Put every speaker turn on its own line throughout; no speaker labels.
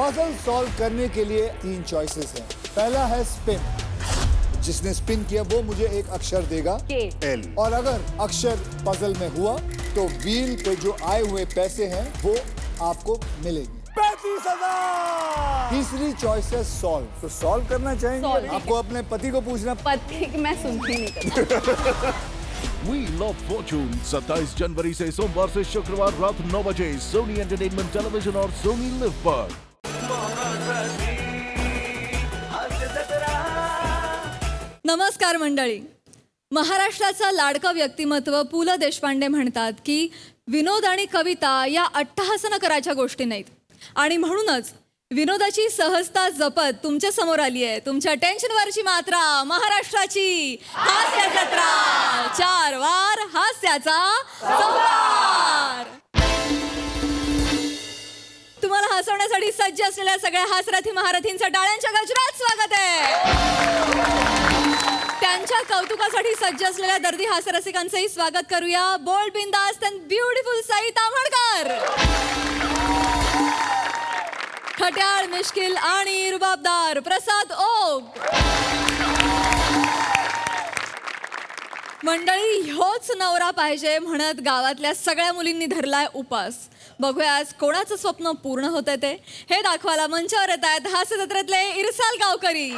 Puzzle solve करने के लिए 3 choices हैं। पहला है स्पिन, जिसने स्पिन किया वो मुझे एक अक्षर देगा
L।
और अगर अक्षर पजल में हुआ तो व्हील पे जो आए हुए पैसे हैं वो आपको मिलेंगे। 35,000। तीसरी चॉइस है सॉल्व। तो सॉल्व करना चाहेंगे?
Solve।
आपको अपने पति को पूछना।
पति की मैं सुनती नहीं करती।
व्हील ऑफ फॉर्चून 27 जनवरी से सोमवार से शुक्रवार रात 9 बजे सोनी एंटरटेनमेंट टेलीविजन और सोनी लिव पर।
नमस्कार मंडळी. महाराष्ट्राचा लाडकं व्यक्तिमत्व पु ल देशपांडे म्हणतात की विनोद आणि कविता या अट्टहासन करायच्या गोष्टी नाहीत आणि म्हणूनच विनोदाची सहजता जपत तुमच्या समोर आली आहे तुमच्या टेन्शनवरची मात्रा महाराष्ट्राची हास्य जत्रा. 4 वार हास्याचा संहार. तुम्हाला हसवण्यासाठी सज्ज असलेल्या सगळ्या हासरथी महारथींचं टाळ्यांच्या गजरात स्वागत आहे. त्यांच्या कौतुकासाठी सज्ज असलेल्या दर्दी हास्यरसिकांचंही स्वागत करूया. बोल्ड, बिंदास्त अँड ब्युटिफुल साई ताम्हणकर. खट्याळ, मिश्किल आणि रुबाबदार प्रसाद ओक. मंडळी, ह्योच नवरा पाहिजे म्हणत गावातल्या सगळ्या मुलींनी धरलाय उपास. बघूया आज कोणाचं स्वप्न पूर्ण होतं ते. हे दाखवायला मंचावर येत आहेत हास्य जत्रेतले इरसाल गावकरी.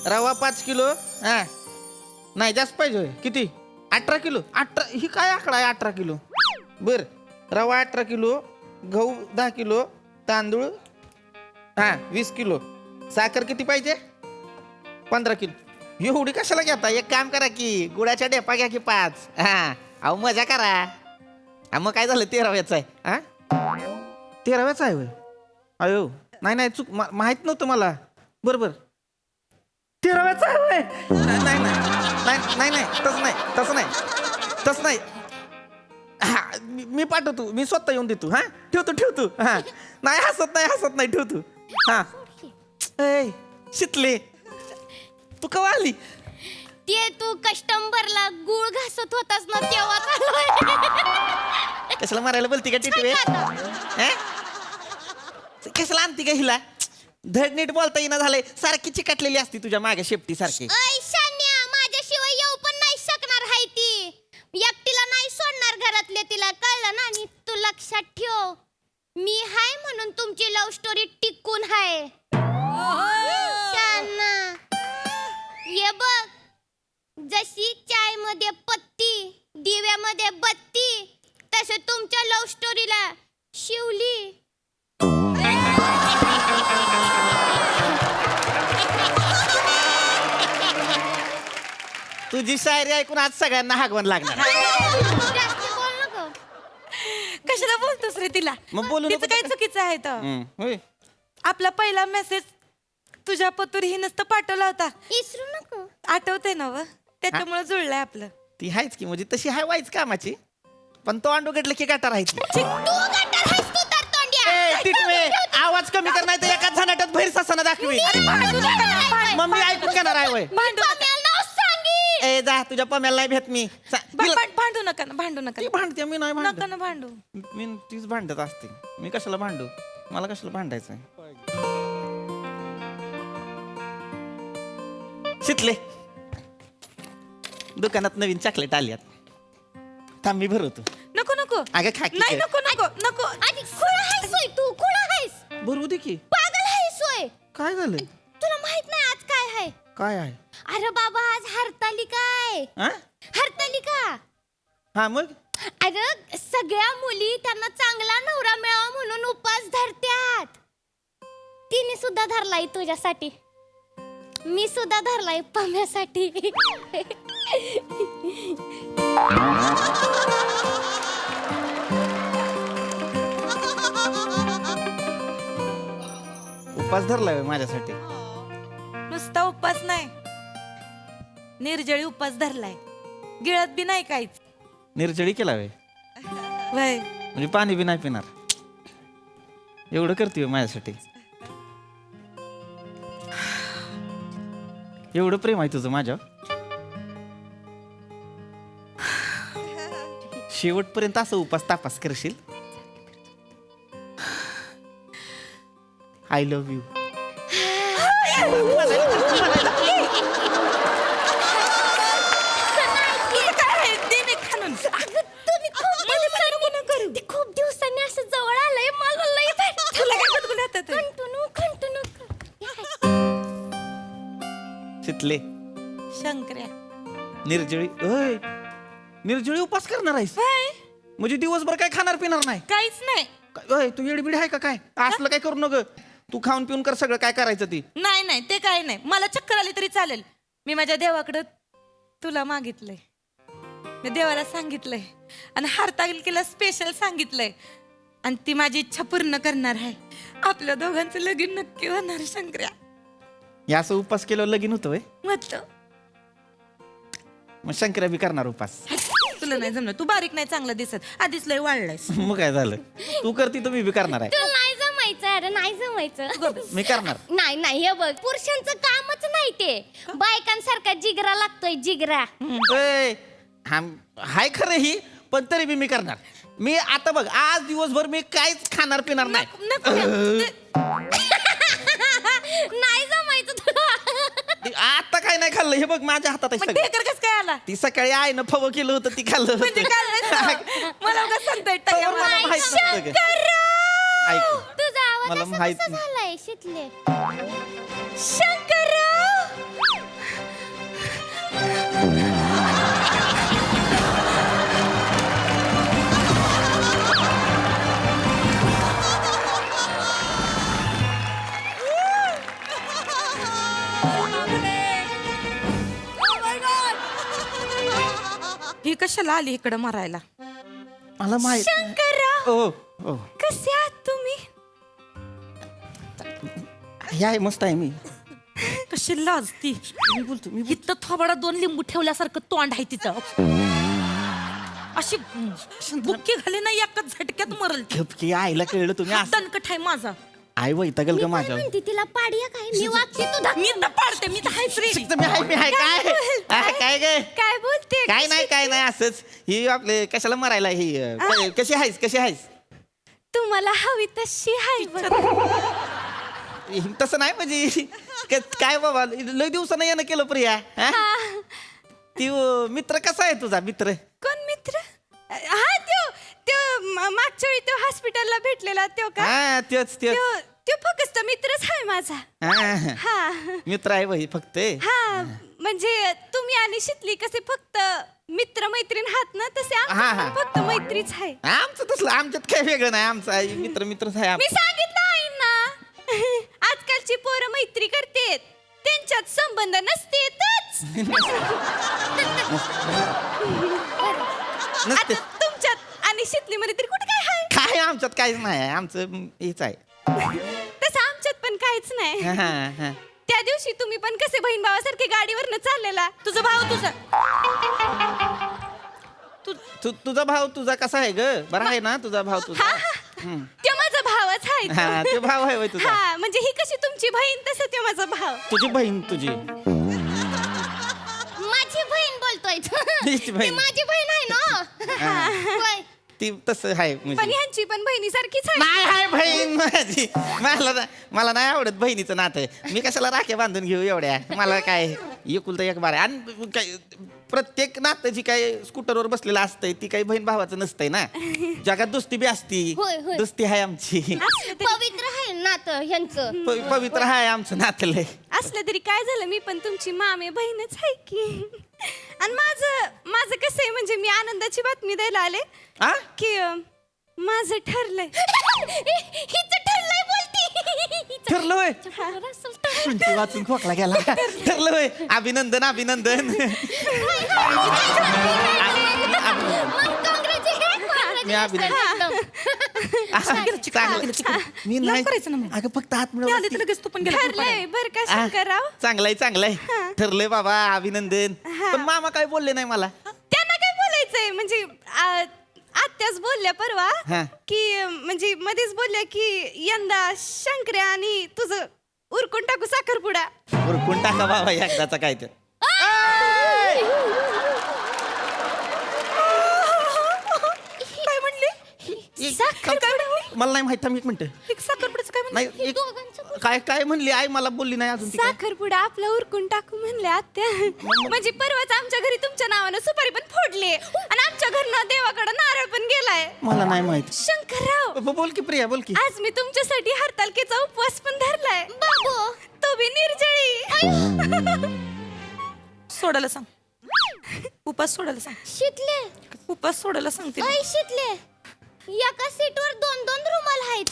रवा 5 किलो. हा नाही जास्त पाहिजे होय. किती? 18 किलो. 18 ही काय आकडा आहे 18 किलो? बर, रवा 18 किलो, गहू 10 किलो, तांदूळ 20 किलो, साखर किती पाहिजे? 15 किलो. एवढी कशाला घेता? एक काम करा की गुळाच्या डेपा घ्या की 5. अहो मजा करा. मग काय झालं? 13व्याचा आहे. 13व्याचा आहे होय? अयो नाही चूक माहित नव्हतं मला. बरोबर 13व्याचा आहे होय? नाही तसं नाही. मी पाठवतो, मी स्वतः येऊन देतो. ठेवतो. नाही हसत नाही ठेवतो. शितले तू कवा आली?
ते तू कस्टमरला गुळ घासत होतास ना तेव्हा चालू.
कशाला मारायला बोलती का टिटवे? कशाला आणती का हिला? धड नीट बोलता येईना झालंय. सारखी चिकटलेली असती तुझ्या मागे शेपटी सारखी.
ऐ शान्या, माझ्याशिवाय येऊ पण नाही शकणार हाय ती. एकटीला नाही सोडणार घरातले तिला, कळलं ना? आणि तू लक्षात ठेव, मी हाय म्हणून तुमची लव्ह स्टोरी टिकून हाय. शान्या, ये बघ, जशी चाय मध्ये पत्ती, दिव्यामध्ये बत्ती, तसे तुमच्या लव्ह स्टोरीला शिवली.
तुझी शायरी ऐकून आज सगळ्यांना हागवण लागणार.
जास्त बोल नको.
कशाला बोलतोस रे तिला?
मग बोलू
तिचं
नको
काय
तर.
चुकीचं आहे तर?
होय.
आपला पहिला मेसेज तुझ्या पतुरी ही नसतं पाठवला होता,
इसरू नको.
आठवते ना व? त्याच्यामुळे जुळलंय आपलं.
ती हायच की, म्हणजे तशी हाय वाईच कामाची, पण तो अंडू घेतलं की गाठा राहायची.
तू गटर आहेस तू तर तोंड्या.
टिटवे आवाज कमी कर, नाही तर एकाच झनाट्यात भैर ससाना दाखवी. मग मी ऐकून घेणार आहे वय.
पम्याला नाव सांगी.
ए जा, तुझ्या पम्याला नाही भेट मी.
भांडू नका ना, भांडू नका
ती
ना.
भांडते, मी नाही
नका
भांडत.
ना भांडू.
मी तीच भांडत असते. मी कशाला भांडू? मला कशाला भांडायचं? शितले, दुकानात नवीन चॉकलेट आल्यात. थांब मी भरवतो.
नको
अगं खा की
नाही,
काय.
नको.
आणि खुळा आहेस होय तू, खुळा आहेस,
भरवू दे की.
पागल आहेस होय.
काय झालं?
तुला माहित नाही आज काय आहे?
काय आहे?
अरे बाबा, आज हरतालिका आहे.
हा?
हरतालिका.
हा मग
अरे सगळ्या मुली त्यांना चांगला नवरा मिळावा म्हणून उपवास धरत्यात. तिने सुद्धा धरलाय तुझ्यासाठी, मी सुद्धा धरलाय पम्यासाठी.
उपास धरलाय माझ्यासाठी.
नुसता उपवास नाही, निर्जळी उपवास धरलाय. गिळत बी नाही काहीच.
निर्जळी केला वे,
वय
म्हणजे पाणी बी नाही पिणार. एवढं करते माझ्यासाठी. एवढं प्रेम आहे तुझं माझ्यावर. शेवटपर्यंत असं उपास तापास करशील? I love you.
तुम्ही खूप दिवसांनी असं जवळ आलंय मला लय
शितले
शंकर्या
निर्जळी ओय निर्जळी उपास करणार आहेस म्हणजे दिवसभर काय खाणार पिणार नाही
काहीच नाही.
ओय तू येडबिड आहे का काय असलं काय करू नग तू खाऊन पिऊन कर सगळं काय करायचं ती.
नाही नाही ते काय नाही. मला चक्कर आली तरी चालेल. मी माझ्या देवाकडं तुला मागितलंय. मी देवाला सांगितलंय आणि हरतालिकेला स्पेशल सांगितलंय आणि ती माझी इच्छा पूर्ण करणार आहे. आपल्या दोघांचं लगीन नक्की होणार शंकर्या.
या असं उपास केल्यावर लगीन होतं वय
म्हटलं
मग शंकर्या बी करणार उपास.
तुला नाही जमलं. तू बारीक नाही चांगला दिसत. आधीच लय वाढलायस.
मग काय झालं तू करती तर मी बी करणार आहे.
तुला नाही जमायचं अरे नाही जमायचं.
मी करणार.
नाही नाही हे बघ पुरुषांचं कामच नाही ते बायकांसारखा जिगरा लागतोय जिगरा.
ओय, हाय खरं ही पण तरी बी मी करणार. मी आता बघ आज दिवसभर मी काहीच खाणार पिणार नाही.
नाही जमायचं तुला.
आता काय नाही खाल्लं हे बघ माझ्या हातात आहे सगळं.
ढेकर कसं काय आला
ती सकाळी आईनं फवं केलं होतं ती खाल्लं
म्हणजे
होतं.
काय नाही. मला उगाच सांगताय
तवर मला माहित नव्हतं ग. ऐक
तुझा आवाज
मला
असा
माहित
कसा
नाही.
झालाय शितले.
ही कशाला आली इकडं मारायला.
मला माहित
शंकरराव
ओ ओ
कसे आहात तुम्ही.
हे आहे मस्त आहे मी
कशी लाजती.
मी बोलतो मी
इथं थोबाडा 2 लिंबू ठेवल्यासारखं तोंड आहे तिचं. अशी बुक्की घाली ना एकाच झटक्यात मरल ती.
झपकी आईला कळलं तुम्ही असं
दणकट आहे माझा.
आई वैतागल का माझ्या
म्हणते तिला पाडिया काय मी वागते तुझा.
मी तर पाडते. मी तर हायच रे.
मी आहे काय काय गे
काय बोलते
काय नाही असंच ही आपले कशाला मरायला ही कशी आहेस
तुम्हाला हवी तशी हाय
तसं नाही म्हणजे काय बाबा लय दिवसानं येणं केलं प्रिया हा? ती मित्र कसा आहे तुझा मित्र.
कोण मित्र. हा त्यो मागच्या वेळी तो हॉस्पिटलला भेटलेला त्यो का.
हा तेच
त्यो फक्त मित्रच आहे माझा.
हा
हा
मित्र आहे बाई फक्त.
हा म्हणजे तुम्ही आणि शितली कसे फक्त मित्र मैत्रीण आहात ना तसे
हा.
आमचं फक्त मैत्रीच आहे.
आमचं तसलं आमच्यात काही वेगळं नाही आमचं आहे मित्रच आहे
मी सांगितलं आहे ना आजकालची पोरं मैत्री करतेत त्यांच्यात संबंध नसतेतच.
नसते
आता तुमच्यात आणि शितलीमध्ये तरी कुठे काय आहे.
काय आमच्यात काहीच नाही आहे आमचं हेच आहे.
तसं आमच्यात पण काहीच नाही.
हा.
त्या दिवशी तुम्ही पण कसे बहीण भावासारखे गाडीवरनं चाललेला.
तुझा भाव तुझा.
तुझा भाव तुझा कसा आहे ग बरा आहे ना तुझा भाव तुझा.
तो माझा भावच आहे तो.
हा ते भाव आहे होय तुझा.
हा म्हणजे ही कशी तुमची बहीण तसं तो माझा भाव.
तुझी बहीण तुझी
माझी बहीण बोलतोय
तिची बहीण.
माझी बहीण आहे ना.
ती तसं आहे
पण
म्हणजे
ह्यांची पण बहिणीसारखीच आहे.
नाही आहे बहीण माझी मला नाही आवडत बहिणीचं नातं. मी कशाला राख्या बांधून घेऊ एवढ्या मला काय एकुलता एक बार आहे. आणि काय प्रत्येक नातं जी काही स्कूटरवर बसलेलं असतंय ती काही बहीण भावाचं नसतंय ना. जगात दोस्ती बी असती.
होय.
दोस्ती आहे आमची.
पवित्र आहे नातं ह्यांचं.
पवित्र आहे आमचं नातलंय.
असलं तरी काय झालं मी पण तुमची मामे बहीणच आहे की. आणि माझं कसं आहे म्हणजे मी आनंदाची बातमी द्यायला आले
आ?
की माझं ठरलंय. हिचं ठरलंय बोलती.
ठरलं होय
ठरलंय.
म्हणते वाचून खोकला गेला. ठरलं होय अभिनंदन. मी अभिनंदन. मी नाही
करायचं ना मग.
अगं फक्त हात
मी आले तर
मिळवला.
लगेच तू पण गेला.
ठरलंय बर का शंकरराव.
चांगलंय ठरलंय बाबा अभिनंदन. पण मामा काय बोलले नाही मला.
त्यांना काय बोलायचंय म्हणजे आत्याच बोलल्या परवा
हा.
की म्हणजे मध्येच बोलल्या की यंदा शंकर्या आणि तुझं उरकून टाकू साखरपुडा.
उरकून टाका बाबा एकदाचा काय तर.
काय म्हणली.
मला नाही माहित, थांब एक मिनिट.
एक साखरपुड्याचं काय म्हणलं?
नाही काय काय म्हणली आई, मला बोलली नाही अजून ती काय.
साखरपुडा आपला उरकून टाकू म्हणले आत्या. म्हणजे परवाच आमच्या घरी तुमच्या नावानं सुपारी पण फोडली आणि आमच्या घरनं देवाकडे नारळ पण गेलाय.
मला नाही माहित.
शंकरराव,
बोल की प्रिया, बोल की.
आज मी तुमच्यासाठी हरतालकेचा उपवास पण धरलाय. बाबू, तो बी निर्जळी.
सोडायला सांग. उपास सोडायला सांग.
शितले
उपास सोडायला सांगते मी.
ऐ शितले, एका सीटवर 2-2 रुमाल आहेत.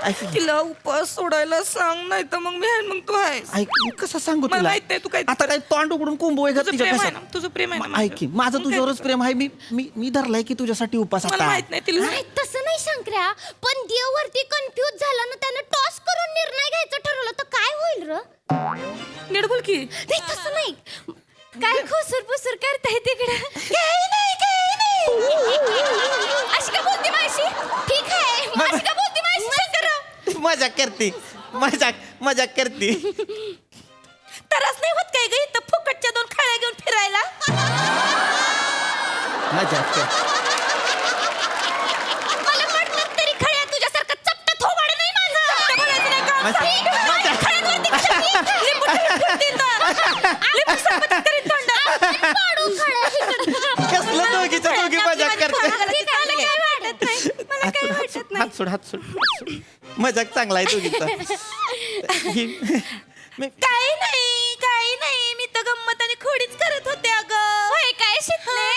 ऐक की.
तिला उपास सोडायला सांग, नाही तर मग मी आहे, मग तू आहेस.
ऐक मी कसं सांगू
मला
तुला.
माहित नाही तू काय.
आता काय तोंड उघडून कुंभू आहे का
तुझं
तिच्या
प्रेम आहे
कशात?
ना, तुझं प्रेम आहे ना
ऐक की, माझं तुझ्यावरच प्रेम आहे. मी धरलाय की तुझ्यासाठी उपास
मला
आता.
माहित नाही तिला.
नाही तसं नाही शंकर्या, पण देव वरती कन्फ्यूज झाला ना, त्यानं टॉस करून निर्णय घ्यायचं ठरवलं तर काय होईल र?
नीट बोल की.
नाही तसं नाही.
काय खुसूर पुसूर करताय तिकडं?
काही नाही. अशी का बोलते माशी? ठीक आहे. अशी का बोलते माशी शंकरराव?
मजाक करते, मजाक करते.
तरच नाही होत काय ग इथं फुकटच्या 2 खाळ्या घेऊन फिरायला.
मजाक करते.
मला म्हटलं तरी खळ्या तुझ्यासारखं चपटा थोबाड नाही माझं.
बोलायचं नाही का?
मजाक-
खळ्यांवरती कशाला
लिंबू फिरते इथं. लिंबू सरबत करीत तोंडात.
पाडू खळ्या.
कसलं दोघीच्या दोघी मजाक करते.
मला काय वाटत नाही. मला काय वाटत नाही.
हात सोड. मजाक चांगला आहे तुझीचा.
काही नाही मी तर गंमत आणि खोडीच करत होते अगं.
होय काय शिकले?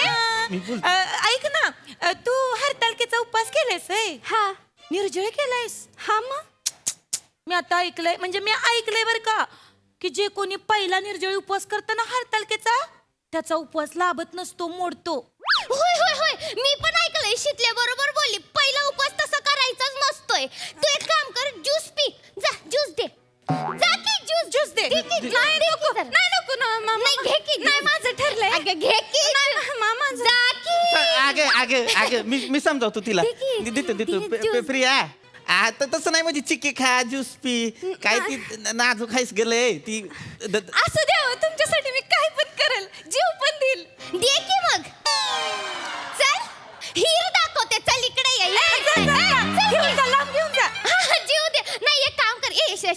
ऐक ना, तू हरतालकेचा उपवास केलायस होय?
हा
निर्जळ केलायस?
हा मग
मी आता ऐकलंय, म्हणजे मी ऐकलंय बरं का, की जे कोणी पहिला निर्जळ उपवास करताना हरतालकेचा, त्याचा उपवास लाभत नसतो, मोडतो.
होय मी पण ऐकलंय. शितले बरोबर बोलली. पहिला उपवास तसा करायचाच नसतोय. तू एक काम कर, ज्यूस पी. जा ज्यूस दे. जा की ज्यूस दे. नाही नको ना मामा. नाही घे की. नाही माझं ठरलंय. अगं घे की. नाही मामा जा की.
अगे मी समजावतो तिला. देतो
ज्यूस.
प्रिया, आता तसं नाही, म्हणजे चिक्की खा, ज्यूस पी. काय ती नाजूक खायस गेले ती.
असं द्यावं तुमच्यासाठी, मी काय पण करेल, जीव पण देईल.
दे की मग. चल हिर दाखवते. चल इकडे ये.
घेऊन जा, लांब घेऊन जा.
जीव दे. नाही एक काम कर.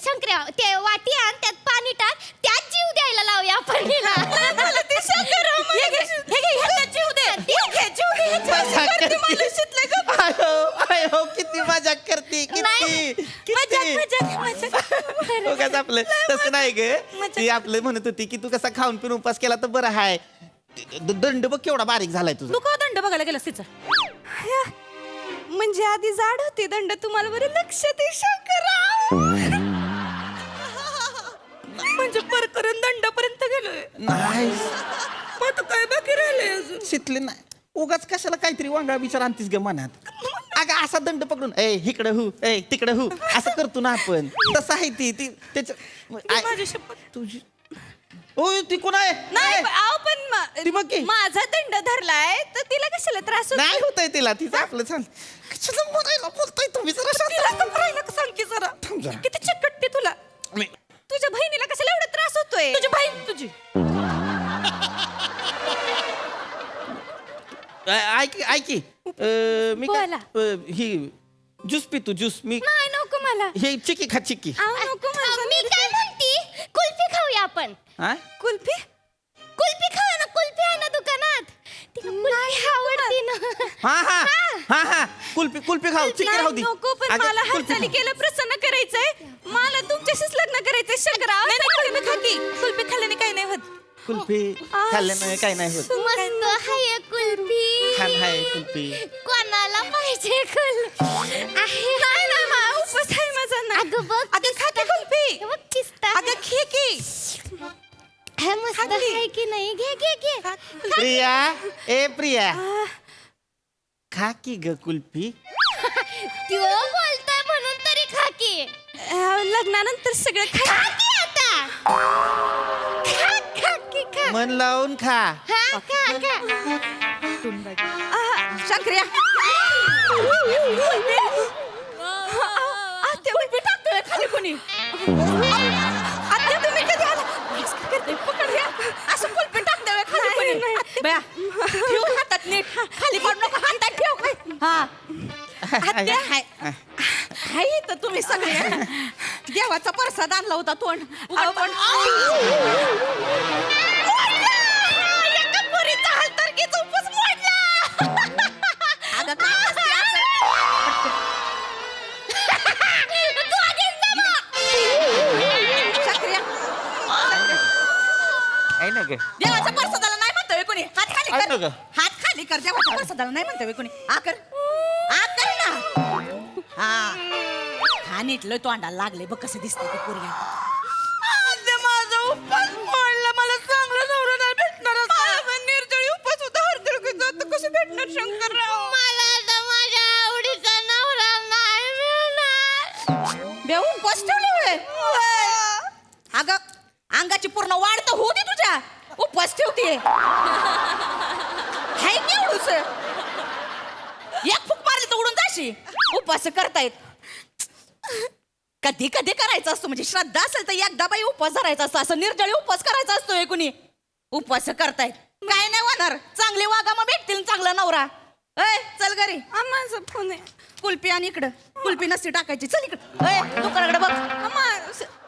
शंकर्या, ते वाटी आण, त्यात पाणी टाक, त्यात जीव द्यायला लावूया आपण हिला.
ते शंकरराव
हे घे,
ह्याच्यात जीव दे.
मजाक करते. आयो, किती मजाक करते, उगाच आपलं तसं नाही ग. ती आपलं म्हणत होती की तू कसा खाऊन पिऊन उपास केला तर बरं आहे. दंड बघ केवढा बारीक झालाय तुझा.
तू का दंड बघायला गेलास तिचा?
म्हणजे आधी जाड होती दंड, तुम्हाला बरं लक्षात आहे शंकरराव?
म्हणजे प्रकरण दंडापर्यंत गेलोय.
नाही
मग आता काय बाकी राहिलंय अजून?
शितले नाही. उगाच कशाला काहीतरी वांगळा विचार आणतीस ग मनात. अगं असा दंड पकडून इकडे हु तिकडे हु असं करतो ना आपण. तसं आहे ती त्याच्या.
माझी शपथ.
तुझी ती कोण आहे?
नाही अहो,
ती बघ की.
पण माझा दंड धरलाय तर तिला कशाला त्रास होतो?
नाही होतंय तिला. तिचं आपलं सांग. कशाला बोलायला बोलताय तुम्ही जरा
तिला
शांत.
का राहिलं का सांग की जरा.
थांब जरा.
किती चिकटते तुला.
मी-
तुझ्या बहिणीला कशाला एवढा त्रास होतोय?
तुझी बहीण तुझी.
ऐकी मी
बोला.
ही ज्यूस पी तू ज्यूस. मी
नाही नको मला.
हे चिक्की खा चिक्की.
अहो, नको मला.
मी काय म्हणती, कुल्फी खाऊया आपण.
हा
कुल्फी?
कुल्फी खाऊया ना. कुल्फी आहे ना दुकानात. तिला कुल्फी आवडती ना.
हा कुल्फी खाऊ. चिक्की
नाही,
राहू दे.
नको, पण
अगं,
मला
कुल्फी खाऊ.
हालचाली प्रसन्न करायचंय. मला तुमच्याशीच लग्न करायचंय शंकरराव.
कुल्फी खा की. कुल्फी खाल्ल्याने काही नाही होत.
कुल्फी खाल्ल्यानं काही नाही होत.
मस्त आहे कुल्फी.
छान आहे कुल्फी.
कोणाला पाहिजे कुल्फी? आहे.
नाही ना मा, उपवास आहे माझा ना.
अगं बघ.
अगं खा की कुल्फी.
हे बघ किस्ता.
अगं खे की.
हे मस्त
खाल्ली.
आहे की नाही? घे.
प्रिया खा की ग कुल्फी.
त्यो बोलताय म्हणून तरी खा की.
लग्नानंतर सगळं
खा
खा.
की आता. खा की.
मन लावून खा.
हा खा.
शंकर्या.
आत्या कुल्फी टाकतोय खाली कोणी?
आता तुम्ही कधी आला? करते पकड घ्या. असं कुल्फी टाकते खाली. बया ठेव हातात नीट खाली पडू नको हातात ठेव काय हा आत्या हाय तर तुम्ही सगळे देवाचा प्रसाद आणला होता तोंड हलतर्गीचा उपवास मोडला अगं देवाच्या प्रसादाला नाही म्हणतोय कोणी हात खाली
आहे ना
कर
गं?
हात खाली कर देवाच्या प्रसादाला नाही म्हणतोय कोणी आकर आकर ना हा नीटलं तोंडाला लागले बघ कसं दिसतंय ते पोरग्या माझा उपवास मोडला मला चांगलं नवरा नाही भेटणार निर्जळी उपवास होता हरतळकीचा कसं भेटणार शंकरराव
मला आता माझ्या आवडीचा नवरा नाही मिळणार.
बे उपवास ठेवले अगं अंगाची पूर्ण वाढ तर होती तुझ्या उपवास ठेवतीये हाय केवढूच एक फूक मारली तर उडून जाशी उपवास करतायत कधी कधी करायचं असतो म्हणजे श्रद्धा असेल तर एकदा बाई उपवास धरायचा असतो असं निर्जळी उपवास करायचा असतोय कुणी उपवास करतायत काय नाही होणार चांगले वागा मग भेटतील चांगला नवरा ऐ चल घरी
माझा फोन आहे
कुल्फी आणि इकडं कुल्फी नसती टाकायची चल इकडं ऐ दुकानाकडे बघ
अम्मा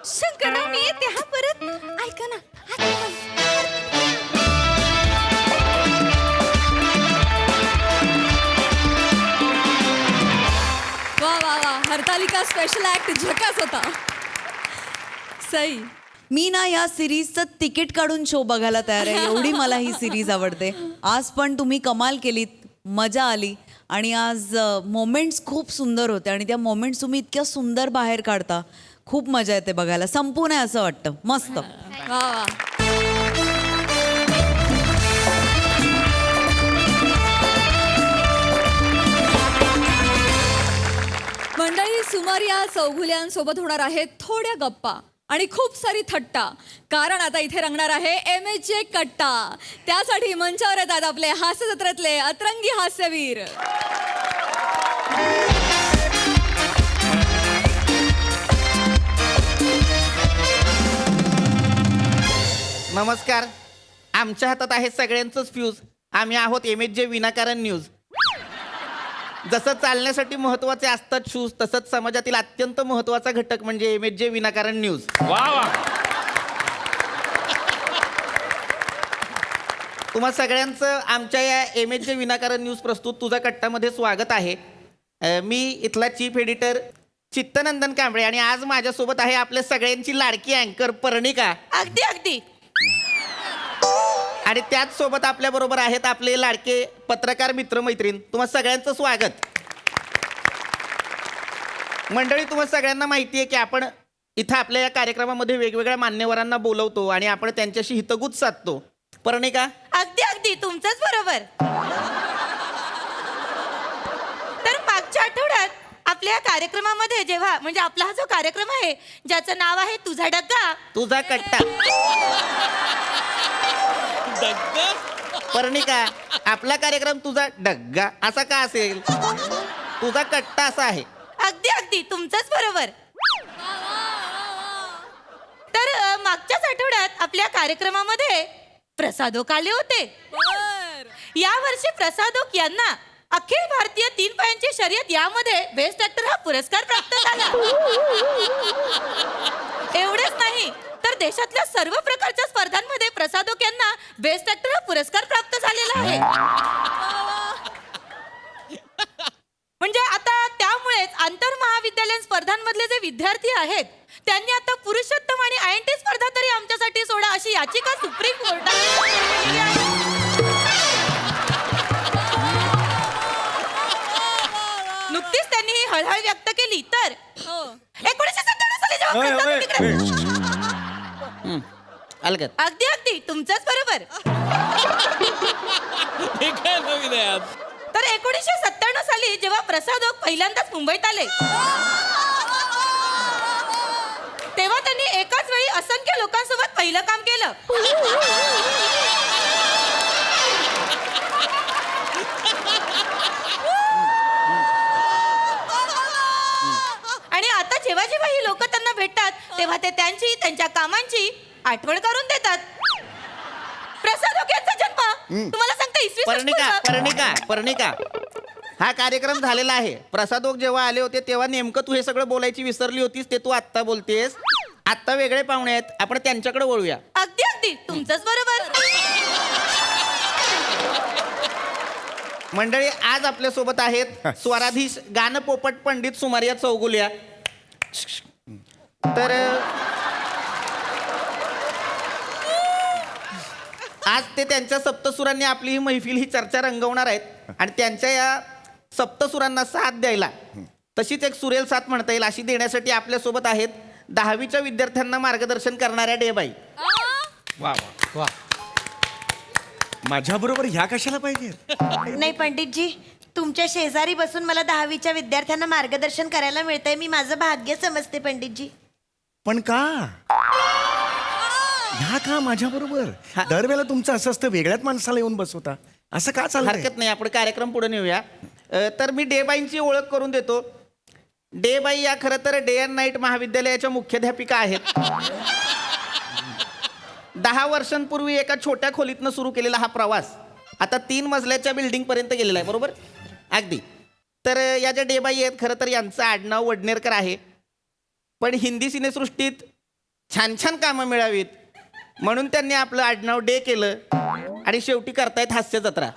शंकरराव मी येते हा परत ऐका ना
वा वा वा हरतालिका स्पेशल ऍक्ट झकास होता. सई
मी ना या सिरीजचं तिकीट काढून शो बघायला तयार आहे. एवढी मला ही सिरीज आवडते. आज पण तुम्ही कमाल केलीत, मजा आली आणि आज मोमेंट्स खूप सुंदर होते आणि त्या मोमेंट्स तुम्ही इतक्या सुंदर बाहेर काढता. खूप मजा येते बघायला. संपून आहे असं वाटतं. मस्त.
वा वा मंडळी सुमारिया चौघुल्यांसोबत होणार आहेत थोड्या गप्पा आणि खूप सारी थट्टा, कारण आता इथे रंगणार आहे MHJ कट्टा. त्यासाठी मंचावर येतात आपले हास्य जत्रेतले अतरंगी हास्यवीर.
नमस्कार. आमच्या हातात आहे सगळ्यांचंच फ्यूज. आम्ही आहोत MHJ विनाकारण न्यूज. जसं चालण्यासाठी महत्वाचे असतात शूज, तसंच समाजातील अत्यंत महत्वाचा घटक म्हणजे MHJ विनाकारण न्यूज. तुम्हा सगळ्यांचं आमच्या या MHJ विनाकारण न्यूज प्रस्तुत तुझा कट्टामध्ये स्वागत आहे. मी इथला चीफ एडिटर चित्तनंदन कांबळे आणि आज माझ्यासोबत आहे आपल्या सगळ्यांची लाडकी अँकर पर्णिका.
अगदी अगदी
आणि त्याच सोबत आपल्या बरोबर आहेत आपले लाडके पत्रकार मित्र मैत्रीण. तुम्हा सगळ्यांचं स्वागत. मंडळी, तुम्हा सगळ्यांना माहिती आहे की आपण इथं आपल्या या कार्यक्रमामध्ये वेगवेगळ्या मान्यवरांना बोलवतो आणि आपण त्यांच्याशी हितगुज साधतो. पर्णिका,
अगदी अगदी तुमचंच बरोबर. तर मागच्या आठवड्यात आपल्या कार्यक्रमामध्ये जेव्हा म्हणजे आपला हा जो कार्यक्रम आहे ज्याचं नाव आहे तुझा डग्गा
तुझा कट्टा. पर्णिका, आपला कार्यक्रम तुझा डग्गा असा का असेल? तुझा कट्टा असा आहे.
अगदी अगदी तुमचंच बरोबर. तर मागच्याच आठवड्यात आपल्या कार्यक्रमामध्ये प्रसादोक आले होते. या वर्षी प्रसादोक यांना अखिल भारतीय 3 पायांची शर्यत यामध्ये बेस्ट ऍक्टर हा पुरस्कार प्राप्त झाला. एवढेच नाही तर देशातल्या सर्व प्रकारच्या स्पर्धांमध्ये प्रसादोक यांना बेस्ट ऍक्टर हा पुरस्कार प्राप्त झालेला आहे. म्हणजे आता त्यामुळेच आंतर महाविद्यालयीन स्पर्धांमधले जे विद्यार्थी आहेत त्यांनी आता पुरुषोत्तम आणि INT स्पर्धा तरी आमच्यासाठी सोडा अशी याचिका सुप्रीम कोर्टात केलेली आहे. नुकतीच त्यांनी ही हळहळ व्यक्त केली. तर 1997 साली जेव्हा प्रसादोक तिकडे-
अलगत.
अगदी अगदी तुमचंच बरोबर. तर 1997 साली जेव्हा प्रसादोक पहिल्यांदाच मुंबईत आले तेव्हा त्यांनी एकाच वेळी असंख्य लोकांसोबत पहिलं काम केलं. आणि आता जेव्हा जेव्हा ही लोक त्यांना भेटतात तेव्हा ते त्यांच्या कामांची आठवण करून देतात. प्रसादोक यांचा जन्म तुम्हाला सांगते इसवी सन
पर्णिका
पूर्व.
पर्णिका पर्णिका हा कार्यक्रम झालेला आहे. प्रसाद ओक जेव्हा आले होते तेव्हा नेमकं तू हे सगळं बोलायची विसरली होतीस, ते तू आत्ता बोलतेस. आत्ता वेगळे पाहुणे आहेत, आपण त्यांच्याकडे वळूया.
अगदी अगदी तुमचंच बरोबर.
मंडळी, आज आपल्या सोबत आहेत स्वराधीश गाणं पोपट पंडित सुमारिया चौगुल्या. तर आज ते त्यांच्या सप्तसुरांनी आपली ही मैफिल, ही चर्चा रंगवणार आहेत. आणि त्यांच्या या सप्तसुरांना साथ द्यायला, तशीच एक सुरेल साथ म्हणता येईल अशी देण्यासाठी आपल्या सोबत आहेत 10वीच्या विद्यार्थ्यांना मार्गदर्शन करणाऱ्या डेबाई.
वा वा वा. माझ्या बरोबर ह्या कशाला पाहिजे?
नाही पंडितजी, तुमच्या शेजारी बसून मला 10वीच्या विद्यार्थ्यांना मार्गदर्शन करायला मिळतंय. मी माझं भाग्य समजते पंडितजी.
पण का ह्या का माझ्या बरोबर? दरवेळेला तुमचं असं असतं, वेगळ्याच माणसाला येऊन बसवता. असं का चाललंय?
हरकत नाही, आपण कार्यक्रम पुढे नेऊया. तर मी डेबाईंची ओळख करून देतो. डेबाई या खरं तर डे अँड नाईट महाविद्यालयाच्या मुख्याध्यापिका आहेत. 10 वर्षांपूर्वी एका छोट्या खोलीतनं सुरू केलेला हा प्रवास आता 3 मजल्याच्या बिल्डिंग पर्यंत गेलेला आहे. बरोबर? अगदी. तर या ज्या डेबाई आहेत, खरं तर यांचं आडनाव वडनेरकर आहे. पण हिंदी सिनेसृष्टीत छान छान कामं मिळावीत म्हणून त्यांनी आपलं आडनाव डे केलं आणि शेवटी करतायत हास्य जत्रा.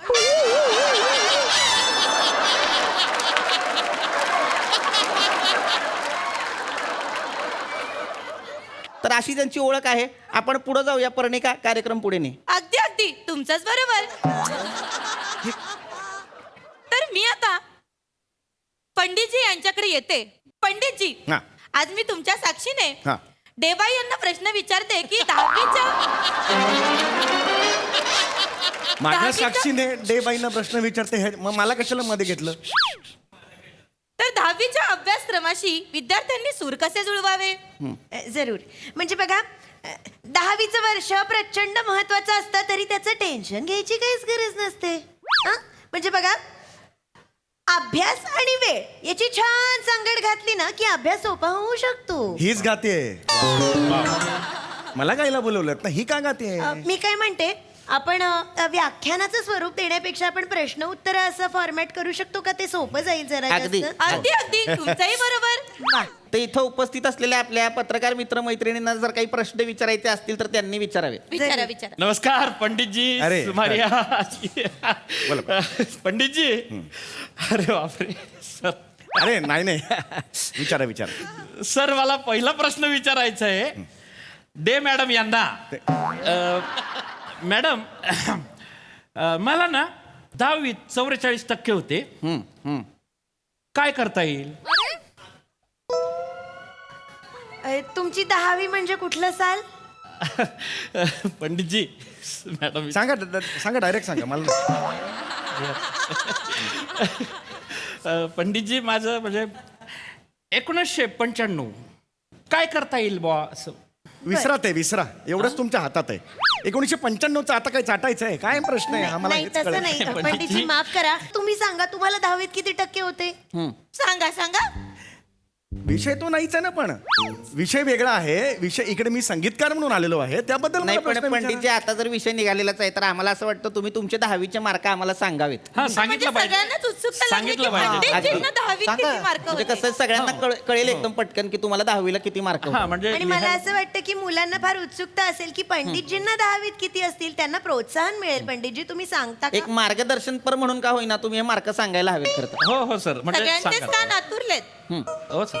तर अशी त्यांची ओळख आहे. आपण पुढे जाऊया. पर्णिका, कार्यक्रम पुढे ने.
अगदी अगदी तुमचंच बरोबर. तर मी आता पंडितजी यांच्याकडे येते. पंडितजी,
हा.
आज मी तुमच्या साक्षीने
हा.
देबाई यांना प्रश्न विचारते की 10वीच्या
माझ्या साक्षीने डेबाईंना प्रश्न विचारते, हे मग मला कशाला मध्ये घेतलं?
तर 10वीच्या अभ्यासक्रमाशी विद्यार्थ्यांनी सूर कसे जुळवावे?
जरूर. म्हणजे बघा, 10वीचं वर्ष प्रचंड महत्वाचं असतं तरी त्याचं टेन्शन घ्यायची काहीच गरज नसते. म्हणजे बघा, अभ्यास आणि वेळ याची छान सांगड घातली ना की अभ्यास सोपा होऊ शकतो.
हीच गाते. मला गायला बोलवलं ना, ही का गाते?
मी काय म्हणते, आपण व्याख्यानाचं स्वरूप देण्यापेक्षा आपण प्रश्न उत्तर असं फॉर्मॅट करू शकतो का? ते सोपं जाईल जरा
अगदी.
जास्त.
अगदी अगदी तुमचंही बरोबर.
तर इथं उपस्थित असलेल्या आपल्या पत्रकार मित्र मैत्रिणींना जर काही प्रश्न विचारायचे असतील तर त्यांनी विचारावे.
विचारा विचारा.
नमस्कार पंडितजी.
अरे,
सुमारिया. पंडितजी. अरे बापरे सर.
अरे नाही नाही, विचारा विचारा.
सर, मला पहिला प्रश्न विचारायचा आहे डे मॅडम यांना. मॅडम, मला ना 10वीत 44% होते. काय करता येईल?
तुमची 10वी म्हणजे कुठलं साल?
पंडितजी, मॅडम
सांगा सांगा, डायरेक्ट सांगा मला.
पंडितजी, माझं म्हणजे 1995. काय करता येईल बुवा असं?
विसरा ते, विसरा. एवढंच तुमच्या हातात आहे. 1995चं आता काय चाटायचं आहे? काय प्रश्न आहे? आम्हाला
नाही,
हेच
तसं
कळत
नाही.
पंडितजी.
पंडितजी माफ करा, तुम्ही सांगा तुम्हाला 10वीत किती टक्के होते?
सांगा सांगा.
विषय तो नाहीच आहे ना, पण विषय वेगळा आहे. विषय इकडे मी संगीतकार म्हणून आलेलो आहे, त्याबद्दल
नाही,
मला
पण
प्रश्न विचारा.
पंडितजी, आता जर विषय निघालेलाच आहे तर आम्हाला असं वाटतं तुम्ही तुमचे 10वीचे मार्क आम्हाला सांगावेत.
हा,
म्हणजे
सांगितलं पाहिजे.
सगळ्यांनाच उत्सुकता लागली की
सांगितलं पाहिजे.
पंडितजींना 10वीत
सांगा.
किती मार्क
म्हणजे
होते?
कसं सगळ्यांना कळेल एकदम पटकन की तुम्हाला 10वीला किती मार्क
हा, म्हणजे
आणि मला असं वाटतं की मुलांना फार उत्सुकता असेल की पंडितजींना 10वीत किती असतील, त्यांना प्रोत्साहन मिळेल. पंडितजी, तुम्ही सांगता
एक
का?
मार्गदर्शनपर म्हणून का होईना तुम्ही हे मार्क सांगायला हवेत खरं तर.
हो हो सर, म्हणजे
सगळ्यांचेच
सांगा.
कान आतुरलेत.
हो सर.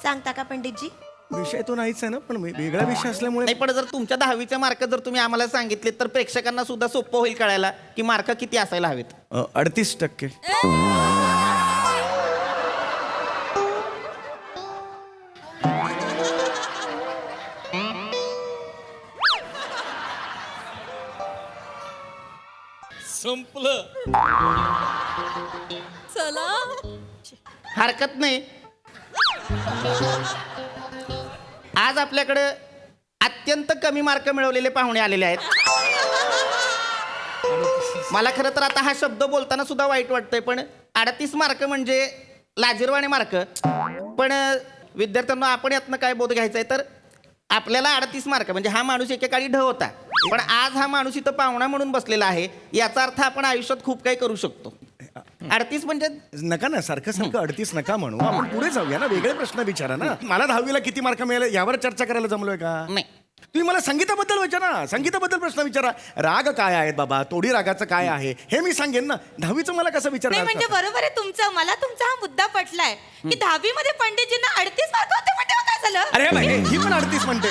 सांगता का पंडितजी?
विषय तो नाहीच आहे ना, पण वेगळा विषय असल्यामुळे
नाही, पण जर तुमच्या 10वीचे मार्क जर तुम्ही आम्हाला सांगितले तर प्रेक्षकांना सुद्धा सोपं होईल कळायला की मार्क किती असायला हवेत.
38%.
संपलं.
चला.
हरकत नाही. आज आपल्याकडे अत्यंत कमी मार्क मिळवलेले पाहुणे आलेले आहेत. मला खरं तर आता हा शब्द बोलताना सुद्धा वाईट वाटतंय, पण 38 मार्क म्हणजे लाजिरवाणे मार्क. पण विद्यार्थ्यांना आपण यातनं काय बोध घ्यायचा आहे तर आपल्याला 38 मार्क म्हणजे हा माणूस एकेकाळी ढ होता, पण आज हा माणूस इथं पाहुणा म्हणून बसलेला आहे, याचा अर्थ आपण आयुष्यात खूप काही करू शकतो. 38 म्हणजे
नका ना सारखं सारखं 38 नका म्हणू. आपण पुढे जाऊया ना, वेगळे प्रश्न विचारा ना. मला 10वीला किती मार्क मिळाले यावर चर्चा करायला जमलोय का?
नाही.
तुम्ही मला संगीताबद्दल विचारा, संगीताबद्दल प्रश्न विचारा. राग काय आहेत बाबा, तोडी रागाचं काय आहे हे मी सांगेन ना. 10वीचं मला कसं
नाही
विचारणार?
म्हणजे बरोबर आहे तुमचं. मला तुमचा हा मुद्दा पटलाय की 10वी मध्ये पंडितजींना 38 मार्क होते, पण तेव्हा काय झालं?
अरे बाई, ही पण 38 म्हणते.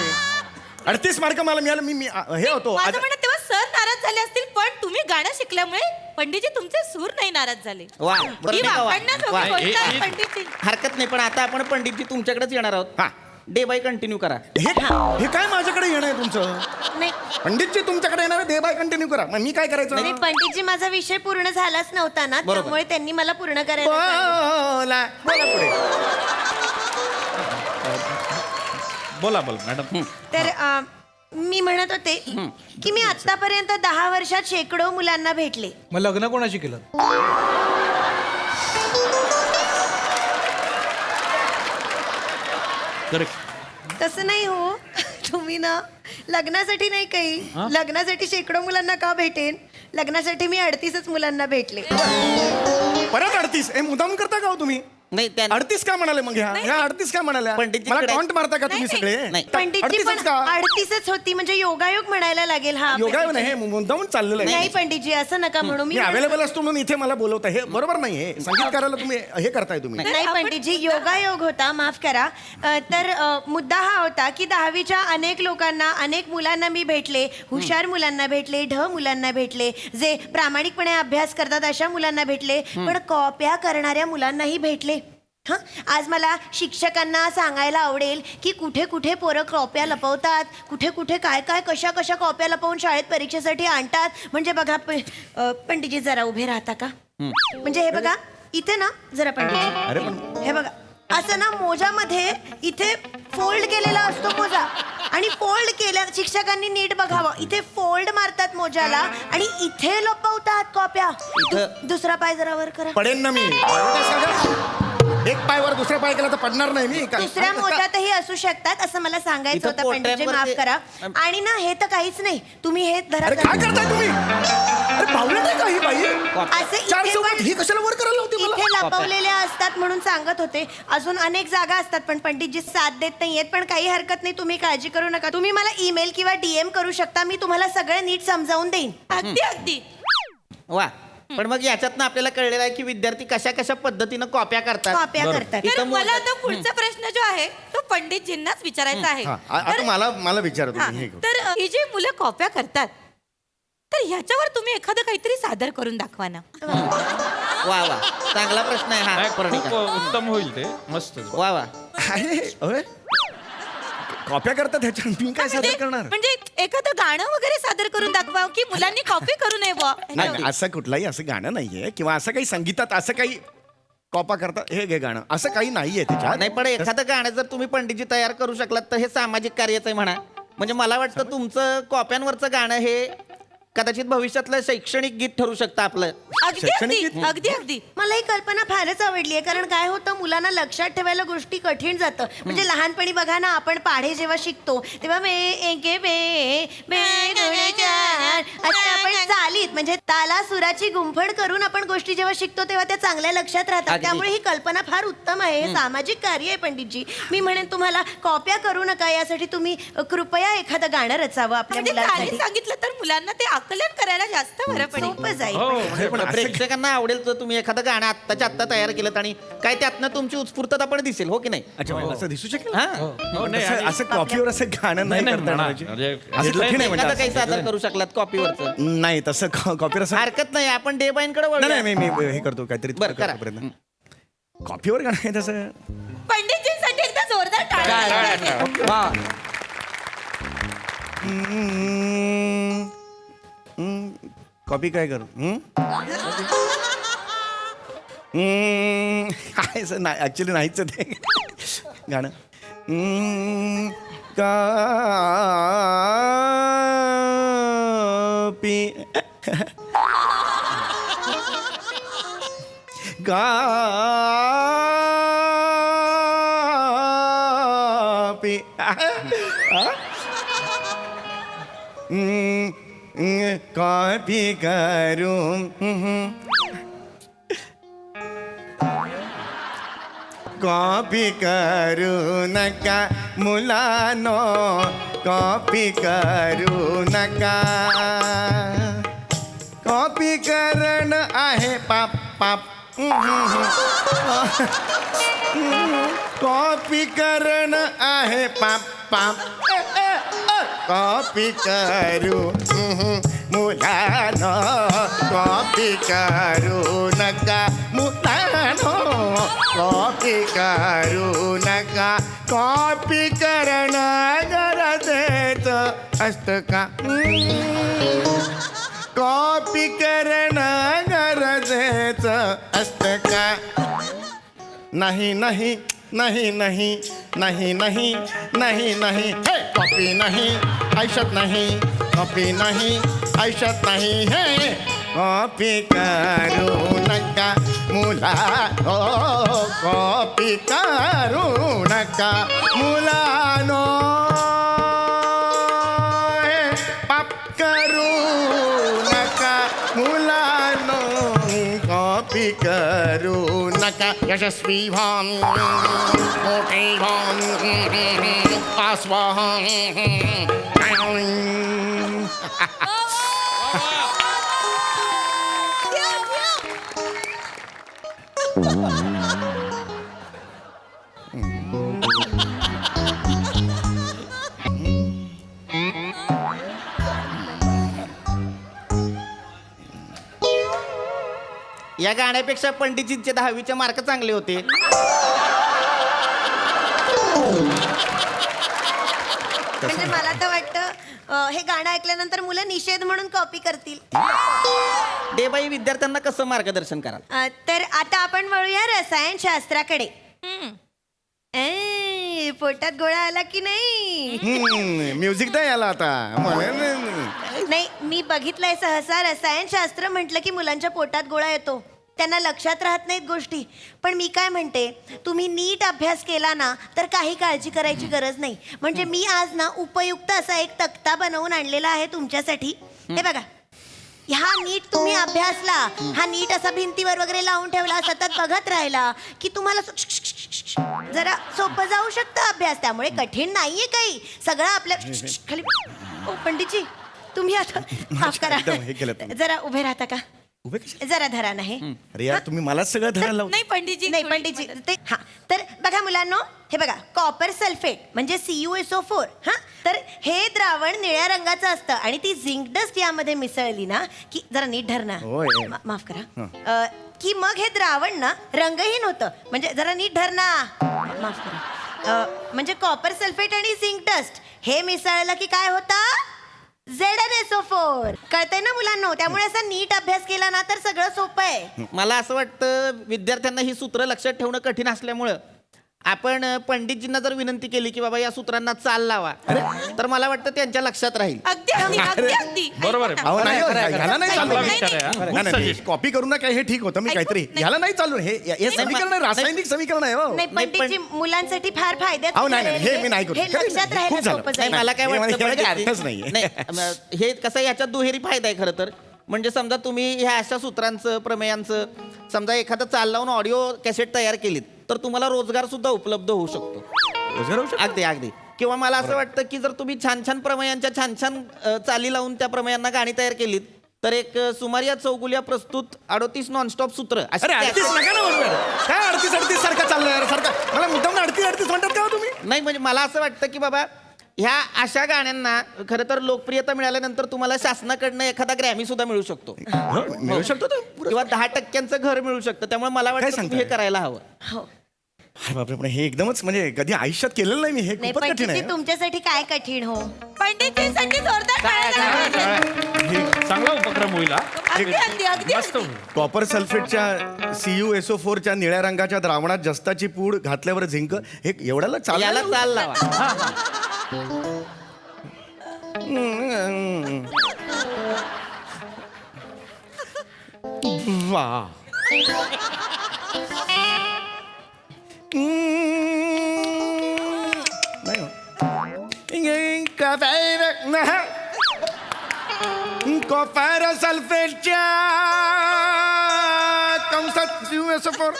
38 मार्क मला मिळालं, मी हे होतो.
माझं म्हणणं तेव्हा सर नाराज झाले असतील, पण तुम्ही गाणं शिकल्यामुळे पंडितजी तुमचे सूर नाही नाराज झाले.
वा, बरं
ही
नाही का वा?
वाकडण्याजोगी
वा.
गोष्ट आहे पंडितजी.
हरकत नाही, पण आता आपण पंडितजी तुमच्याकडेच येणार आहोत.
हा.
डे बाय कंटिन्यू करा.
हे काय माझ्याकडे येणं आहे तुमचं?
नाही
पंडितजी तुमच्याकडे येणार, दे बाय कंटिन्यू करा. मग मी काय करायचं?
नाही, पंडितजी माझा विषय पूर्ण झालाच नव्हता ना,
बरोबर.
त्यामुळे त्यांनी मला पूर्ण करायला सांगितलं.
बोला बोला पुढे.
बोला मॅडम.
तर मी म्हणत होते की मी आतापर्यंत 10 वर्षात शेकडो मुलांना भेटले.
मग लग्न कोणाशी केलं?
तसं नाही हो. तुम्ही ना लग्नासाठी नाही काही, लग्नासाठी शेकडो मुलांना का भेटेन, लग्नासाठी मी 38च मुलांना भेटले.
परत 38? मुद्दाम करता का हो तुम्ही?
नाही त्या
38 का म्हणाले मग? ह्या 38 का म्हणाल्या?
पंडितजीकडे-
मला टॉन्ट मारता का तुम्ही सगळे?
नाही.
पंडितजी
38च
पण
का?
38च होती, म्हणजे योगायोग म्हणायला लागेल हा.
योगायोग नाही, हे मुद्दामून चाललेलं आहे.
नाही पंडितजी असं नका म्हणू.
मी अवेलेबल असतो म्हणून इथे मला बोलवता, हे बरोबर नाही. हे संगीतकाराला तुम्ही हे करताय तुम्ही.
नाही पंडितजी, योगायोग होता, माफ करा. तर मुद्दा हा होता की 10वीच्या अनेक लोकांना, अनेक मुलांना मी भेटले. हुशार मुलांना भेटले, मुलांना भेटले, जे प्रामाणिकपणे अभ्यास करतात अशा मुलांना भेटले, पण कॉप्या करणाऱ्या मुलांनाही भेटले. हं, आज मला शिक्षकांना सांगायला आवडेल की कुठे कुठे पोरं कॉप्या लपवतात, कुठे कुठे काय काय कशा कशा कॉप्या लपवून शाळेत परीक्षेसाठी आणतात. म्हणजे बघा पंडितजी जरा उभे राहता का? म्हणजे हे बघा इथे ना, जरा पंडितजी हे बघा, असं ना मोजामध्ये इथे फोल्ड केलेला असतो मोजा, आणि फोल्ड केल्या शिक्षकांनी नीट बघावं, इथे फोल्ड मारतात मोजाला आणि इथे लपवतात कॉप्या. दुसरा पाय जरा वर करा.
पडेन ना मी. एक पायवर दुसऱ्या पाय केला तर पडणार नाही मी.
दुसऱ्या मोजातही असू शकतात असं मला सांगायचं
इथं
होतं पंडितजी, माफ
पोट्यांवर
करा. आणि ना हे तर काहीच नाही, तुम्ही हे धरा.
अरे काय करताय तुम्ही? अरे पावलं नाही का ही बाई?
असे
चार
इथे
चौघात
पण
ही कशाला वर करायला होती मला?
इथे लपवलेल्या असतात म्हणून सांगत होते. अजून अनेक जागा असतात पण पंडितजी साथ देत नाहीयेत. पण काही हरकत नाही, तुम्ही काळजी करू नका. तुम्ही मला ईमेल किंवा DM करू शकता, मी तुम्हाला सगळं नीट समजावून देईन.
अगदी अगदी.
वा, पण मग याच्यातनं आपल्याला कळलेलं आहे की विद्यार्थी कशा कशा पद्धतीनं कॉप्या करतात.
कॉप्या करतात.
तर
इथं
मला आता पुढचा प्रश्न जो आहे तो पंडितजींनाच विचारायचा आहे.
हा, आता मला विचारा
हा,
तुम्ही. हे करू.
तर ही जी मुलं कॉप्या करतात, तर ह्याच्यावर तुम्ही एखादं काहीतरी सादर करून दाखवा ना.
वा वा, चांगला प्रश्न आहे हा.
खूप
प्रणिका.
उत्तम होईल ते, मस्त.
वा वा.
अरे कॉप्या करतात ह्याच्यात मी काय सादर करणार?
म्हणजे एखादं गाणं वगैरे सादर करून दाखवा की मुलांनी कॉपी करू नये बुवा.
नाही, असं कुठलाही असं गाणं नाहीये किंवा असं काही संगीतात असं काही कॉपा करतात हे गाणं असं काही नाहीये त्याच्यात.
नाही, पण एखादं गाणं जर तुम्ही पंडितजी तयार करू शकलात तर हे सामाजिक कार्याचं आहे म्हणा. म्हणजे मला वाटतं तुमचं कॉप्यांवरचं गाणं हे कदाचित भविष्यातलं शैक्षणिक गीत ठरू शकतं आपलं.
अगदी
शैक्षणिक
अगदी अगदी अगदी.
मला ही कल्पना फारच आवडली आहे, कारण काय होतं, मुलांना लक्षात ठेवायला गोष्टी कठीण जातं. म्हणजे लहानपणी बघा ना, आपण पाढे जेव्हा शिकतो तेव्हा असं आपण चालीत म्हणजे ताला सुराची गुंफण करून आपण गोष्टी जेव्हा शिकतो तेव्हा त्या चांगल्या लक्षात राहतात.
अगदी.
त्यामुळे ही कल्पना फार उत्तम आहे. हे सामाजिक कार्य आहे पंडितजी. मी म्हणेन तुम्हाला कॉप्या करू नका, यासाठी तुम्ही कृपया एखादं गाणं रचावं आपल्या
म्हणजे
मुलांसाठी.
खाली सांगितलं तर मुलांना ते आकलन करायला जास्त बरं पडेल.
सोपं जाईल.
अरे पण असं-
प्रेक्षकांना आवडेल तर तुम्ही एखादं गाणं आत्ताच्या आत्ता तयार केलं आणि काय त्यातनं तुमची उत्स्फूर्तता पण दिसेल, हो की नाही?
अच्छा म्हणजे असं दिसू शकेल?
हा.
नाही,
असं- असं कॉपीवर असं गाणं नाही
नाही,
करता
नाही,
येणार
म्हणजे
असं कठीण आहे म्हणजे
एखादं काही
असं.
सादर करू शकलात कॉपीवरचं.
नाही तसं कॉपीवर असं
हरकत नाही, आपण डे बाईंकडे
नाही
वळूया.
नाही, मी हे करतो काहीतरी
बरं, करा.
कॉपीवर गाणं आहे तसं.
पंडितजींसाठी एकदा जोरदार टाळ्या.
कॉपी काय करू? असं नाही, ऍक्च्युली नाहीच आहे ते गाणं. कापी कापी कॉपी करू कॉपी करू नका मुलानो कॉपी करू नका कॉपी करण आहे पाप पाप कॉपी करण आहे पाप पाप कॉपी करू मुलानो कॉपी करू नका मुलानो कॉपी करू नका कॉपी करणं गरजेचं असतं का कॉपी करणं गरजेचं असतं का नाही नाही नाही नाही नाही नाही नाही नाही हे कॉपी नाही आयुष्यात नाही कॉपी नाही आयुष्यात नाही हे कॉपी करू नका मुला हो कॉपी करू नका मुलानो पाप करू नका मुलानो कॉपी करू नका यशस्वी व्हान मोठे व्हान आस्वाहन
या गाण्यापेक्षा पंडितजींचे 10वीचे मार्क चांगले होते.
म्हणजे मला तर वाटतं हे गाणं ऐकल्यानंतर मुलं निषेध म्हणून कॉपी करतील.
देबाई विद्यार्थ्यांना कसं मार्गदर्शन कराल?
तर आता आपण वळूया रसायनशास्त्राकडे. पोटात गोळा आला की नाही?
म्युझिक द्या याला आता
नाही, मी बघितलंय सहसा रसायनशास्त्र म्हटलं की मुलांच्या पोटात गोळा येतो, त्यांना लक्षात राहत नाहीत गोष्टी. पण मी काय म्हणते, तुम्ही नीट अभ्यास केला ना तर काही काळजी करायची गरज नाही. म्हणजे मी आज ना उपयुक्त असा एक तक्ता बनवून आणलेला आहे तुमच्यासाठी. हे बघा, हा नीट तुम्ही अभ्यासला, हा नीट असा भिंतीवर वगैरे लावून ठेवला, सतत बघत राहिला की तुम्हाला जरा सोपं जाऊ शकतं अभ्यास. त्यामुळे कठीण नाहीये काही, सगळं आपल्या खाली. ओ पंडितजी, तुम्ही आता माफ करा, जरा उभे राहता का? जरा धरा नाही.
अरे यार, तुम्ही मलाच सगळं धरायला लावता.
नाही पंडितजी,
नाही पंडितजी ते हा. तर बघा मुलांनो, हे बघा, कॉपर सल्फेट म्हणजे CuSO4. हा, तर हे द्रावण निळ्या रंगाचं असतं आणि ती झिंक डस्ट यामध्ये मिसळली ना की, जरा नीट धर ना, माफ करा, की मग हे द्रावण ना रंगहीन होतं. म्हणजे जरा नीट धर ना, माफ करा, म्हणजे कॉपर सल्फेट आणि झिंक डस्ट हे मिसळलं की काय होतं? ZnSO4. कळतंय ना मुलांनो? त्यामुळे असा नीट अभ्यास केला ना तर सगळं सोपं आहे.
मला असं वाटतं विद्यार्थ्यांना ही सूत्र लक्षात ठेवणं कठीण असल्यामुळं आपण पंडितजींना जर विनंती केली की बाबा या सूत्रांना चाल लावा, तर मला वाटतं त्यांच्या लक्षात राहील.
अगदी अगदी अगदी अगदी.
बरोबर आहे.
अहो नाही, ह्याला नाही
चांगला
चालू.
विचार आहे, हा.
नाही, नाही, कॉपी करू नका, हे ठीक होतं. मी काहीतरी ह्याला नाही चालू. हे समीकरण आहे, रासायनिक समीकरण आहे.
नाही पंडितजी, मुलांसाठी फार फायद्याचं
अहो नाही,
ठरेल
हे मी नाही करू.
हे लक्षात राहायला
खूप झालं.
सोपं
नाही,
जाईल.
मला काय वाटतं
अर्थच
पंडितजी,
नाहीये.
नाही, हे कसं आहे, याच्यात दुहेरी फायदा आहे खरं तर. म्हणजे समजा तुम्ही ह्या अशा सूत्रांचं, प्रमेयांचं समजा एखादं चाल लावून ऑडिओ कॅसेट तयार केलीत तर तुम्हाला रोजगार सुद्धा उपलब्ध होऊ शकतो. अगदी अगदी. किंवा मला असं वाटतं की जर तुम्ही छान छान प्रमेयांच्या छान छान चाली लावून त्या प्रमेयांना गाणी तयार केलीत तर एक सुमारिया चौगुलिया प्रस्तुत 38 नॉनस्टॉप सूत्र.
अरे 38 नका ना म्हणू. काय 38 सारखं चाललंय सारखं? मला मुद्दाम 38 म्हणतात का तुम्ही?
नाही, म्हणजे मला असं वाटतं की बाबा ह्या अशा गाण्यांना खरं तर लोकप्रियता मिळाल्यानंतर तुम्हाला शासनाकडनं एखादा ग्रॅमी सुद्धा मिळू शकतो,
मिळू शकतो
किंवा 10% घर मिळू शकतं. त्यामुळे मला वाटतं तुम्ही हे करायला हवं.
हो.
अरे बापरे, पण हे एकदमच म्हणजे कधी आयुष्यात केलेलं नाही मी. हे
नाही
खूपच कठीण
पंडितजी,
आहे.
तुमच्यासाठी काय कठीण हो?
पंडितजींसाठी जोरदार टाळ्या वाजवा.
हे चांगला उपक्रम होईल हा.
अगदी अगदी अगदी
मस्त
अगदी.
होईल.
कॉपर सल्फेटच्या CuSO4च्या निळ्या रंगाच्या द्रावणात जस्ताची पूड घातल्यावर झिंक, हे एवढ्याला
याला
चाल
चाल लावा.
वा. नाही हो. कॉपर सल्फेटच्या कंसात SO4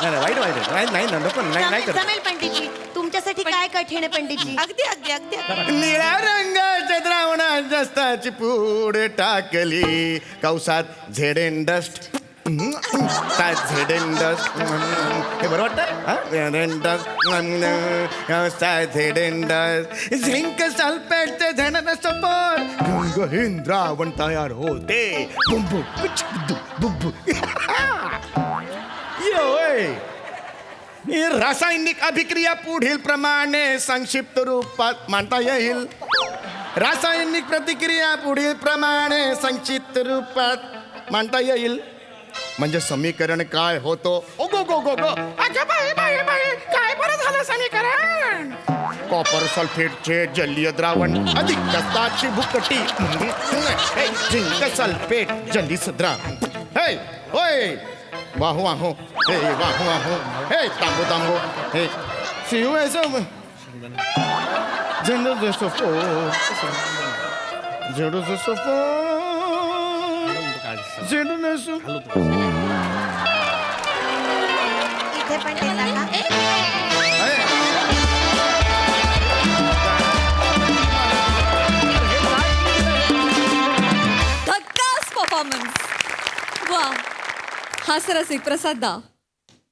वाईट नाही नको नाही करत.
जमेल पंडितजी, तुमच्यासाठी काय कठीण आहे पंडितजी?
अगदी अगदी अगदी
निळ्या रंगाच्या द्रावणात जस्ताची पूड टाकली कंसात झेडेन डस्ट झेडेन डस्ट हे बरं वाटतं झेडेन डस्ट झिंक सल्फेटचे झेडेन सफर रंगहीन द्रावण तयार होते बुंबू बुंबू ही रासायनिक अभिक्रिया पुढील प्रमाणे संक्षिप्त रूपात मांडता येईल. रासायनिक प्रतिक्रिया पुढील प्रमाणे संक्षिप्त रूपात मांडता येईल. म्हणजे समीकरण काय होतो? ओ गो गो गो गो अच्छा बाई काय बरं झालं समीकरण. कॉपर सल्फेटचे जलीय द्रावण अधिक जस्ताची भुकटी झिंक सल्फेट जलीय द्रावण हे होय वाहू वाहू हे वाहू वाहू हे तांबू हे शिव
इथे पण देता का?
धक्काच परफॉर्मन्स. वा, हास्यरसिक प्रसाद दा.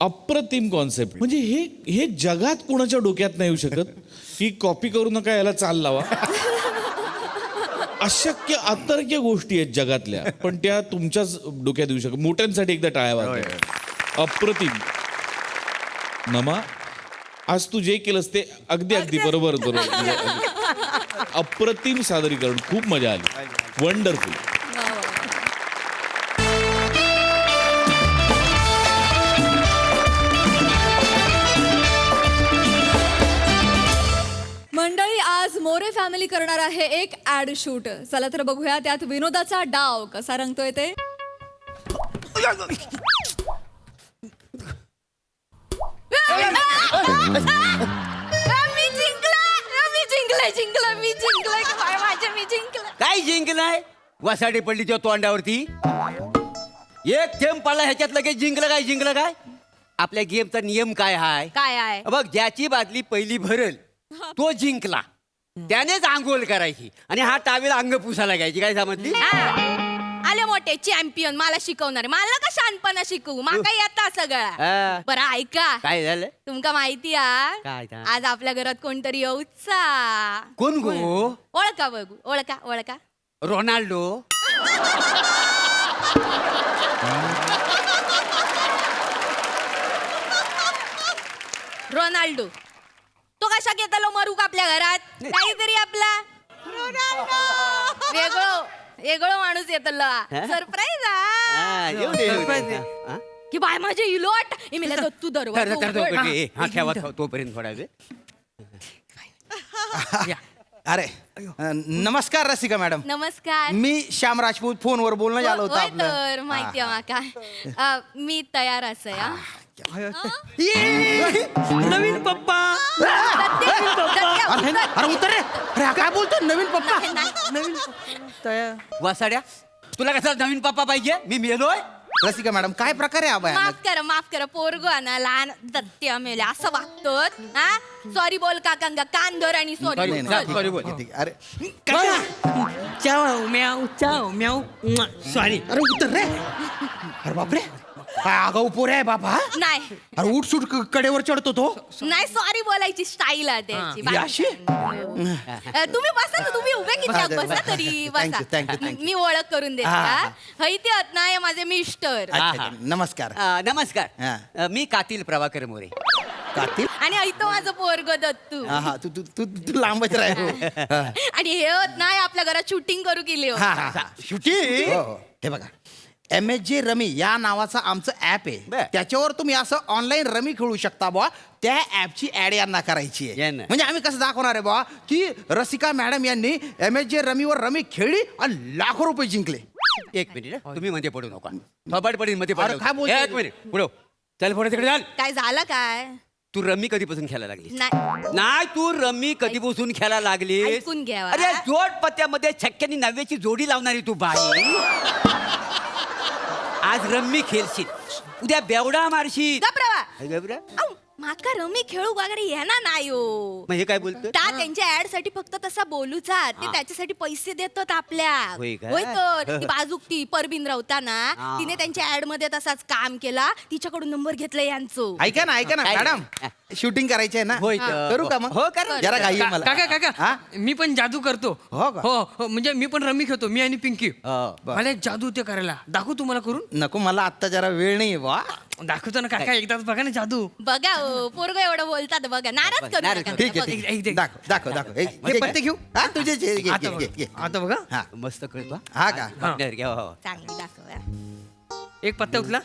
अप्रतिम कॉन्सेप्ट. म्हणजे हे जगात कोणाच्या डोक्यात नाही येऊ शकत की कॉपी करू नका, याला चाल लावा. अशक्य अतर्क्य गोष्टी आहेत जगातल्या, पण त्या तुमच्याच डोक्यात येऊ शकत. मोठ्यांसाठी एकदा टाळ्या वाजवा. अप्रतिम. नमा, आज तू जे केलंस ते अगदी बरोबर. म्हणजे अप्रतिम सादरीकरण, खूप मजा आली. वंडरफुल.
मंडळी, आज मोरे फॅमिली करणार आहे एक ऍड शूट. चला तर बघूया त्यात विनोदाचा डाव कसा रंगतोय ते.
मी जिंकला.
काय जिंकलाय? वसाडी पडली त्या तोंडावरती. एक थेंब पडला ह्याच्यात लगेच जिंकलं काय? आपल्या गेमचा नियम काय हाय?
काय आहे?
बघ, ज्याची बादली पहिली भरल तो जिंकला. त्यानेच आंघोळ करायची आणि हा टावेल अंग पुसायला घ्यायची. काय समजली?
आले मोठे चॅम्पियन मला शिकवणार. मला का शानपणा शिकवू, माका येता सगळं.
हा.
बरं ऐका,
काय झालं?
तुमका माहिती
काय
आहे आज आपल्या घरात कोणतरी येऊचा.
कोण गो?
ओळखा बघू. ओळखा.
रोनाल्डो.
रोनाल्डो तो कशा घेतलो मरू का आपल्या घरात? काहीतरी आपला वेगळो माणूस येतलो. सरप्राईज की बाय माझे इलोट तू
ठेवा तोपर्यंत थोडा वेळ.
अरे नमस्कार रसिका मॅडम.
नमस्कार.
मी श्याम राजपूत, फोनवर बोलणं झालं होतं
होय
आपलं.
तर माहिती आहे माका. मी तयार असं या.
नवीन पप्पा. अरे उतर रे. अरे काय बोलतो नवीन पप्पा? नवीन तयार.
वासाड्या, तुला कसा नवीन पप्पा पाहिजे? मी मेलोय.
रसिका मॅडम, काय प्रकार आहे आबा?
माफ करा पोरगो ना लहान दत्त्या मेले असं वागतो. हा सॉरी बोल काकांगा, कान धर आणि सॉरी बोल.
अरे
सॉरी.
अरे उतर रे. अरे बापरे, काय आगाऊ पोर आहे बाबा.
नाही
अरे उठ सुट कडेवर चढतो तो.
नाही सॉरी बोलायची स्टाईल आहे त्याची.
ही अशी?
तुम्ही बसा ना, तुम्ही उभे किती बसा तरी बसा.
Thank you.
मी ओळख करून देते का? हैती आहेत ना, हे माझे मिस्टर.
अच्छा, नमस्कार.
नमस्कार. मी कातील प्रभाकर मोरे.
कातील.
आणि ऐतो माझं पोरग दत्तू.
हा तू तू तू तू लांबच राह.
आणि हे होत नाही आपल्या घरात शूटिंग करू केली.
शूटिंग. हे बघा, MSG रमी या नावाचं आमचं ऍप आहे. त्याच्यावर तुम्ही असं ऑनलाईन रमी खेळू शकता बुवा. त्या ऍपची ऍड यांना करायची आहे. म्हणजे आम्ही कसं दाखवणार आहे बुवा की रसिका मॅडम यांनी MSG रमीवर रमी खेळली आणि लाखो रुपये जिंकले.
एक मिनिट, तुम्ही मध्ये पडू नका. थोबाड पडीन मध्ये
अरे, काय बोलतोय?
एक मिनिट पुढे चल, पुढे तिकडे चाल.
काय झालं काय?
तू रम्मी कधीपासून खेळायला लागली
नाही
नाही तू रम्मी कधीपासून खेळायला लागली
ऐकून घ्यावा.
अरे जोड पत्त्यामध्ये छक्क्यानी 90ची जोडी लावणारी तू बाई आज रम्मी खेळशील उद्या बेवडा मारशील
गप्रावा.
काय गबरा?
आऊ, माका रमी खेळू वगैरे येणार नाही हो.
मग हे काय बोलतो
त्या त्यांच्या ऍड साठी फक्त तसा बोलूचा ते त्याच्यासाठी पैसे देतात आपल्या
होय का?
होय तर ती बाजूक ती परबीन रावता ना
हा.
तिने त्यांच्या ऍड मध्ये तसाच काम केला तिच्याकडून नंबर घेतला यांचं.
ऐका ना
काय?
मॅडम शूटिंग करायची आहे ना
होय तर.
करू का मग
हो करा
जरा घाई आहे मला
काका काका
हा?
मी पण जादू करतो.
हो का?
हो म्हणजे मी पण रमी खेळतो, मी आणि पिंकी.
हो.
मला एक जादू ते करायला दाखवू तुम्हाला करून.
नको मला आता जरा वेळ नाही वा
दाखवतो ना काका, एकदाच बघा ना जादू.
बघा हो, पोरगं एवढं बोलतात बघा, नाराज करू
नाराज
नका.
ठीक आहे
बघा.
ठीक आहे
एक- एक-
दाखव दाखव दाखव हे पत्ते घेऊ हा तुझे घे,
आता
घे,
बघा.
घे.
आता बघा
हा
मस्त कळतो
हा का
पार्टनर घ्या हो.
चांगली दाखव हा.
एक पत्ता उचला.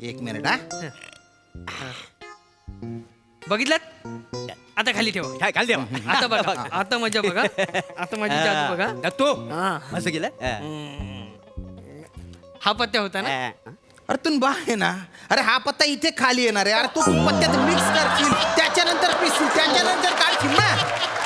एक मिनिट हा
बघितलात? आता खाली ठेवा.
काय घाल देवा
आता बघा, आता मजा बघा, आता माझी जादू बघा.
तो
हा.
असं केलं
हा पत्ता होता ना.
अरे तू बा आहे ना अरे हा पत्ता इथे खाली येणार आहे अरे तू पत्त्यात मिक्स करशील त्याच्यानंतर पिसशील त्याच्यानंतर काढशील ना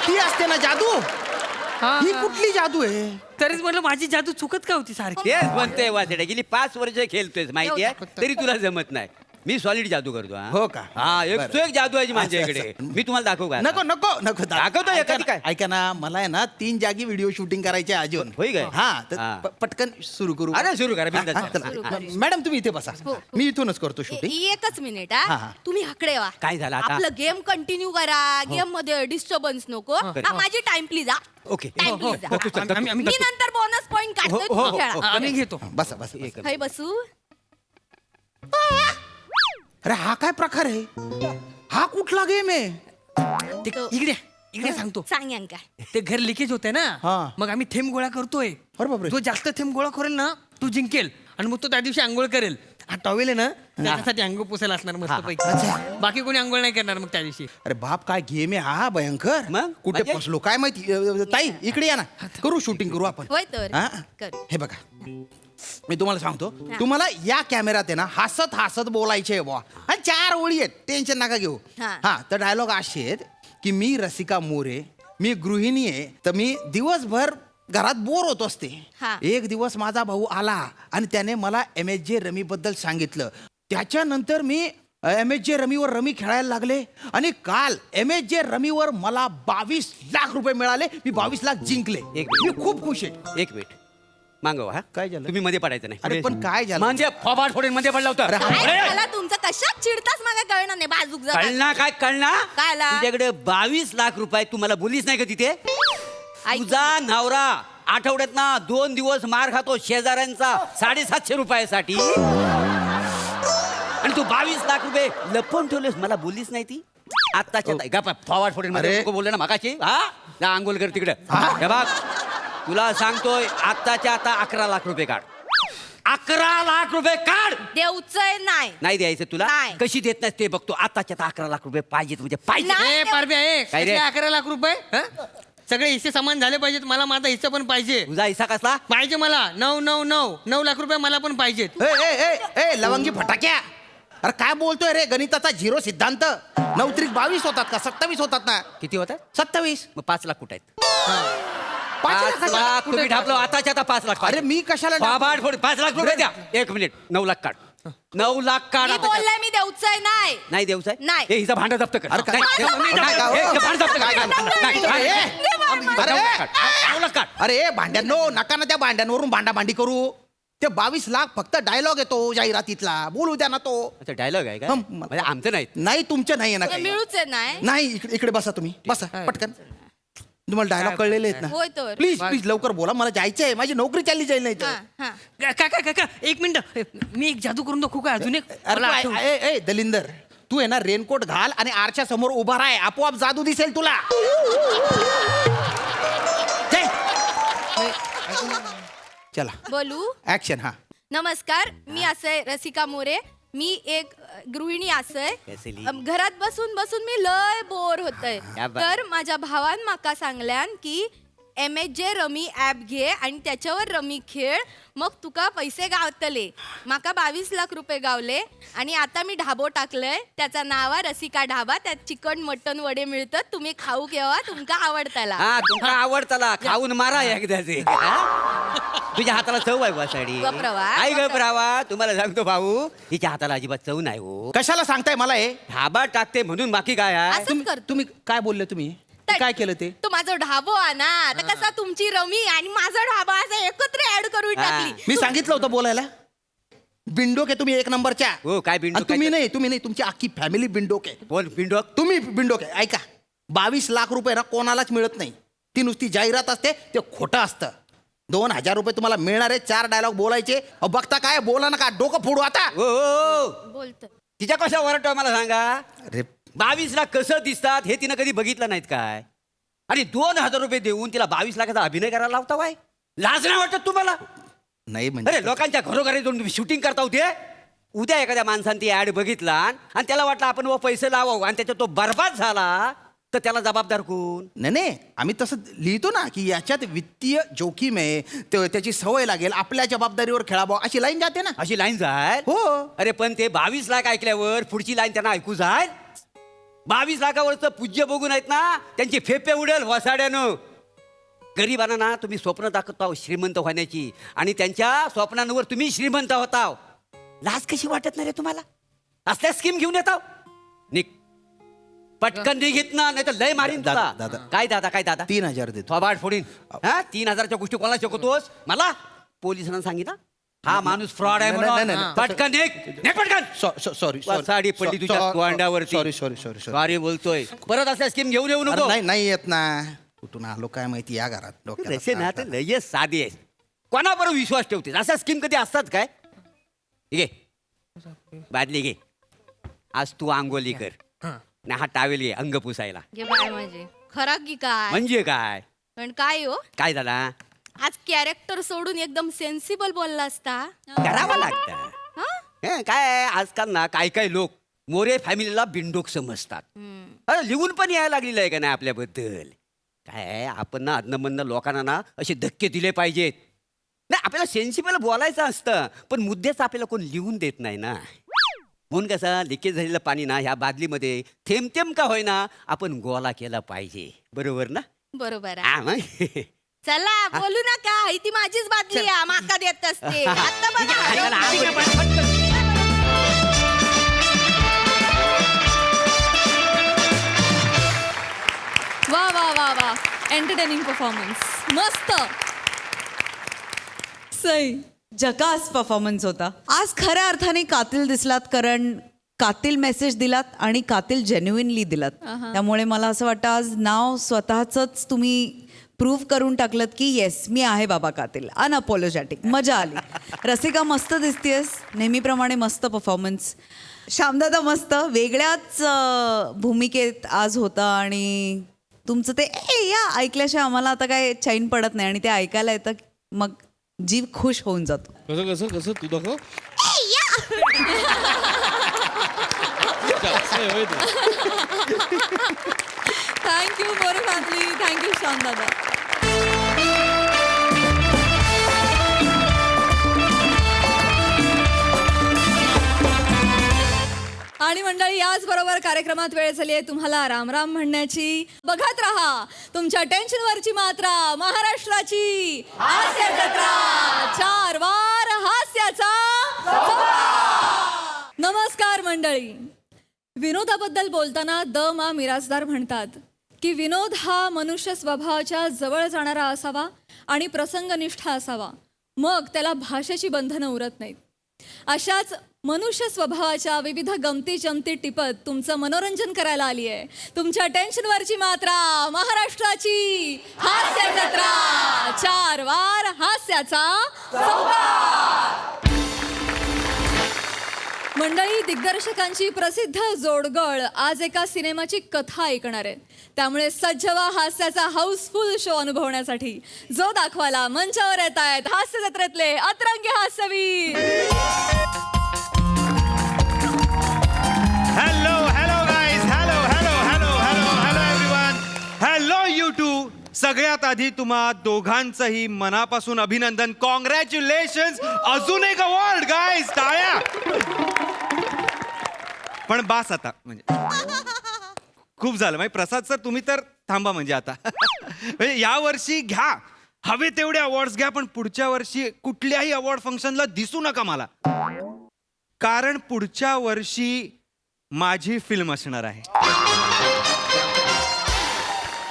ती असते ना जादू
हा,
ही
हा.
कुठली जादू आहे
तरीच म्हटलं माझी जादू चुकत का होती सारखी.
तेच म्हणतोय वाचड्या गेली 5 वर्ष खेळतोय माहिती आहे तरी तुला जमत नाही मी सॉलिड जादू करतो हा.
हो का?
हा एक
बरं.
तो एक जादू आहे माझ्या
असं,
इकडे
असं.
मी तुम्हाला दाखवू का
नको नको नको
दाखवतो
ऐका
एखादी
ना,
काय?
ऐका ना मला आहे ना 3 जागी व्हिडिओ शूटिंग करायचे आहे अजून
होय काय?
हा तर
हा.
पटकन सुरू करू
अरे सुरू करा
हा,
बिनधास्त.
हा, चला. मॅडम तुम्ही इथे बसा मी इथूनच करतो शूटिंग
एकच मिनिट
हा,
हा
हा.
तुम्ही हकडे वा.
काय झालं आता?
आपलं गेम कंटिन्यू करा गेम मध्ये डिस्टर्बन्स नको हा, माझी टाइम प्लीज हा.
ओके
टाइम प्लीज हा.
आम्ही-
मी नंतर बोनस पॉइंट काढतोय तुम्ही खेळा.
आम्ही घेतो.
बसा बसा बसा.
हाय बसू.
अरे हा काय प्रकार आहे हा कुठला गेम आहे
ते इकडे इकडे सांगतो.
सांग यांका.
ते घर लिकेज होतंय
हा.
ना, मग आम्ही थेंब गोळा करतोय.
अरे बापरे.
जो जास्त थेंब गोळा करेल ना तो जिंकेल आणि मग तो त्या दिवशी आंघोळ करेल. हा टॉवेल आहे ना त्याच्यासाठी अंघोळ पुसायला असणार मस्त पैकी. बाकी कोणी आंघोळ नाही करणार मग त्या दिवशी.
अरे बाप काय गेम आहे हा भयंकर
मग?
कुठे
म्हणजे?
फसलो काय माहिती ताई इकडे या ना करू शूटिंग करू आपण
होय तर.
हा?
करू.
हे बघा मी तुम्हाला सांगतो तुम्हाला या कॅमेऱ्यात आहे ना हसत हसत बोलायचे आहे बुवा हा 4 ओळी आहेत टेन्शन नका घेऊ
हा.
हा तर डायलॉग असे आहेत की मी रसिका मोरे मी गृहिणी आहे तर मी दिवसभर घरात बोर होत असते
हा.
एक दिवस माझा भाऊ आला आणि त्याने मला MSJ रमी बद्दल सांगितलं त्याच्यानंतर मी MSJ रमीवर रमी खेळायला लागले आणि काल MSJ रमीवर मला 22 लाख रुपये मिळाले मी 22 लाख जिंकले
एक
मी खूप खुश आहे
एक मिनिट मागवा हा
काय झालं?
तुम्ही मध्ये पडायचं नाही
अरे पण काय झालं?
म्हणजे फॉबाड फोडेन मध्ये पडला होता
अरे
काय झालं तुमचं कशात चिडताच मला कळणार नाही बाजूक जरा.
कळना काय कळना
काय आला?
तुझ्याकडे 22 लाख रुपये तू मला बोलीस नाही का तिथे
ऐक-
तुझा नवरा आठवड्यात ना 2 दिवस मार खातो शेजाऱ्यांचा 750 रुपयासाठी आणि तू 22 लाख रुपये लपवून ठेवलेस मला बोलीस नाही ती आत्ताच्या फॉवर्ड फोडेन मध्ये
अरे.
नको बोलले ना मागाशी हा जा आंघोळ कर तिकडे हे बघ तुला सांगतोय आत्ताच्या आता 11 लाख रुपये काढ 11 लाख रुपये काढ
देऊचंय नाही.
नाही द्यायचं तुला
नाही.
कशी देत नाही ते बघतो आताच्या आता 11 लाख रुपये पाहिजेत म्हणजे पाहिजे
नाही.
ए पारब्या ए
काय रे?
कसले 11 लाख रुपये हं? सगळे हिस्से समान झाले पाहिजेत. मला माझा हिस्सा पण पाहिजे.
तुझा हिस्सा कसला
पाहिजे मला 9 लाख रुपये मला पण पाहिजेत.
ए ए ए ए लवंगी फटाक्या अरे काय बोलतोय रे गणिताचा 0 सिद्धांत 9 त्रिक 22 होतात का 27 होतात ना
किती होत
27
मग 5 लाख कुठे आहेत
5
5 लाख तुम्ही ढापलो आताच्या आता 5 लाख
अरे मी कशाला
बाबाड फोड 5 लाख रुपये द्या 1 मिनिट 9 लाख काढ 9 लाख काढ
मी
आताच्या.
बोलले मी देऊचंय नाही.
नाही देऊ साहेब
नाही.
हे हिचा भांडा जप्त कर
अरे काय-
नाही,
काय-
नाही,
काय-
हे भांडं जप्त कर.
काय-
नाही, नाही,
ए,
अरे, 9 लाख काढ. 9 लाख काढ
अरे भांड्यांनो नका ना त्या भांड्यांवरून भांडाभांडी करू ते 22 लाख फक्त डायलॉग येतो जाहिरातीतला बोलू द्या ना तो
अच्छा डायलॉग आहे का
हं,
म्हणजे आमचं नाही
नाही तुमचं नाही आहे ना काही
मिळूच नाही.
नाही इकडे बसा तुम्ही बसा पटकन तुम्हाला डायलॉग कळलेले आहेत
होय
ना
तर.
प्लीज प्लीज लवकर बोला मला जायचंय माझी नोकरी चालली जाईल नाही
हा,
तर
हा.
काका 1 मिनिट मी एक जादू करून दाखवू का अजून एक
अरे
मला
तू
आठवलं.
ए दलिंदर तू आहे ना रेनकोट घाल आणि आरच्या समोर उभा राह आपोआप जादू दिसेल तुला ते. चला
बोलू.
ऍक्शन हा
नमस्कार मी असय रसिका मोरे मी एक गृहिणी असय
कैसेली?
घरात बसून बसून मी लय बोर होतय
क्या बात.
तर माझ्या भावान माका सांगल्यान की MHJ रमी ॲप घे आणि त्याच्यावर रमी खेळ, मग तुका पैसे गावतले. माका 22 लाख रुपये गावले आणि आता मी ढाबो टाकलंय, त्याचा नाव आहे रसिका ढाबा. त्यात चिकन मटन वडे मिळतात, तुम्ही खाऊ केव्हा तुमका आवडताला.
हा तुमका आवडताला, खाऊन मारा एकदाचे. तुझ्या हाताला चव आहे वासाडी. काय गपरावा, तुम्हाला सांगतो भाऊ, हिच्या हाताला अजिबात चव नाही हो.
कशाला सांगताय मला हे?
ढाबा टाकते म्हणून बाकी काय आहे?
असंच कर.
तुम्ही काय बोलले तुम्ही? काय केलं ते?
तो माझा ढाबो आहे ना, आता कसा तुमची रमी आणि माझा ढाबा असं एकत्र ऍड करून टाकली.
मी सांगितलं होतं बोलायला. बिंडोक आहे तुम्ही एक नंबरच्या.
हो काय बिंडोक?
तुम्ही नाही तुमची अख्खी फॅमिली बिंडोक आहे.
कोण बिंडोक?
तुम्ही बिंडोक आहे. ऐका, 22 लाख रुपये ना कोणालाच मिळत नाही. ती नुसती जाहिरात असते, ते खोटं असतं. 2000 रुपये तुम्हाला मिळणारे, 4 डायलॉग बोलायचे. बघता काय, बोला ना का, डोकं फोडू आता.
बोलत
तिच्या कशा वरटो मला सांगा.
अरे
22 लाख कसं दिसतात हे तिनं कधी बघितलं नाहीत काय? आणि 2000 रुपये देऊन तिला 22 लाखाचा अभिनय करायला लावता वाय? लाज नाही वाटत तुम्हाला?
नाही म्हणजे
अरे लोकांच्या घरोघरी जाऊन तुम्ही शूटिंग करता होते. उद्या एखाद्या माणसाने ती ऍड बघितला आणि त्याला वाटलं आपण व पैसे लावावं आणि त्याच्यात तो बर्बाद झाला, तर त्याला जबाबदार कोण?
नाही आम्ही तसं लिहितो ना की याच्यात वित्तीय जोखीम आहे, त्याची सवय लागेल, आपल्या जबाबदारीवर खेळावं, अशी लाईन जाते ना.
अशी लाईन जाय
हो.
अरे पण ते 22 लाख ऐकल्यावर पुढची लाईन त्यांना ऐकू जाय. 22 लाखावरचं पूज्य बघून आहेत ना, त्यांची फेफे उडेल वसाड्यानं. गरिबांना ना तुम्ही स्वप्न दाखवता श्रीमंत होण्याची, आणि त्यांच्या स्वप्नांवर तुम्ही श्रीमंत होता. लाज कशी वाटत नाही रे तुम्हाला? असल्या स्कीम घेऊन येता निक पटकन निघित ना, नाही तर लय मारीन तुला.
दादा.
काय दादा, काय दादा?
3000 देतो.
थोबाड फोडीन. 3000च्या गोष्टी कोणाला शिकवतोस? मला पोलिसांना सांगितलं हा माणूस फ्रॉड आहे म्हणून. पटकन निघ पटकन.
सॉरी
साडी पडली तुझ्या तोंडावरती.
सॉरी
सॉरी बोलतोय. परत असल्या स्कीम घेऊन येऊ नको.
नाही येत ना. कुठून आलो काय माहिती या घरात.
तसे ना ते लय साधी आहे. कोणाबरोबर विश्वास ठेवते? अशा स्कीम कधी असतात काय? घे बादली घे, आज तू आंघोली कर ना, हा टावेल घे अंग पुसायला.
घे बाय म्हणजे खरा की काय?
म्हणजे काय?
पण काय हो,
काय झाला?
आज कॅरेक्टर सोडून एकदम सेन्सिबल बोलला असता.
करावं लागतं. काय आजकाल ना काय लोक मोरे फॅमिलीला बिंडोक समजतात. अरे लिहून पण यायला लागलेलं आहे का नाही आपल्याबद्दल? काय आपण ना अदनमधनं लोकांना ना असे धक्के दिले पाहिजेत. नाही आपल्याला सेन्सिबल बोलायचं असतं, पण मुद्द्याच आपल्याला कोण लिहून देत नाही ना. म्हणून कसं लिकेज झालेलं पाणी ना ह्या बादलीमध्ये थेंब थेंब का होईना आपण गोळा केला पाहिजे. बरोबर ना?
बरोबर आहे.
हा मग
चला बोलू नका, ही ती माझीच बादली आहे, माका देत असते. आता बघा.
वा वा वा वा, एंटरटेनिंग परफॉर्मन्स, मस्त. सई,
जकास परफॉर्मन्स होता आज. खऱ्या अर्थाने कातिल दिसलात, कारण कातिल मेसेज दिलात आणि कातिल जेन्युइनली दिलात. त्यामुळे मला असं वाटतं आज नाव स्वतःच तुम्ही प्रूव्ह करून टाकलं की येस मी आहे बाबा कातिल. अनअपॉलॉजॅटिक, मजा आली. रसिका मस्त दिसतेस, नेहमीप्रमाणे मस्त परफॉर्मन्स. श्यामदादा मस्त, वेगळ्याच भूमिकेत आज होता, आणि तुमचं ते या ऐकल्याशिवाय आम्हाला आता काय चैन पडत नाही, आणि ते ऐकायला येतं मग जीव खुश होऊन जातो.
कसं कसं कसं तू दाखव.
Thank you More family, thank you श्यामदादा. आणि मंडळी, याच बरोबर कार्यक्रमात वेळ झाली आहे तुम्हाला राम राम म्हणण्याची. बघत रहा तुमच्या टेन्शनवरची मात्रा, महाराष्ट्राची हास्य जत्रा. 4 वार हास्याचा. नमस्कार मंडळी. विनोदाबद्दल बोलताना द मा मिरासदार म्हणतात की विनोद हा मनुष्य स्वभावाच्या जवळ जाणारा असावा आणि प्रसंगनिष्ठ असावा, मग त्याला भाषेची बंधनं उरत नाहीत. अशाच मनुष्य स्वभावाच्या विविध गमती जमती टिपत तुमचं मनोरंजन करायला आली आहे तुमच्या टेन्शनवरची मात्रा, महाराष्ट्राची हास्य जत्रा. 4 वार हास्याचा संवाद. मंडळी, दिग्दर्शकांची प्रसिद्ध जोडगळ आज एका सिनेमाची कथा ऐकणार आहे. त्यामुळे सज्ज व्हा हास्याचा हाऊसफुल शो अनुभवण्यासाठी. जो दाखवायला मंचावर येत आहेत हास्य जत्रेतले अतरंगी हास्यवीर.
Hello guys, hello everyone, hello everyone, hello YouTube. सगळ्यात आधी तुम्हा दोघांचंही मनापासून अभिनंदन. कॉंग्रॅच्युलेशन. अजून एक अवॉर्ड गाईज, टाळ्या. पण बास आता, म्हणजे खूप झालं. म्हणजे प्रसाद सर तुम्ही तर थांबा म्हणजे आता. म्हणजे या वर्षी घ्या, हवे तेवढे अवॉर्ड्स घ्या, पण पुढच्या वर्षी कुठल्याही अवॉर्ड फंक्शनला दिसू नका मला, कारण पुढच्या वर्षी माझी फिल्म असणार आहे.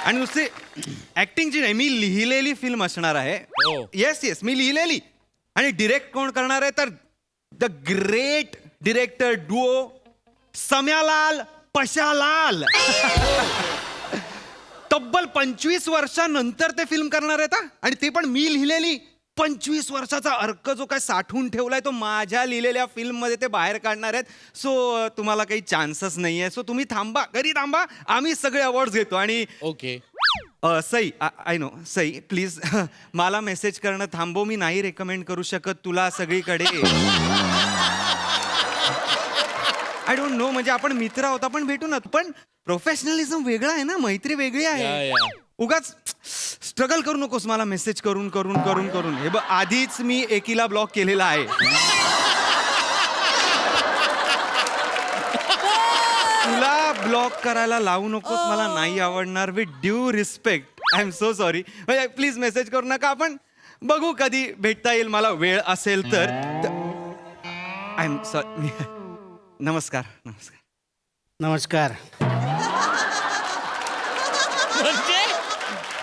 आणि नुसती ऍक्टिंगची नाही, मी लिहिलेली फिल्म असणार आहे. येस मी लिहिलेली. आणि डिरेक्ट कोण करणार आहे तर द ग्रेट डिरेक्टर डुओ सम्यालाल पशालाल. तब्बल 25 वर्षानंतर ते फिल्म करणार आहेत हा. आणि ते पण मी लिहिलेली. 25 वर्षाचा अर्क जो काय साठवून ठेवलाय तो माझ्या लिहिलेल्या फिल्म मध्ये ते बाहेर काढणार आहेत. सो तुम्हाला काही चान्सच नाहीये. सो तुम्ही थांबा, घरी थांबा, आम्ही सगळे अवॉर्ड घेतो. आणि
okay
Sai, I know Sai, please मला मेसेज करणं थांबव. मी नाही रेकमेंड करू शकत तुला सगळीकडे. आय डोंट नो, म्हणजे आपण मित्र आहोत, आपण भेटू ना. पण प्रोफेशनलिझम वेगळा आहे ना, मैत्री वेगळी आहे. उगाच स्ट्रगल करू नकोस मला मेसेज करून करून करून करून. हे बघ, आधीच मी एकीला ब्लॉक केलेला आहे. तुला ब्लॉक करायला लावू नकोस, मला नाही आवडणार. With due respect, I am so sorry. Please message करू नका. आपण बघू कधी भेटता येईल, मला वेळ असेल तर. I am sorry. नमस्कार. नमस्कार.
नमस्कार.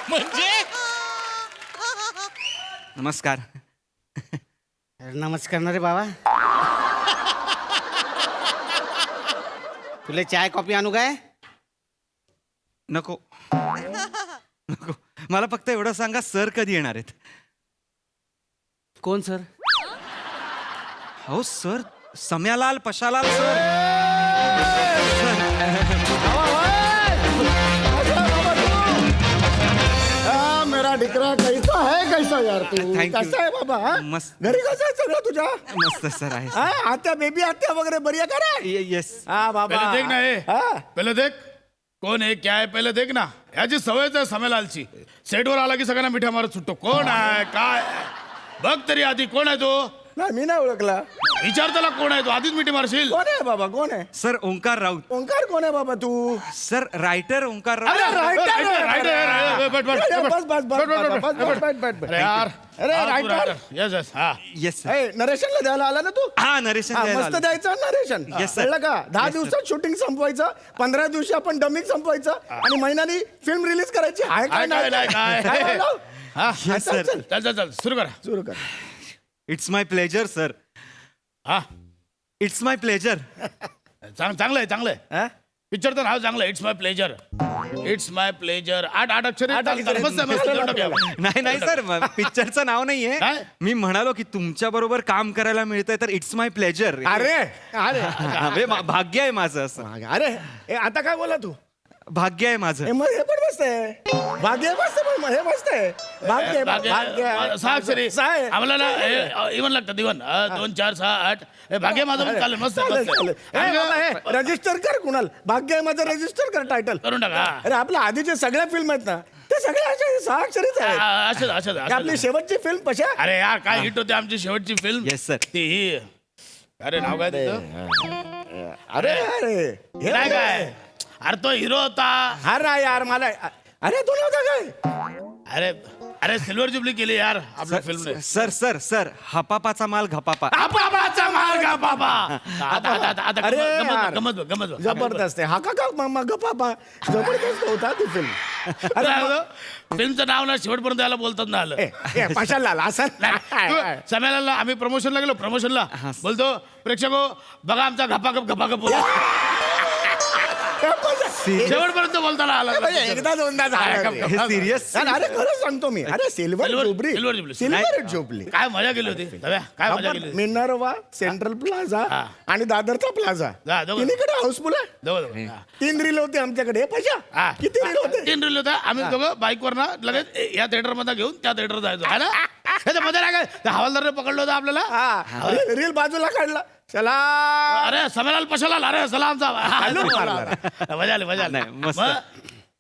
म्हणजे
नमस्कार.
नमस्कार ना रे बाबा. तुला चाय कॉफी आणू काय?
नको नको, मला फक्त एवढं सांगा, सर कधी येणार आहेत?
कोण सर?
हो सर, सम्यालाल पशालाल सर.
मेरा डिकरा कैसा है, कैसा यार तू?
Thank you.
कैसा आहे बाबा हा?
मस्त.
घरी कसं आहे सगळं तुझ्या?
मस्त सर आहे.
हा, आत्या बेबी आत्या वगैरे बरी आहे का रे?
येस.
हा बाबा.
पहले देख ना,
हा.
पहले देख कोण आहे, क्या आहे, पहिले देख ना. याची सवयच आहे समेलालची. सेटवर आला की सगळ्यांना मिठ्या मारत सुटतो. कोण आहे, काय आहे? बघ तरी आधी कोण आहे तो.
नाही, मी नाही ओळखला.
विचार त्याला कोण आहे तो, आधीच मिठी मारशील.
कोण आहे बाबा, कोण आहे?
सर ओंकार राऊत.
ओंकार कोण आहे बाबा तू?
सर रायटर ओंकार
अरे
राऊत.
रायटर.
बस,
बस बस
यार.
अरे रायटर.
Yes yes. हा
येस सर.
ए, नरेशनला द्यायला आला ना तू?
हा नरेशन
हा,
द्यायला
मस्त
आलो.
द्यायचं नरेशन.
Yes, sir.
कळलं का? 10
Yes, sir.
दिवसात शूटिंग संपवायचं, 15 दिवशी आपण डमिंग संपवायचं आणि महिन्यानी फिल्म रिलीज करायची. आहे काय
काय नाही काय.
काय बोललो?
हा
Yes,
चल,
sir.
चल.
चल चल चल सुरू करा.
सुरू कर.
It's my pleasure sir.
हा
इट्स माय प्लेजर.
चांगलं आहे चांगलं आहे.
हा?
पिक्चरचं नाव चांगलं आहे. It's my pleasure. It's my pleasure. 8 अक्षरे.
आठ अक्षरे.
मस्त आहे, मस्त आहे. देऊन टाकूया.
नाही नाही सर, पिक्चरचं नाव नाहीये.
काय?
मी म्हणालो की तुमच्या बरोबर काम करायला मिळतंय तर इट्स माय प्लेजर.
अरे अरे
भाग्य आहे माझं. असं
अरे ए, आता काय बोला तू?
भाग्य आहे माझं.
हे मग हे पण मस्त आहे. भाग्य मस्त आहे, पण हे मस्त आहे. भाग्य भाग्य
6 अक्षरे.
सहा आहे.
आम्हाला ना इवन लागतात इवन 2 4 6 8. हे भाग्य माझं पण चालेल. मस्त आहे, मस्त आहे.
रजिस्टर कर कुणाल. भाग्य आहे माझं, रजिस्टर कर टायटल.
करून टाका.
अरे आपल्या आधीचे सगळ्या फिल्म आहेत ना, ते सगळे असे 6 अक्षरीच आहेत.
असं असं
ही आपली शेवटची फिल्म पशा.
अरे यार काय हिट होते आमची शेवटची फिल्म.
Yes sir.
ती ही. अरे नाव काय तिचं?
अरे अरे हे
नाही काय. अरे तो हिरो होता.
हा ना यार मला. अरे तू नव्हता काय?
अरे अरे सिल्वर जुबली केली यार आपल्या फिल्मने.
सर सर सर, हपापाचा माल घपापा.
बाबाचा मार्ग बाबा. आता
अरे
गमत
यार.
गमत बघ, गमत बघ.
जबरदस्त आहे. हा का मामा गप्पा जबरदस्त होता ती फिल्म.
काय होतं? फिल्मचं नाव ना शेवटपर्यंत याला बोलतात ना आलं.
पशाला असं
नाही. सम्याला आम्ही प्रमोशनला गेलो. प्रमोशनला बोलतो प्रेक्षको बघा आमचा घपाघप घपाघप. शेवटपर्यंत बोलताना आला.
एकदा दोनदा
सिरियस.
अरे खरंच सांगतो मी. अरे silver jubilee.
Silver jubilee.
Silver jubilee.
काय मजा केली होती दव्या, काय मजा केली होती.
मिनर्वा, सेंट्रल प्लाझा आणि दादरचा प्लाझा
जा, दोघं.
तिन्हीकडे हाऊसफुल आहे.
दोघं.
3 रील होते आमच्याकडे. पैसा
हा.
किती रील होते?
3 रील होता. आम्ही दोघं बाईकवर ना लगेच या थिएटर मध्ये घेऊन त्या थिएटर जायचो है ना. हे मजा नाही काय. त्या हवालदारने पकडलं होतं आपल्याला.
हा रील बाजूला काढला. चला
अरे सम्यालाल पशालाल. अरे चला आमचा.
हालून मारला.
मजा आली मजा आली.
नाही, मस्त.
मग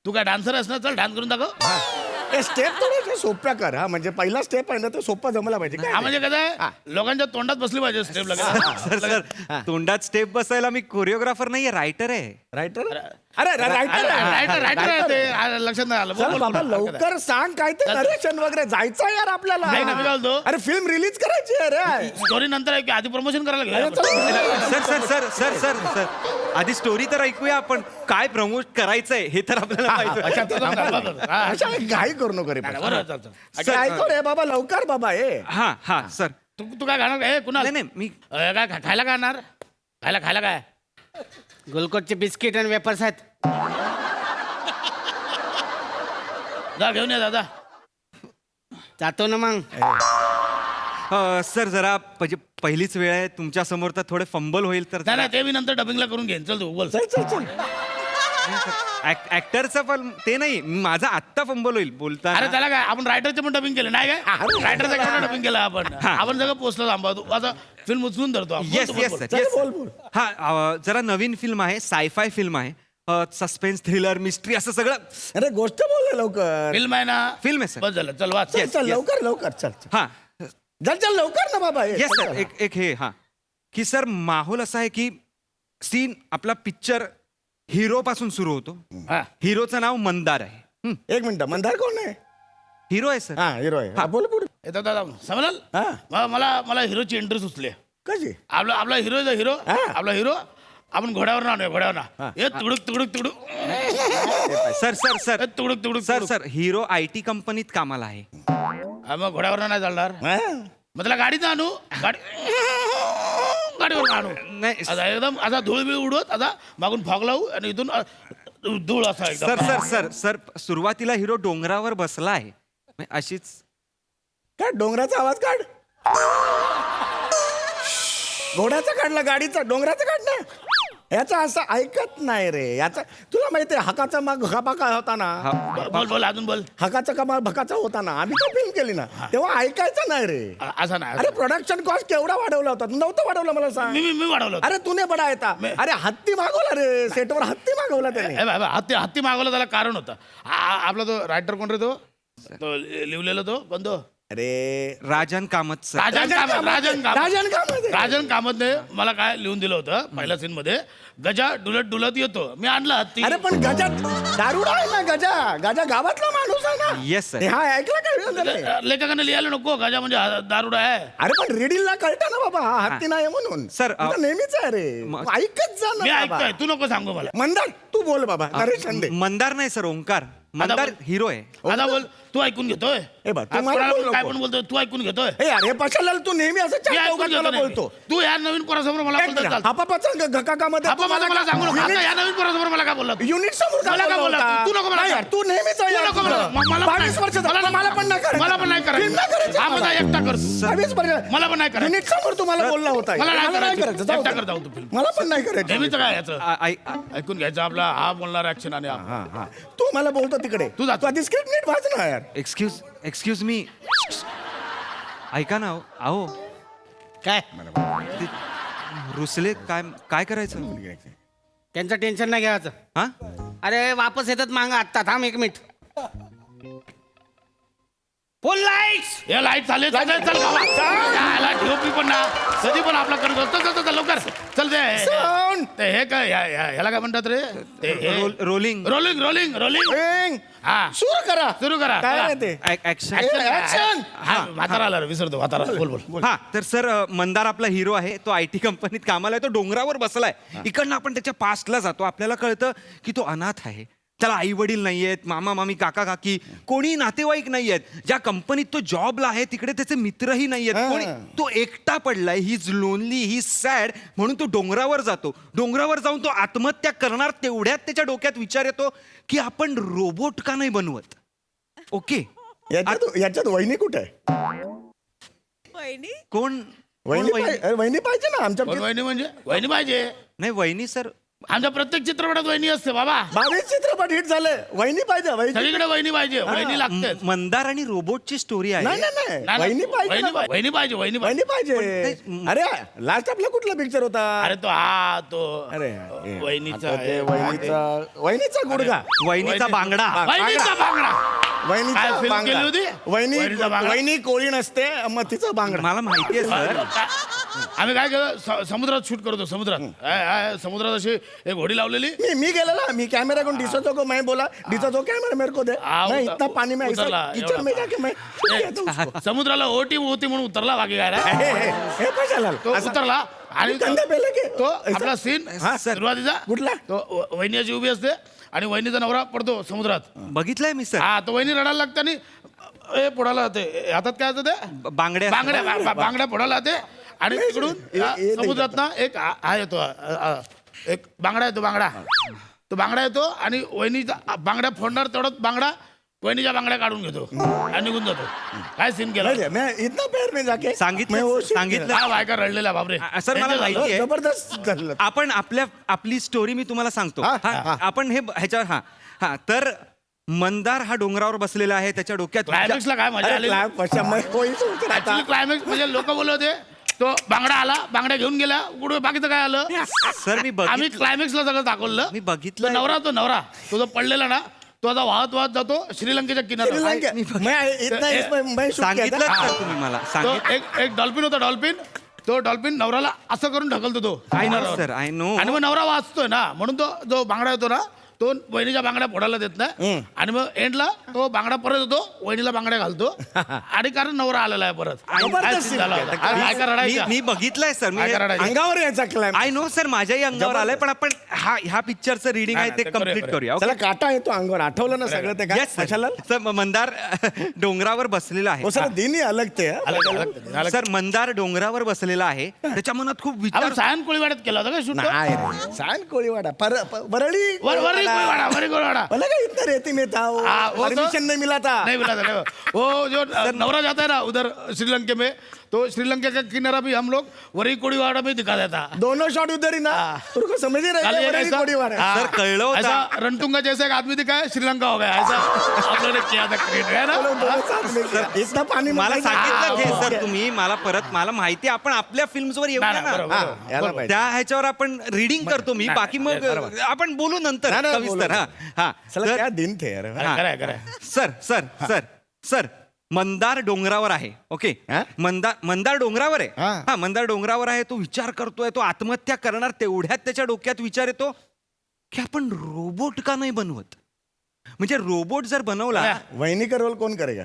तू काय डान्सर आहेस ना, चल डान्स करून दाखव.
स्टेप थोड्या सोप्या कर हा, म्हणजे पहिला स्टेप आहे ना तो सोपा जमला पाहिजे काय
हा म्हणजे कसं आहे लोकांच्या तोंडात बसली पाहिजे स्टेप
सर सर तोंडात स्टेप बसायला मी कोरिओग्राफर नाहीये रायटर आहे.
रायटर अरे रायटर
रायटर आहे ते लक्षात नाही आलं.
चल बाबा लवकर सांग काय ते नरेशन वगैरे जायचं यार आपल्याला.
नाही ना, मी काय बोलतो?
अरे फिल्म रिलीज करायची आहे रे.
स्टोरी नंतर आहे की आधी प्रमोशन करायला
अरे
लागेल.
चल.
Sir sir sir sir sir sir आधी स्टोरी तर ऐकूया आपण. काय प्रमोट करायचंय हे तर आपल्याला माहिती
अच्छा, तो थांबा. हा,
अशा घाई करू नको रे.
बरं, चल, चल.
अरे ऐकू रे बाबा लवकर बाबा हे.
हा हा सर.
तू काय खाणार हे कुणाल?
नाही नाही मी
काय खायला काय आणणार? खायला काय?
गुलकोटचे बिस्किट आणि वेपर्स आहेत.
जा घेऊन या दादा.
जातो ना मग.
सर जरा म्हणजे पहिलीच वेळ आहे तुमच्या समोर तर थोडे फंबल होईल तर
नाही ते मी नंतर डबिंगला करून घेईन. चल तू बोल.
चल चल चल.
ऍक्टरचं पण ते नाही माझा आत्ता फंबल होईल बोलता.
अरे त्याला काय आपण रायटरचे पण डबिंग केलं नाही काय? रायटरचं केवढं डबिंग केलं आपण. आपण सगळं पोचलं थांबा. तू आता फिल्म उचलून धरतो आपण.
येस
बोल,
येस
बोल,
सर
बोल.
येस
बोल बोल.
हा जरा नवीन फिल्म आहे सायफाय फिल्म आहे. सस्पेन्स थ्रिलर मिस्ट्री असं सगळं.
अरे गोष्ट बोल लवकर.
फिल्म आहे ना?
फिल्म आहे सर.
बस झालं चल वाच.
चल चल लवकर लवकर चल.
हा
चल चल लवकर ना बाबा.
येस सर एक हे हा की सर माहोल असा आहे की सीन आपला पिक्चर हिरो पासून सुरू होतो. हिरोचं नाव मंदार आहे.
एक मिनिट मंदार कोण आहे?
हिरो आहे सर.
हा हिरो आहे. बोल पुढे.
येतात दादा समजल. मला हिरोची एंट्री सुचली.
कशी?
आपला हिरो आपला हिरो आपण घोड्यावर आणूया घोड्यावर. हे तुडुक तुडुक तुडुक.
सर सर सर
तुडुक तुडुक
सर सर हिरो IT कंपनीत कामाला आहे.
मग घोड्यावर नाही चालणार. मग त्याला गाडीत आणू. गाडीवर आणू.
नाही
आता एकदम असा धूळ बिळ उडवत आता मागून फॉग लावू आणि इथून धूळ असा एकदम.
सर सर सर सर सुरुवातीला हिरो डोंगरावर बसला आहे अशीच.
काय डोंगराचा आवाज काढ. घोड्याचा काढला गाडीचा डोंगराचा काढ ना. याचा असं ऐकत नाही रे. याचा तुला माहिती आहे हकाचा माग हकाबका होता ना.
बोल बोल अजून बोल.
हकाचा कमाल भकाचा होता ना. आम्ही तर फिल्म केली ना तेव्हा ऐकायचं नाही रे.
असं नाही.
अरे प्रोडक्शन कॉस्ट केवढा वाढवला होता? नव्हतं वाढवलं मला सांग.
मी वाढवलं.
अरे तुने बडा येता. अरे हत्ती मागवला रे. सेटवर हत्ती मागवला त्याने.
हत्ती मागवलं त्याला कारण होतं. आपला तो रायटर कोण रे? तो लिहिलेला तो कोणतो?
अरे
राजन कामत सर.
राजन कामतने मला काय लिहून दिलं होतं पहिल्या सीन मध्ये. गजा डुलत डुलत येतो. मी आणला हत्ती.
अरे पण गजा दारुडा आहे ना. गजा गावातला माणूस आहे ना.
Yes sir.
हा ऐकलं काय?
लेखकाने लिहायला नको गजा म्हणजे दारुडा आहे.
अरे पण रीडिंगला कळतं ना बाबा हा हत्ती नाही म्हणून.
सर,
नेहमीच आहे रे. ऐकत जा
मी
ना
ऐकतोय तू नको सांगू मला.
मंदार तू बोल बाबा. नरेश शिंदे.
मंदार नाही सर ओंकार. मंदार हिरो आहे.
आता बोल तू ऐकून घेतोय. काय पण बोलतोय तू ऐकून घेतोय.
अरे पशालाल तू नेहमी असं
मी ऐकून घेतो
मला
नाही.
बोलतो.
तू या नवीन पोरासमोर मला बोलतो चालतं.
घकाकामध्ये
मला सांगू नको. या नवीन पोरासमोर मला काय बोलला?
युनिट समोर
मला काय बोलला? तू नको मला.
यार तू नेहमीच आहे.
तू नको मला. मला पण
22 वर्ष
नाही.
मला पण नाही करायचं.
मला पण नाही करायचं. हा माझा एकटा कर.
22 वर्ष
मला पण नाही करायचं.
युनिट समोर तुम्हाला बोलला होता.
मला नाही करायचं.
जाऊ
एकटा
दे.
कर जाऊ तू फिल्म.
मला पण नाही करायचं.
नेहमीच काय याचं ऐकून घ्यायचं आपला हा बोलणार ऍक्शन आणि हा.
तू मला बोलतो तिकडे.
तू जा.
तू आधी स्क्रिप्ट नीट वाच ना यार.
Excuse me. ऐका ना अहो
काय
रुसले काय करायचं?
त्यांचं टेन्शन नाही घ्यायचं.
हा
अरे वापस येतात मांग आत्ता. थांब 1 मिनिट. फुल लाईट्स.
हे लाईट चालेल चल बाबा. ठेवपी पण ना कधी पण आपला करतो. चल लवकर चल. ते हे काय ह्याला काय म्हणतात रे?
Rolling
rolling rolling rolling. हा सुरू करा
काय ते
ऍक्शन.
म्हातारा आला विसरतो. म्हातारा बोल बोल.
हा तर सर मंदार आपला हिरो आहे. तो IT कंपनीत कामाला आहे. तो डोंगरावर बसलाय. इकडनं आपण त्याच्या पास्टला जातो. आपल्याला कळतं की तो अनाथ आहे. त्याला आई वडील नाहीयेत. मामा मामी काका काकी कोणी नातेवाईक नाहीयेत. ज्या कंपनीत तो जॉबला आहे तिकडे त्याचे मित्रही नाहीयेत. कोणी तो एकटा पडलाय. He is lonely he sad म्हणून तो डोंगरावर जातो. डोंगरावर जाऊन तो आत्महत्या करणार. तेवढ्यात त्याच्या डोक्यात विचार येतो की आपण रोबोट का नाही बनवत. ओके
याच्यात वहिनी कुठे आहे?
कोण
वहिनी पाहिजे ना आमच्या.
वहिनी म्हणजे वहिनी पाहिजे.
नाही वहिनी सर
आमच्या प्रत्येक चित्रपटात वहिनी असते बाबा.
22 चित्रपट हिट झाले. वहिनी पाहिजे.
सगळीकडे वहिनी पाहिजे. वहिनी लागते.
मंदार आणि रोबोटची स्टोरी आहे.
नाही वहिनी पाहिजे.
वहिनी पाहिजे.
वहिनी पाहिजे. अरे लास्ट आपला कुठला पिक्चर होता?
अरे तो
अरे
वहिनीचा
वहिनीचा गुडघा.
वहिनीचा बांगडा.
वहिनीचा
film
बांगडा.
केली होती? वहिनीचा बांगडा?
वहिनी कोळी नसते मग तिचा बांगडा.
मला माहिती आहे सर.
आम्ही काय केलं समुद्रात शूट करतो समुद्रात अशी एक होडी लावलेली.
मी गेलेला मी कैमरा को डिसो को मैं बोला डिसो तो कैमरा मेरे को दे मैं इतना पानी में ऐसा
उतरला,
किचन में
एवढा.
जाके मैं शूट किया था उसको.
समुद्राला ओटी होती म्हणून उतरला बाकी काय नाही.
हे पशाला
तो उतरला आणि
कंधा पेले की
तो आपला सीन सुरुवातीचा
कुठला
तो वहिनी अशी उभी असते आणि वहिनीचा नवरा पडतो समुद्रात.
बघितलंय मी सर.
हा तो वहिनी रडायला लागते आणि ए पुढाला जाते हातात काय असतं ते
बांगड्या
बांगड्या पुढाला जाते आणि तिकडून समुद्रात ना एक हा येतो एक बांगडा येतो तो बांगडा येतो आणि वहिनीचा बांगड्या फोडणार तेवढाच बांगडा वहिनीच्या बांगड्या काढून घेतो आणि निघून जातो. काय सीन केला
मैं इतना पैर में जाके
सांगितलं
हा बायका रडलेला बापरे.
सर मला माहिती आहे.
जबरदस्त झालं.
आपण आपली स्टोरी मी तुम्हाला सांगतो. आपण हे ह्याच्यावर हा तर मंदार हा डोंगरावर बसलेला आहे. त्याच्या डोक्यात
क्लायमॅक्सला काय मजा आली. ऍक्च्युली क्लायमॅक्स म्हणजे लोक बोलत होते तो बांगडा आला बांगड्या घेऊन गेला कुठे बाकीचं काय आलं.
सर मी
आम्ही क्लायमॅक्सला सगळं दाखवलं.
मी बघितलं.
तो नवरा तो जो पडलेला ना तो आता वाहत जातो श्रीलंकेच्या किनाऱ्यावर.
सांगितलं सर तुम्ही मला
तो एक डॉल्फिन होता तो डॉल्फिन नवऱ्याला असं करून ढकलतो तो
सर आय नो.
आणि मग नवरा वाचतोय ना म्हणून तो जो बांगडा येतो ना तो वहिनीच्या बांगड्या फोडायला देत नाही आणि मग एंडला तो बांगडा परत येतो वहिनीला बांगड्या घालतो आणि कारण नवरा आलेला आहे परत. काय scene झाला होता? काय का रडायचा?
मी बघितलंय सर. मी
काय का रडायचा?
अंगावर यायचा क्लाइम
आय नो सर माझ्याही अंगावर आलंय पण आपण ह्या पिक्चरचं रिडिंग आहे ते कम्प्लीट करूया.
त्याला काटा येतो अंगावर आठवलं ना सगळं ते काय कशाला
सर मंदार डोंगरावर बसलेला आहे.
हो सर दिन ही अलग ते
सर मंदार डोंगरावर बसलेला आहे. त्याच्या मनात खूप विचार.
आपण सायन कोळीवाड्यात केला होता का शूट.
नाही रे सायन कोळीवाडा वरळी
कोळीवाडा
बोला का इतना रेती में था वो परमिशन नहीं मिला था.
नहीं मिला था वो जो नवरा जाता है ना उधर श्रीलंका में तो श्रीलंका का किनारा भी हम लोग वरी कोड़ीवाड़ा में दिखा देता.
दोनों शॉट उधर ही ना तुमको समझ ही रहे वरी कोड़ीवाड़ा.
सर कळलं होतं.
ऐसा रणतुंगा जैसे एक आदमी दिखा है श्रीलंका हो गया ऐसा आप लोगों ने किया था क्रिएट है ना.
इतना पानी
मला सांगितलं सर तुम्ही मला माहिती आपण आपल्या फिल्म्स वर येऊ ना त्या ह्याच्यावर आपण रीडिंग करतो मी बाकी मग आपण बोलू नंतर सविस्तर. हा
क्या दिन थे यार.
सर मंदार डोंगरावर आहे. ओके मंदार डोंगरावर आहे. हा मंदार डोंगरावर आहे. तो विचार करतोय तो आत्महत्या करणार तेवढ्यात त्याच्या डोक्यात विचार येतो की आपण रोबोट का नाही बनवत. म्हणजे रोबोट जर बनवला
वहिनी का रोल कौन करेगा.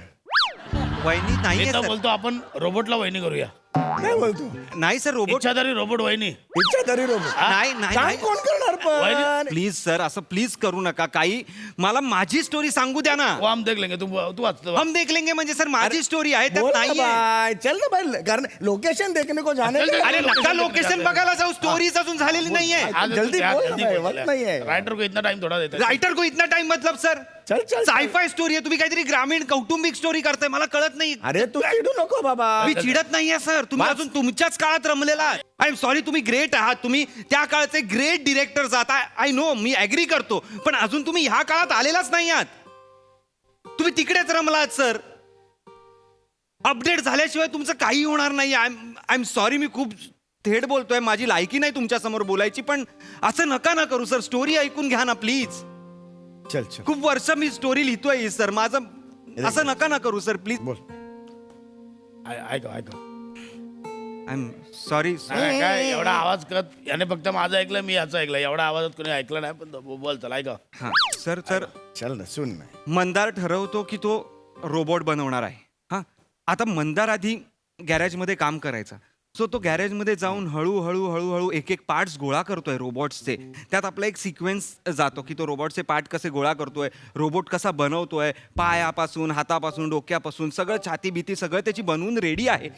वहिनी नाही
बोलतो आपण रोबोटला वहिनी करूया.
काय बोलतो
नाही सर रोबोट
इच्छाधारी रोबोट वहिनी
इच्छाधारी रोबोट
नाही
कोण करणार पण
प्लीज सर असं प्लीज करू नका. काही मला माझी स्टोरी सांगू द्या ना.
वो हम देख लेंगे तू वाचतो.
हम देख लेंगे म्हणजे सर माझी स्टोरी आहे त्यात नाही
भाई चल ना भाई कारण लोकेशन देखने को जाने.
अरे नका लोकेशन बघायला जाऊ. स्टोरीज अजून झालेली नाहीये.
जल्दी बोल वक्त नहीं है.
राइटर को इतना टाइम थोड़ा देता है.
रायटर को इतना टाइम मतलब सर
चल
सायफाय स्टोरी आहे. तुम्ही काहीतरी ग्रामीण कौटुंबिक स्टोरी करताय मला कळत नाही.
अरे तू चिडू नको बाबा.
मी चिडत नाहीये सर. तुम्ही अजून तुमच्याच काळात रमलेला. आय एम सॉरी तुम्ही ग्रेट आहात. तुम्ही त्या काळाचे ग्रेट डिरेक्टर आहात. आय नो मी ॲग्री करतो पण अजून तुम्ही ह्या काळात आलेलाच नाही आहात. तुम्ही तिकडेच रमलात सर. अपडेट झाल्याशिवाय तुमचं काही होणार नाही. आय एम सॉरी मी खूप थेट बोलतोय. माझी लायकी नाही तुमच्या समोर बोलायची पण असं नका ना करू सर. स्टोरी ऐकून घ्या ना प्लीज.
चल
खूप वर्ष मी स्टोरी लिहितोय सर. माझं असं नका ना करू सर प्लीज.
बोल
ऐक
आय एम सॉरी.
काय एवढा आवाज करत याने फक्त माझं ऐकलं मी याचं ऐकलं. एवढा आवाजात कोणी ऐकलं नाही पण बोल चला ऐका.
हा सर
चल ना सुन ना.
मंदार ठरवतो की तो रोबोट बनवणार आहे. हा आता मंदार आधी गॅरेजमध्ये काम करायचा. सो तो गॅरेजमध्ये जाऊन हळूहळू एक पार्ट्स गोळा करतोय रोबोट्सचे. त्यात आपला एक सिक्वेन्स जातो की तो रोबोटचे पार्ट कसे गोळा करतोय रोबोट कसा बनवतोय. पायापासून हातापासून डोक्यापासून सगळं छाती भीती सगळं त्याची बनवून रेडी आहे.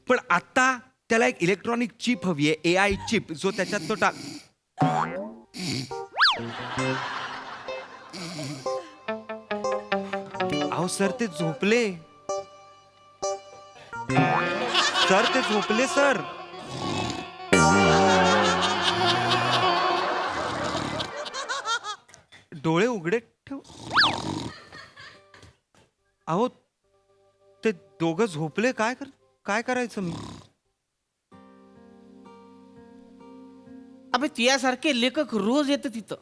पण आता त्याला एक इलेक्ट्रॉनिक चिप हवी आहे. AI चिप जो त्याच्यात तो अहो सर ते झोपले. सर ते झोपले सर. डोळे उघडे ठेव. अहो ते दोघं झोपले. काय करायचं मी.
अबे तुझ्यासारखे लेखक रोज येतात तिथं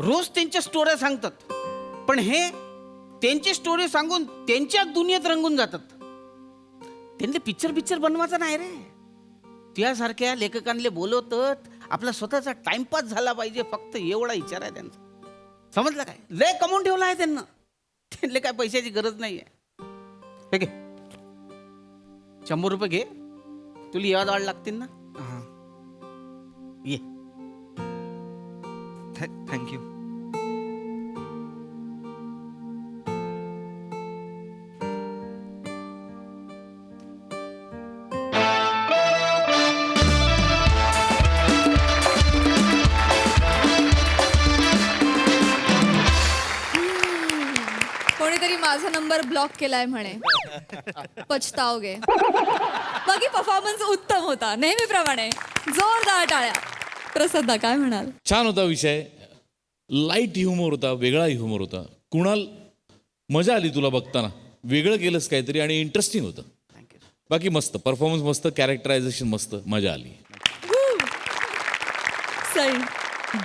रोज त्यांच्या स्टोऱ्या सांगतात पण हे त्यांची स्टोरी सांगून त्यांच्या दुनियेत रंगून जातात. त्यांना पिक्चर बनवायचा नाही रे. त्यासारख्या लेखकांना बोलवतात, आपला स्वतःचा टाइमपास झाला पाहिजे, फक्त एवढा विचार आहे त्यांचा. समजलं काय? लय कमवून ठेवला आहे त्यांना. त्यांना काय पैशाची गरज नाहीये. हे घे 100 रुपये घे, तुला याद वाढ लागतील ना. ये
थँक्यू.
कोणीतरी माझा नंबर ब्लॉक केलाय म्हणे. पछताओगे. बाकी परफॉर्मन्स उत्तम होता नेहमीप्रमाणे. जोरदार टाळ्या. प्रसादा काय म्हणाल?
छान होता विषय. लाईट ह्युमर होता, वेगळा ह्युमर होता. कुणाल, मजा आली तुला बघताना. वेगळं केलंस काहीतरी आणि इंटरेस्टिंग होतं. बाकी मस्त परफॉर्मन्स, मस्त कॅरेक्टरायझेशन, मस्त मजा आली.
सई.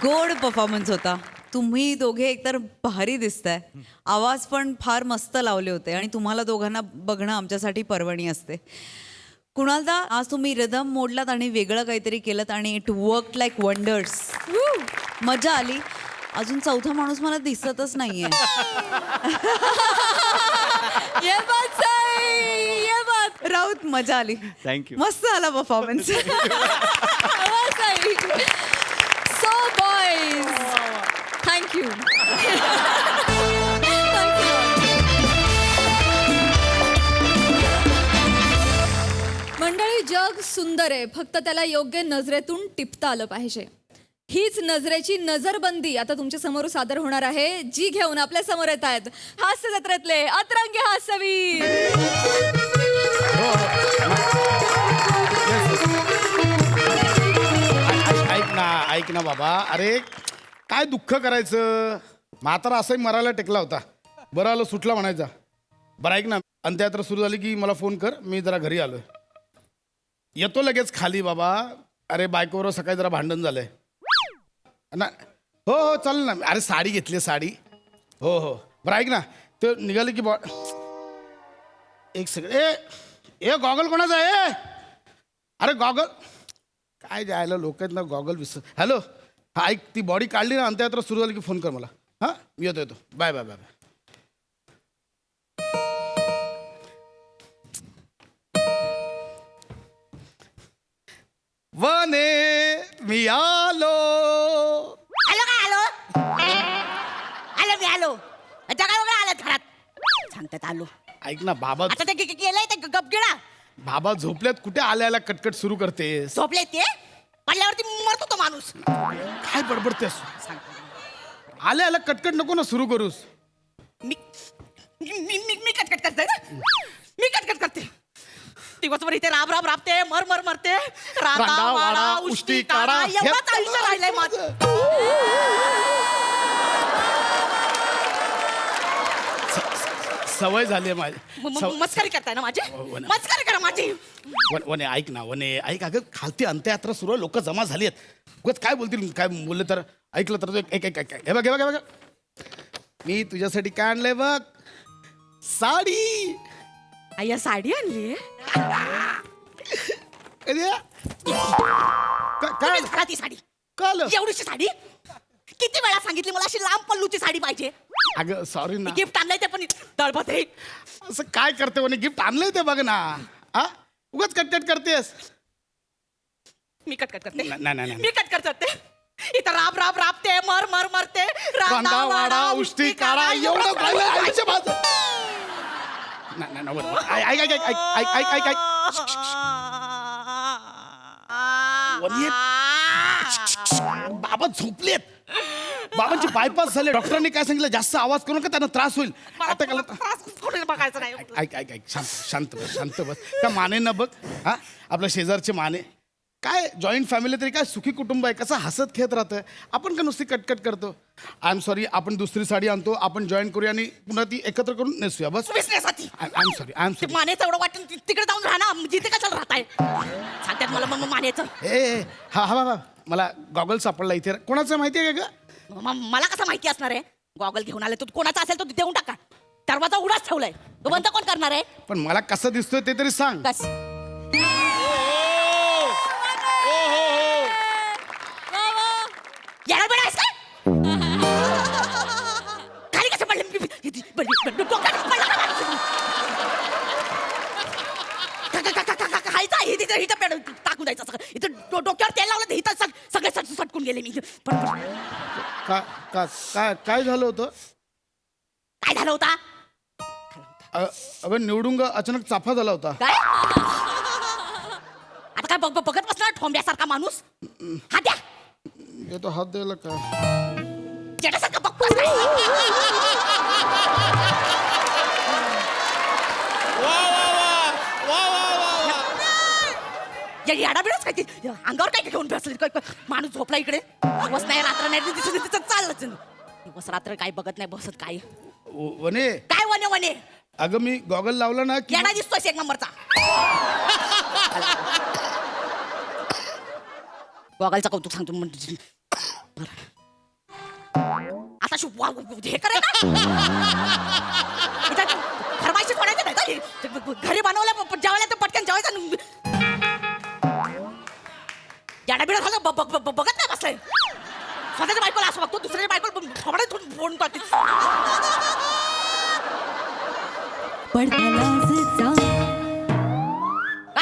गोड परफॉर्मन्स होता. तुम्ही दोघे एकतर भारी दिसताय. आवाज पण फार मस्त लावले होते आणि तुम्हाला दोघांना बघणं आमच्यासाठी पर्वणी असते. कुणालदा, आज तुम्ही रिदम मोडलात आणि वेगळं काहीतरी केलं आणि इट वर्क लाईक वंडर्स. मजा आली. अजून चौथा माणूस मला दिसतच नाहीये.
ये बात सई, ये बात.
राऊत, मजा आली.
थँक्यू.
मस्त आला परफॉर्मन्स.
So boys, thank you. मंडळी, जग सुंदर आहे, फक्त त्याला योग्य नजरेतून टिपता आलं पाहिजे. हीच नजरेची नजरबंदी आता तुमच्या समोर सादर होणार आहे, जी घेऊन आपल्या समोर येत आहेत हास्य जत्रेतले अतरंगी हास्यवीर.
ऐक ना बाबा. अरे काय दुःख करायचं. म्हातारा असंही मरायला टेकला होता, बरं आलं सुटला म्हणायचा. बरं ऐक ना, अंत्ययात्रा सुरू झाली की मला फोन कर, मी जरा घरी आलोय. येतो लगेच खाली बाबा. अरे बायकोवर सकाळी जरा भांडण झालंय ना. हो हो चालेल ना. अरे साडी घेतली, साडी. हो हो. बरं ऐक ना, ते निघाले की एक सेकंड. ए गॉगल कोणाचा आहे? अरे गॉगल काय जायला लोक आहेत ना, गॉगल विसर. हॅलो, हा ऐक, ती बॉडी काढली ना, अंत्ययात्रा सुरू झाली की फोन कर मला. हां, मी येतो. Bye bye bye bye. वने मी आलो.
आलो काय आलो? आलो मी आलो. जगा वगैरे आलं घरात. सांगतात आलो.
ऐक ना बाबा,
आता ते गेलंय ते गपगिळा.
बाबा झोपल्यात, कुठे आल्याला कटकट सुरू करतेस?
झोपले ते पडल्यावरती मरतो तो माणूस.
काय बडबडतेस? आल्याला कटकट नको ना सुरू करूस.
मी कटकट करते ना. मी कटकट करते. दिवसभर इथे राब राबते, मर मरते. रांगा वाडा उष्टी काढा, एवढंच आयुष्य राहिलंय माझं.
सवय झाली माझी.
मस्करी करताय ना माझी. मस्करी करा माझी.
वने ऐक ना, वने ऐक. अगं खालती अंत्ययात्रा सुरू आहे, लोक जमा झाली आहेत. उगाच काय बोलतील, काय बोलले तर ऐकलं तर एक एक एक हे बघ मी तुझ्यासाठी काय आणलंय बघ. साडी.
आया साडी आणली.
काय
ती साडी
काल
एवढीशी साडी किती वेळा सांगितली मला, अशी लांब पल्लूची साडी पाहिजे.
अगं सॉरी ना,
गिफ्ट आणलंय ते पण तळपते.
असं काय करते म्हणे, गिफ्ट आणलंय ते बघ ना. हा, उगाच कटकट करतेस.
मी कटकट करते.
नाही
मी कटकट करते. इथं राब राबते, मर मरते.
रांगा वाडा उष्टी काढा, एवढं राहिलं आईच्या बाजू. ऐक. बाबा झोपलेत. बाबांची बायपास झाले. डॉक्टरांनी काय सांगितलं, जास्त आवाज करू नका, त्यांना त्रास होईल. आता
बघायचं नाही.
ऐक शांत बस. त्या मानेंना बघ. हा, आपल्या शेजारचे माने. काय जॉईंट फॅमिली तरी काय सुखी कुटुंब आहे, कसं हसत खेळत राहतं. आपण का नुसती कटकट करतो. I am sorry. आपण दुसरी साडी आणतो, आपण जॉईन करूया आणि पुन्हा ती एकत्र करून नेसूया बस.
विसरण्यासाठी.
I am sorry.
मानेचं एवढं वाटतं तिकडे जाऊन राहणार, जिथे कशाला राहताय सांगतात मला मग मानेचं.
हा मला गॉगल सापडला इथे. कोणाचं माहिती आहे का?
मला कसं माहिती असणार आहे? गॉगल घेऊन आले, तो कोणाचा असेल तो देऊन टाका.
दरवाजा उघडाच ठेवलाय, तो बंद कोण करणार आहे?
पण मला कसं दिसतोय ते तरी सांग.
कस याला बेडा आहेस काय? खाली कसं पडलं? डोक्यात पडलं का? खायचं इथं पेड टाकून द्यायचं सगळं. इथं डोक्यावर तेल लावलं तर इथं सगळे सटकून गेले मी.
काय झालं होतं?
काय झालं होता?
अगं निवडून अचानक चाफा झाला होता.
काय आता काय बघत बसणार ठोंब्यासारखा माणूस? हात द्या.
येतो हात द्यायला काय?
जेटासारखं बघतो. याडाबिडच काय ते अंगावर काय घेऊन बसले? माणूस झोपला इकडे. दिवस नाही रात्र नाही दिसत तिथं चाललंच. दिवस रात्र काय बघत नाही बसत. काय
वने
काय वने वने?
अगं मी गॉगल लावला ना की
येडा दिसतोय एक नंबरचा. गॉगलचं कौतुक सांगतो म्हणजे आता हे करे फरमाईशी सोडायचं नाही का? घरी बनवलं जेवायला तर पटकन जेवायचं. याडा बिडा झालं बघत नाही बसलाय. स्वतःच्या बायकोला असं बघतो, दुसऱ्याच्या बायकोला फोन करते.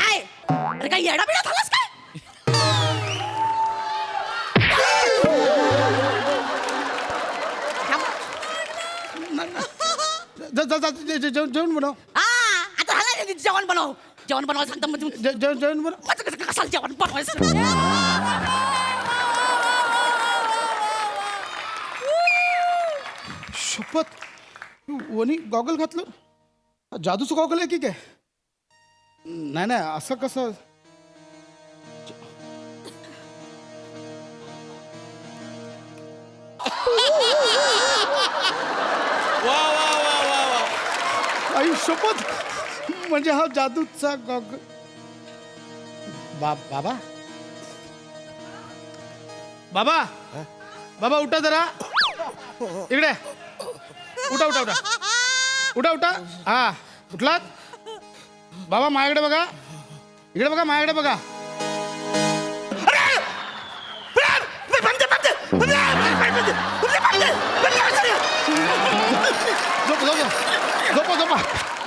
काय अरे काय येडा बिडा झालास काय?
जेवण बनव.
आता झालं जेवण बनव. जेवण बनवायला सांगतो.
जेवण बनव.
कसाल जेवण बनवायचं?
शपथ वनी गॉगल घातलं. जादूचं गॉगल आहे की काय? नाही नाही असं कसं? आई शपथ म्हणजे हा जादूचा गॉगल. बाबा बाबा बाबा उठा जरा इकडे. उठा उठा उठा उठा उठा. हा उठलात? बाबा माझ्याकडे बघा. इकडे बघा माझ्याकडे बघा. झोपा झोपा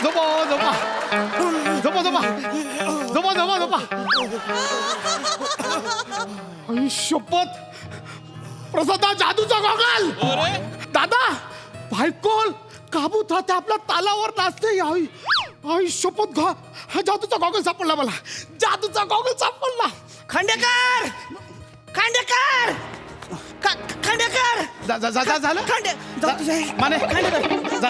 झोपा झोपा झोपा झोपा झोपा झोपा झोपा. आई शपथ प्रसादा जादूचा गॉगल. दादा बायकोल काबूत राहते आपल्या तालावर नाचते. आई आई शपथ हा जादूचा गॉगल सापडला मला. जादूचा गॉगल सापडला.
खांडेकर खांडेकर खांडेकर
झालं माने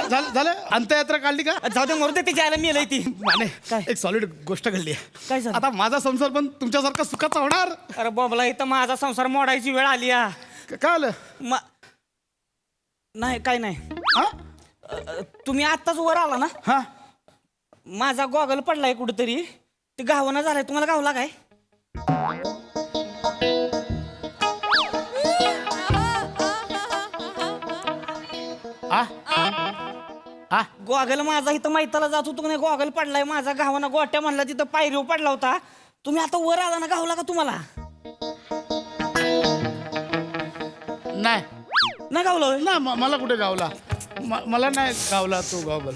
झालं अंत्ययात्रा काढली का?
जाऊ दे मरू दे. त्याच्या आयला मेलय ती.
माने एक सॉलिड गोष्ट घडली.
काय झालं?
आता माझा संसार पण तुमच्यासारखा सुखाचा होणार.
अरे बॉबला इथं माझा संसार मोडायची वेळ आली.
काय आलं?
नाही काय नाही. तुम्ही आत्ताच वर आला ना?
हा
माझा गॉगल पडलाय कुठेतरी. ते गावाना झालाय. तुम्हाला गावला काय? गॉगल माझा इथं मैताला जात होतो नाही. गॉगल पडलाय माझा गावाना. गोट्या म्हणला तिथं पायरीवर पडला होता. तुम्ही आता वर आला ना गावला का तुम्हाला?
नाही
नाही गावलं
ना. मला कुठे गावला? मला नाही गावला तो गॉगल.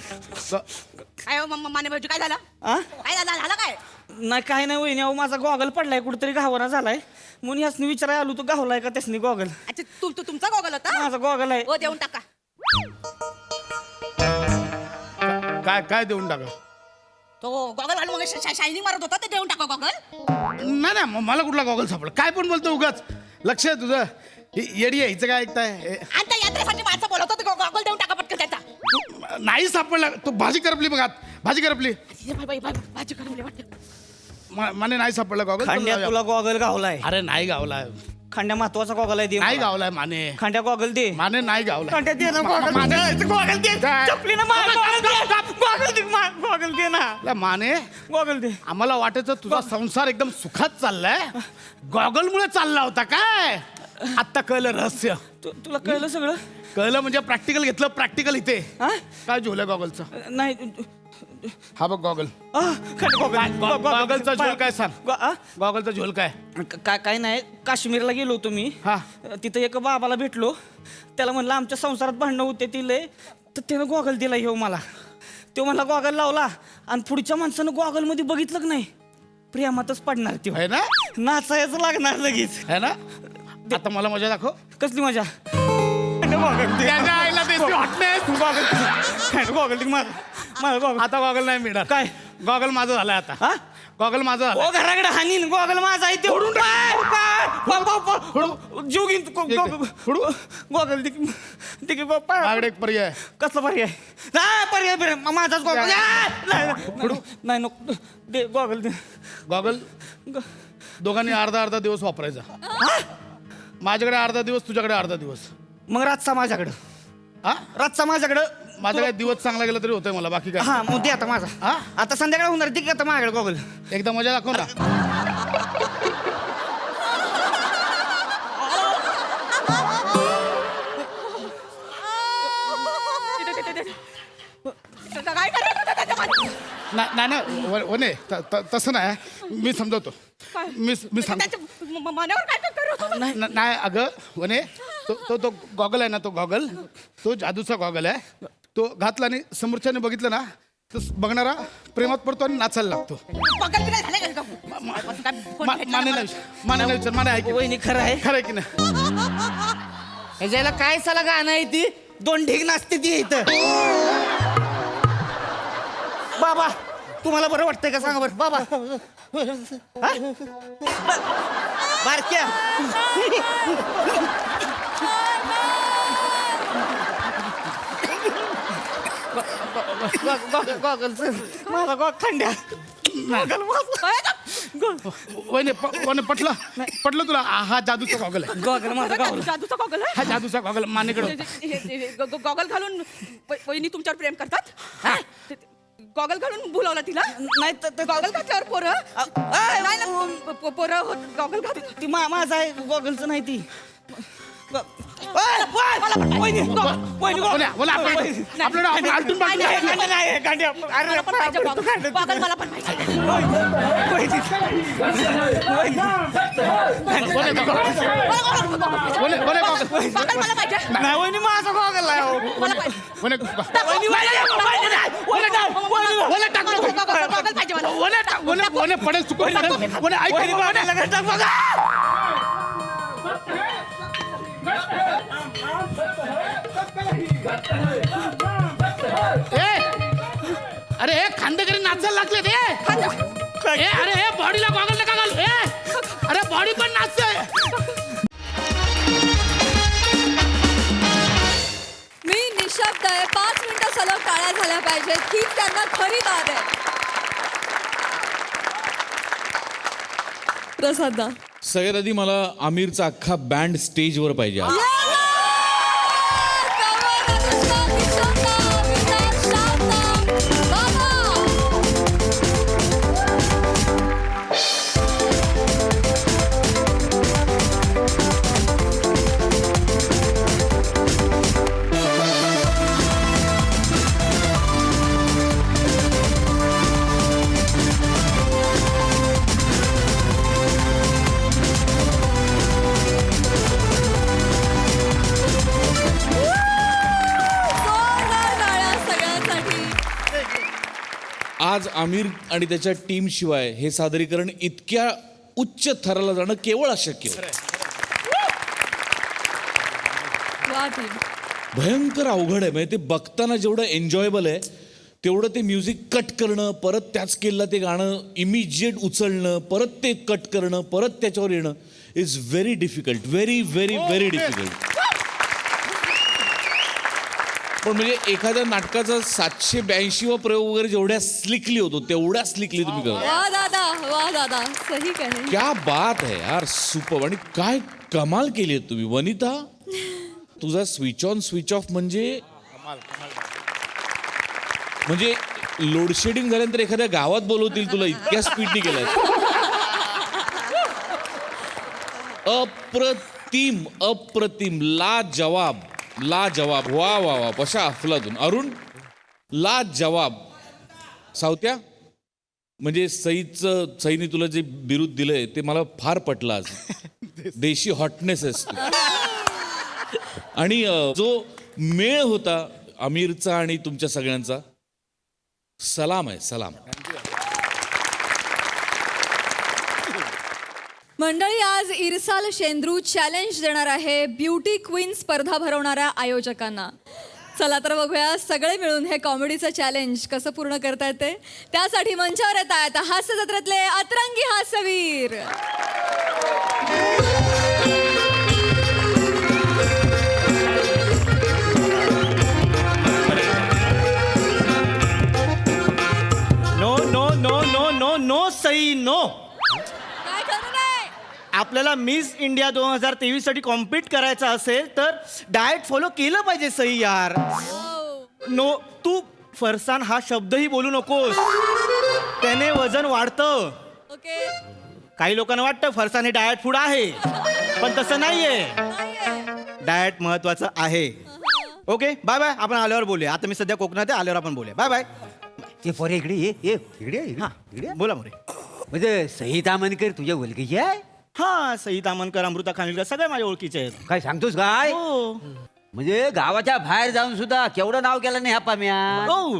काय माने भाऊजी काय झालं? काय झालं काय?
नाही काय नाही वहिनी. अहो माझा गॉगल पडलाय कुठेतरी गावाना झालाय. म्हणून यासनी विचारायला आलो तो गावलाय का त्यासनी गॉगल.
अच्छा तुमचा गॉगल होता?
माझा गॉगल आहे.
हो देऊन टाका.
काय काय देऊन टाका?
तो गॉगल घालून मग शायनिंग मारत होता ते देऊन टाका गॉगल.
नाही नाही मला कुठला गॉगल सापडला? काय पण बोलतो उगाच. लक्ष आहे तुझं. येडी आहे हिचं काय ऐकताय?
आणि त्या यात्रेसाठी माणसं बोलवतो ते गॉगल देऊन टाका पटकन त्याचा.
नाही सापडला. तो भाजी करपली बघा. भाजी करपली.
भाजी करपली वाटतं.
माने नाही सापडला गॉगल.
खांड्या तुला गॉगल गावलाय.
अरे नाही गावलाय.
खांड्या महत्वाचा गॉगल आहे. दे
नाही गावलाय माने.
खांड्या गॉगल दे.
माने नाही गावलाय.
खांड्या दे ना गॉगल. गॉगल दे. चपली ना गॉगल दे. गॉगल दे ना
माने.
गॉगल दे.
आम्हाला वाटायचं तुझा संसार एकदम सुखात चाललाय. गॉगल मुळे चालला होता काय? आत्ता कळलं रहस्य.
तुला कळलं सगळं?
कळलं म्हणजे प्रॅक्टिकल घेतलं. प्रॅक्टिकल इथे काय झोल आहे गॉगलचा?
नाही
हा बघ गॉगल. गॉगलचा झोल काय सांग? गॉगलचा झोल काय?
काय नाही, काश्मीरला गेलो होतो मी. तिथं एक बाबाला भेटलो. त्याला म्हणलं आमच्या संसारात भांडणं होते ती लय, तर त्यानं गॉगल दिला ह्यो मला. तो म्हणला गॉगल लावला आणि पुढच्या माणसानं गॉगल मध्ये बघितलं की नाही, प्रेमातच पडणार ती
आहे ना,
नाचायचं लागणार लगेच
आहे ना. आता मला मजा दाखव.
कसली मजा?
आता गॉगल नाही मिळणार. काय गॉगल माझं झालंय आता. गॉगल माझं झालं.
घराकडे हानी गॉगल माझा आहे ते जीव घेईन गॉगल
एक पर्याय.
कसला पर्याय? पर्याय माझाच गॉगल नाही नको दे गॉगल दे.
गॉगल दोघांनी अर्धा अर्धा दिवस वापरायचा. माझ्याकडे अर्धा दिवस, तुझ्याकडे अर्धा दिवस.
मग रातचा माझ्याकडं. रातचा माझ्याकडं.
माझ्याकडे दिवस चांगला गेला तरी होतंय मला, बाकी काय.
हा मग दे आता माझा. आता संध्याकाळी होणार ठीक आता माझ्याकडे गॉगल.
एकदा मजा दाखव ना. नाही वने तसं नाही. मी समजवतो. मी सांगतो. नाही अगं वने, तो गॉगल आहे ना, तो गॉगल तो जादूचा गॉगल आहे. तो घातला आणि समोरच्याने बघितलं ना तर बघणारा प्रेमात पडतो आणि नाचायला लागतो. माने विचार माने ऐक.
वहिनी खरं आहे?
खरं आहे की नाही?
ह्याच्याला काय साला गाणं आहे ती? दोन ढीग नाचते ती इथं. बाबा तुम्हाला बरं वाटतंय का सांगा बरं बाबा? बारक्या माझा गॉग खंड्या.
पटलं तुला? हा जादूचा गॉगल आहे.
गॉगल माझा गॉगल.
जादूचा गॉगल आहे.
हा जादूचा गॉगल मानेकडे.
गॉगल घालून वहिनी तुमच्यावर प्रेम करतात. गॉगल घालून बोलावला तिला.
नाही तर
गॉगल घातल्यावर पोरं नाही ना, पोरं गॉगल घालून.
ती माझा आहे गॉगलचं नाही ती. माझा गॉगल आहे.
पडेल चुकून अरे हे खांदेकरी नाचायला लागले ते. अरे हे बॉडीला गॉगल नका घालू. अरे बॉडी पण नाचते.
मी निशब्द आहे. 5 मिनिटं सलग टाळ्या झाल्या पाहिजेत. हीच त्यांना खरी दाद आहे. प्रसादा
सगळ्यात आधी मला आमिरचा अख्खा बँड स्टेजवर पाहिजे. आज आमिर आणि त्याच्या टीम शिवाय हे सादरीकरण इतक्या उच्च थराला जाणं केवळ अशक्य. भयंकर अवघड आहे. म्हणजे ते बघताना जेवढं एन्जॉयबल आहे तेवढं ते म्युझिक कट करणं, परत त्याच स्केलला ते गाणं इमिजिएट उचलणं, परत ते कट करणं, परत त्याच्यावर येणं is very difficult. Very very very difficult. पण म्हणजे एखाद्या नाटकाचा 782वा प्रयोग वगैरे जेवढ्या स्लिकली होतो तेवढ्या स्लिकली तुम्ही करा.
वाह दादा सही कहे.
क्या बात है यार, सुपर. आणि काय कमाल केली आहे तुम्ही. वनिता तुझा स्विच ऑन स्विच ऑफ म्हणजे लोड शेडिंग झाल्यानंतर एखाद्या गावात बोलवतील तुला, इतक्या स्पीडनी केलाय. अप्रतिम अप्रतिम लाजवाब लाजवाब वा वा वा पशा अफलातून. अरुण लाजवाब. सावत्या म्हणजे सईने तुला जे बिरुद दिलंय ते मला फार पटलं आज. देशी हॉटनेस आहेस तू. आणि जो मेळ होता आमिरचा आणि तुमच्या सगळ्यांचा, सलाम आहे सलाम.
मंडळी, आज इरसाल शेंद्रू चॅलेंज देणार आहे ब्युटी क्वीन स्पर्धा भरवणाऱ्या आयोजकांना. चला तर बघूया सगळे मिळून हे कॉमेडीचं चॅलेंज कसं पूर्ण करता येते. त्यासाठी मंचावर येत आहेत हास्य जत्रेतले अतरंगी हास्यवीर.
No no no no no no Sai no.
काय करू नये.
आपल्याला मिस इंडिया 2023 साठी कॉम्पीट करायचं असेल तर डाएट फॉलो केलं पाहिजे सई यार. नो, तू फरसान हा शब्दही बोलू नकोस, त्याने वजन वाढतं.
ओके.
काही लोकांना वाटतं फरसान हे डाएट फूड आहे, पण तसं नाहीये. डाएट महत्वाचं आहे. Okay bye bye. आपण आल्यावर बोलूया. आता मी सध्या कोकणात आहे, आल्यावर आपण बोलूया. Bye bye.
ते पोरे इकडे ये ये इकडे ये,
हा
इकडे ये.
बोला मोरे.
म्हणजे सई तामणकर तुझ्या ओळखीची आहे?
हा, सई तामणकर, अमृता खानविलकर सगळे माझ्या ओळखीचे आहेत.
काय सांगतोस काय? म्हणजे गावाच्या बाहेर जाऊन सुद्धा केवढं नाव केलं नाही ह्या पाम्या.
ओ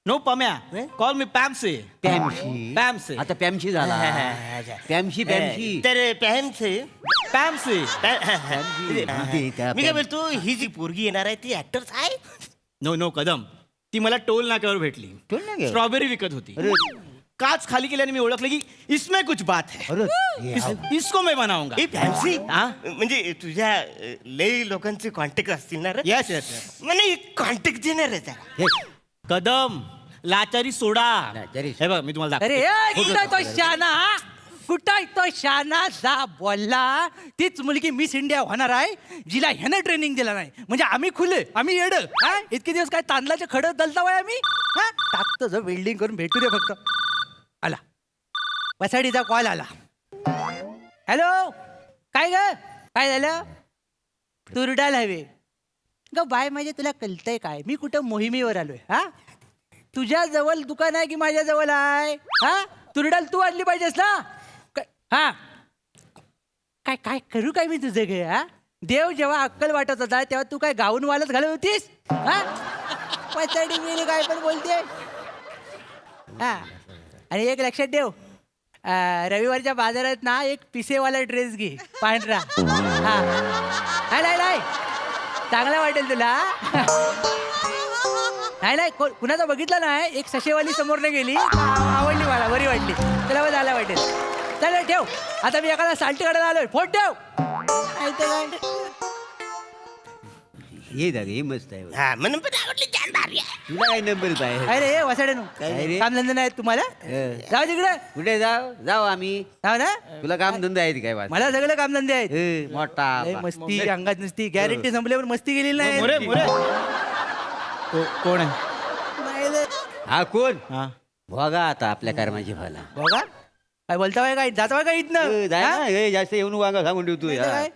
नो पम्या, कॉल मी पॅमसे.
पॅमशी
पॅमसे.
आता पॅमशी झाला. पॅमशी पॅमशी
तर पॅमसे पॅमसे.
मी काय
बोलतो, ही जी पोरगी येणार आहे ती ऍक्टर्स आहे? नो नो कदम, ती मला टोल नाक्यावर भेटली. स्ट्रॉबेरी विकत होती. काच खाली केल्याने मी ओळखलं की इसमें कुछ बात है. इसको मैं बनाऊंगा.
फॅन्सी म्हणजे तुझ्या लई लोकांचे कॉन्टॅक्ट असतील ना रे?
Yes yes yes.
म्हणजे कॉन्टॅक्ट देणार आहे त्याला.
कदम लाचारी सोडा. हे बघ मी तुम्हाला
अरे कुठं तो शाना, कुठं तो शाना जा बोलला. तीच मुलगी मिस इंडिया होणार आहे जिला ह्यानं ट्रेनिंग दिला नाही. म्हणजे आम्ही खुले, आम्ही येड. इतके दिवस काय तांदळाचे खडं दलतावाय आम्ही. टाकतो जर वेल्डिंग करून भेटू दे फक्त. आला वसाडीचा कॉल आला. हॅलो, काय ग, काय झालं? तुरडाल हवे ग बाय. म्हणजे तुला कळतंय काय, मी कुठं मोहिमेवर आलोय? हा, तुझ्या जवळ दुकान आहे की माझ्या जवळ आहे? हा, तुरडाल तू आणली पाहिजेस ना. हा, काय काय करू काय मी तुझं गे? हा, देव जेव्हा अक्कल वाटत होता तेव्हा तू काय गाऊन वालच घालत होतीस? हा, पचाडी मिली काय पण बोलते. हा, आणि एक लक्षात ठेव, रविवारच्या बाजारात ना एक पिसेवाला ड्रेस घे पांढरा. हा, नाही नाही चांगला वाटेल तुला. नाही नाही कुणाचा बघितला नाही, एक सशेवाली समोरने गेली, आवडली मला, बरी वाटली, तुला पण झाला वाटेल. चल ठेव, आता मी एखादा साल्टी काढायला आलोय. फोन ठेव.
हे दादा हे मस्त आहे.
हा म्हणून पण आवडली, छान भारी आहे.
तुला काय नंबर पाहिजे?
अरे वसाडे
काय रे?
कामधंदे नाहीत तुम्हाला? जाऊ तिकडे.
कुठे जाऊ जाऊ आम्ही?
जाऊ ना.
तुला काम धंदा आहेत काय?
मला सगळे कामधंदे आहेत.
मोठा
लय मस्ती अंगात नसती. गॅरंटी संपल्यावर मस्ती गेलेली नाही.
मोरे मोरे कोण आहे?
हा कोण? बघा आता आपल्या कर्माची फला.
बघा काय बोलता बाय, काय जाता काय इथनं?
जास्त येऊन वागा सांगून ठेवतो.
काय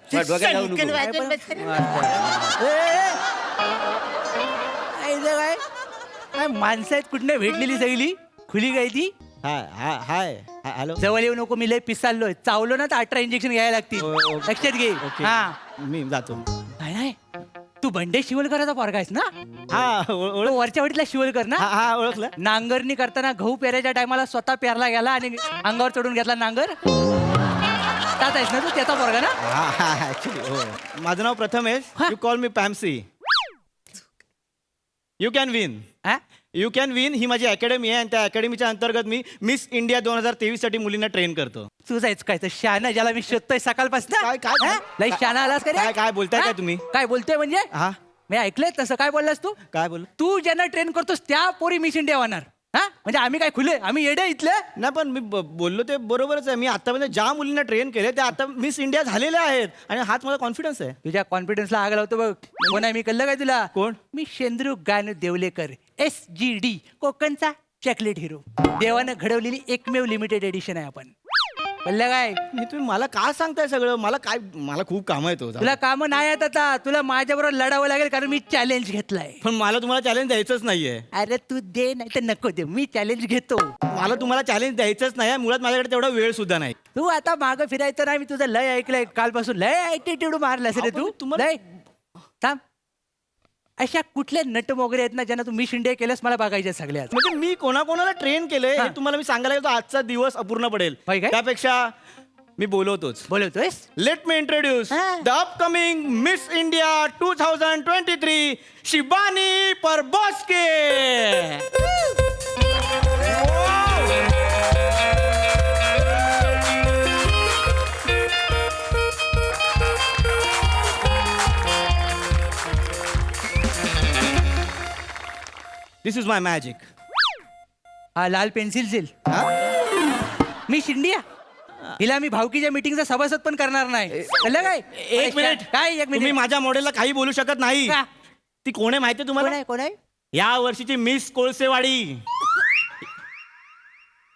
काय माणसं आहेत कुठनं भेटलेली सगळी खुली काय ती?
Hi hello.
जवळ येऊ नको, मी लय पिसालोय. चावलो ना तर 18 इंजेक्शन घ्यायला लागतील. लक्षात घे. हा,
मी जातो.
नाही तू बंडे शिवलकराचा पोरगा आहेस ना?
हा,
वरच्या वडीतला शिवलकर ना?
हा ओळखलं.
नांगरणी करताना गहू पेरायच्या टायमाला स्वतः पेरला गेला आणि अंगावर चढून घेतला नांगर. त्यात आहेस ना तू, त्याचा पोरगा ना?
हा ऍक्च्युली माझं नाव Prathamesh. You call me Pamsy. You can win. You can win ही माझी अकॅडमी आहे आणि त्या अकॅडमीच्या अंतर्गत मी मिस इंडिया 2023 साठी मुलींना ट्रेन करतो.
तू जायच काय तर शाना ज्याला मी शोधतोय सकाळपासून.
काय काय
लई शाना आलास का रे?
काय बोलताय काय तुम्ही?
काय बोलतोय म्हणजे?
हा,
मी ऐकलंय तसं. काय बोललास तू?
काय बोल?
तू ज्यांना ट्रेन करतोस त्या पोरी मिस इंडिया होणार? हा, म्हणजे आम्ही काय खुले, आम्ही येडे इथले?
नाही पण मी बोललो ते बरोबरच आहे. मी आतापर्यंत ज्या मुलींना ट्रेन केले त्या आता मिस इंडिया झालेल्या आहेत आणि हाच माझा कॉन्फिडन्स आहे.
तुझ्या कॉन्फिडन्सला आग लावतो बघ. कोण आहे मी, कळलं काय तुला?
कोण?
मी शेंद्रू गानू देवलेकर, SGD, कोकणचा चॉकलेट हिरो. देवानं घडवलेली एकमेव लिमिटेड एडिशन आहे आपण. कळलं काय?
नाही तुम्ही मला का सांगताय सगळं? मला खूप काम आहे तो.
तुला काम नाही आहेत आता. तुला माझ्याबरोबर लढावं लागेल कारण मी चॅलेंज घेतलाय.
पण मला तुम्हाला चॅलेंज द्यायचंच नाहीये.
अरे तू दे नाही तर नको दे, मी चॅलेंज घेतो.
मला तुम्हाला चॅलेंज द्यायचंच नाही. मुळात माझ्याकडे तेवढा वेळ सुद्धा नाही.
तू आता मागं फिरायचं नाही. मी तुझं लय ऐकलंय कालपासून. लय ऍटिट्यूड मारलास रे तू. लय थांब. अशा कुठल्या नट वगैरे आहेत ना ज्यांना तू मिस इंडिया केलंस मला बघायचं सगळ्यात.
म्हणजे मी कोणाकोणाला ट्रेन केलंय हे तुम्हाला मी सांगायला गेलो आजचा दिवस अपूर्ण पडेल. त्यापेक्षा मी बोलवतोयस. Let me introduce the upcoming miss India 2023 Shibani Parboske. This is my magic.
हा लाल पेन्सिल सील मिस इंडिया. हिला मी भावकीच्या मीटिंगचा सभासद पण करणार नाही. कळलं काय?
एक मिनिट.
काय एक
तुम्ही
मिनिट?
माझ्या मॉडेलला काही बोलू शकत नाही. ती कोण आहे माहितीये तुम्हाला?
कोण आहे?
या वर्षीची मिस कोळसेवाडी.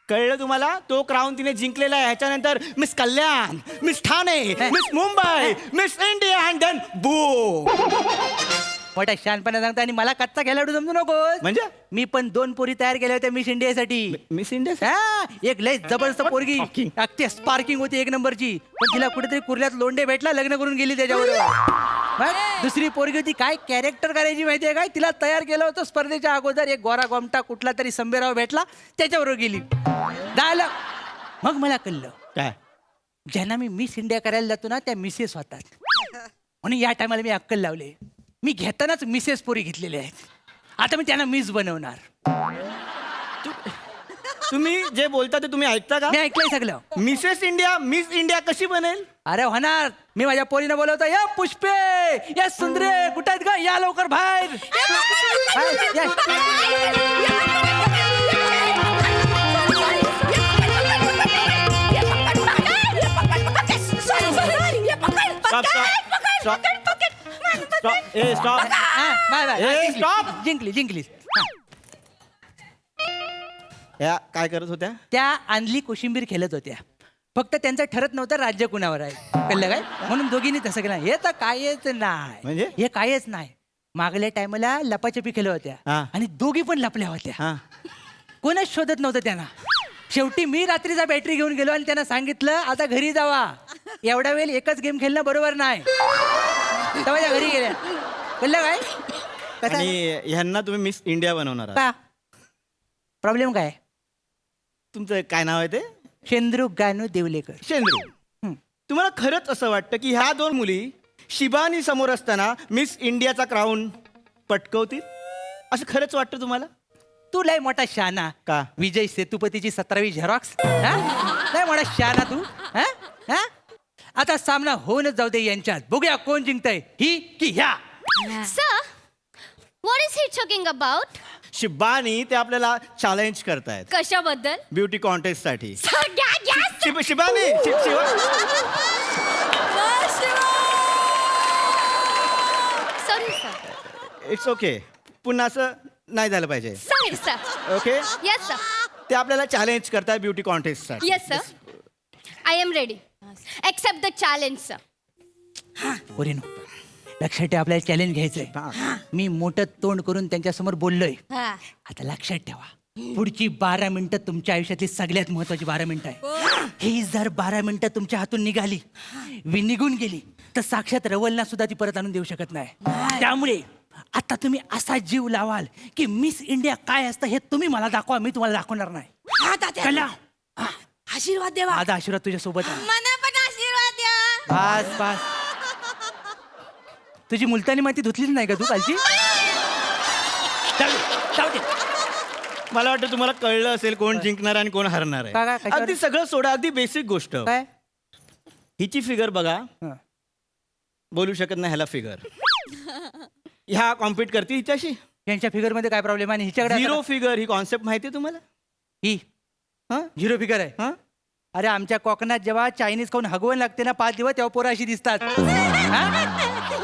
कळलं तुम्हाला? तो क्राऊन तिने जिंकलेला आहे. ह्याच्यानंतर miss Kalyan, miss Thane, miss Mumbai, miss India and then boo.
मोठा शानपणा सांगता आणि मला कच्चा खेळाडू समजू नको.
म्हणजे
मी पण 2 पोरी तयार केल्या होत्या मिस इंडियासाठी.
मिस इंडिया
एक लय जबरदस्त पोरगी अगदी स्पार्किंग होती 1 नंबरची. पण तिला कुठेतरी कुर्ल्यात लोंडे भेटला, लग्न करून गेली त्याच्याबरोबर. दुसरी पोरगी होती काय कॅरेक्टर करायची माहितीये काय? तिला तयार केलं होतं स्पर्धेच्या अगोदर. एक गोरा गोमटा कुठला तरी संबेराव भेटला, त्याच्याबरोबर गेली. झालं. मग मला कळलं
काय
ज्यांना मी मिस इंडिया करायला जातो ना त्या मिसेस होतात. म्हणून या टायमाला मी अक्कल लावले. मी घेतानाच मिसेस पोरी घेतलेल्या आहेत. आता मी त्यांना मिस बनवणार.
तुम्ही जे बोलता ते तुम्ही ऐकता का?
मी ऐकलंय सगळं.
मिसेस इंडिया मिस इंडिया कशी बनेल?
अरे होणार. मी माझ्या पोरीनं बोलवतो या पुष्पे, या सुंदरे, कुठे आहेत का? या लवकर बाहेर. जिंकली.
या काय करत होत्या?
त्या आणली कोशिंबीर खेळत होत्या. फक्त त्यांचं ठरत नव्हतं राज्य कुणावर आहे. कळलं काय? म्हणून दोघींनी तसं केलं. हे तर कायच नाही.
म्हणजे
हे कायच नाही. मागल्या टायमाला लपाछपी खेळत होत्या आणि दोघी पण लपल्या होत्या. कोणच शोधत नव्हतं त्यांना. शेवटी मी रात्रीचा बॅटरी घेऊन गेलो आणि त्यांना सांगितलं आता घरी जावा. एवढा वेळ एकच गेम खेळणं बरोबर नाही. तेव्हा घरी गेल्या. कळलं काय?
आणि ह्यांना तुम्ही मिस इंडिया बनवणार
का? प्रॉब्लेम काय?
तुमचं काय नाव आहे ते?
शेंद्रू गानू देवलेकर.
शेंद्रू, तुम्हाला खरंच असं वाटतं की ह्या 2 मुली शिबानी समोर असताना मिस इंडियाचा क्राऊन पटकवतील असं खरंच वाटतं तुम्हाला?
तू लय मोठा शाना
का?
विजय सेतुपतीची 17वी झेरॉक्स. लय मोठा शाना तू. आता सामना होऊनच जाऊ दे यांच्यात. बघूया कोण जिंकतय, ही की ह्या.
Sir, what is he talking about?
Shibani ते आपल्याला चॅलेंज करतायत.
कशाबद्दल?
ब्युटी कॉन्टेस्ट साठी.
Shibani sorry sir.
It's okay. पुन्हा असं नाही झालं पाहिजे.
Sorry sir.
Okay.
Yes sir.
ते आपल्याला चॅलेंज करताय ब्युटी कॉन्टेस्ट साठी.
Yes sir. I am ready. Accept the challenge sir.
पोरीनो, लक्षात ठेवा आपल्याला चॅलेंज घ्यायचंय. मी मोठं तोंड करून त्यांच्या समोर बोललोय. आता लक्षात ठेवा पुढची 12 मिनिटं तुमच्या आयुष्यातली सगळ्यात महत्वाची 12 मिनिटं आहे. ही जर 12 मिनिटं तुमच्या हातून निघाली, निघून गेली तर साक्षात रवलना सुद्धा ती परत आणून देऊ शकत नाही. त्यामुळे आता तुम्ही असा जीव लावाल की मिस इंडिया काय असतं हे तुम्ही मला दाखवा, मी तुम्हाला दाखवणार नाही.
आशीर्वाद देवा.
माझा आशीर्वाद तुझ्या सोबत आहे.
मला पण आशीर्वाद द्या.
बस. तुझी मुलतानी माती धुतलीच नाही का तू कालची?
मला वाटतं तुम्हाला कळलं असेल कोण जिंकणार आणि कोण हरणार आहे. अगदी सगळं सोडा. अगदी बेसिक गोष्ट.
काय?
हिची फिगर बघा. बोलू शकत नाही ह्याला फिगर. ह्या कॉम्पिट करते हिच्याशी.
यांच्या फिगर मध्ये काय प्रॉब्लेम आहे? हिच्याकडे
0 फिगर ही कॉन्सेप्ट माहिती तुम्हाला?
ही 0 फिगर आहे. अरे आमच्या कोकणात जेव्हा चायनीज खाऊन हगवण लागते ना 5 दिवस तेव्हा पोरं अशी दिसतात.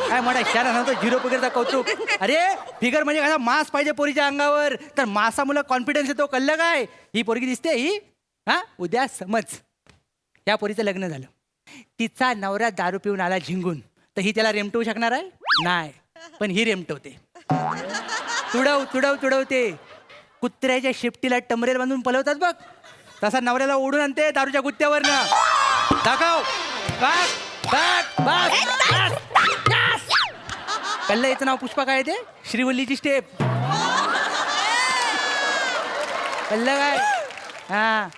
काय म्हणा शाळा नव्हतं 0 फिगरचा कौतुक. अरे फिगर म्हणजे कसा मांस पाहिजे पोरीच्या अंगावर, तर मासा मुलं कॉन्फिडन्स येतो. कळलं काय? ही पोरगी दिसते ही. उद्या समज या पोरीचं लग्न झालं, तिचा नवरा दारू पिऊन आला झिंगून, तर ही त्याला रेमटवू शकणार आहे? नाही, पण ही रेमटवते. तुडवते. कुत्र्याच्या शेपटीला टमरेल बांधून पलवतात बघ, तसा नवऱ्याला ओढून आणते दारूच्या गुत्त्यावरनं. दाखव. कल्ला याचं नाव पुष्पा काय ते? श्रीवल्लीची स्टेप. कल्ला काय? हा,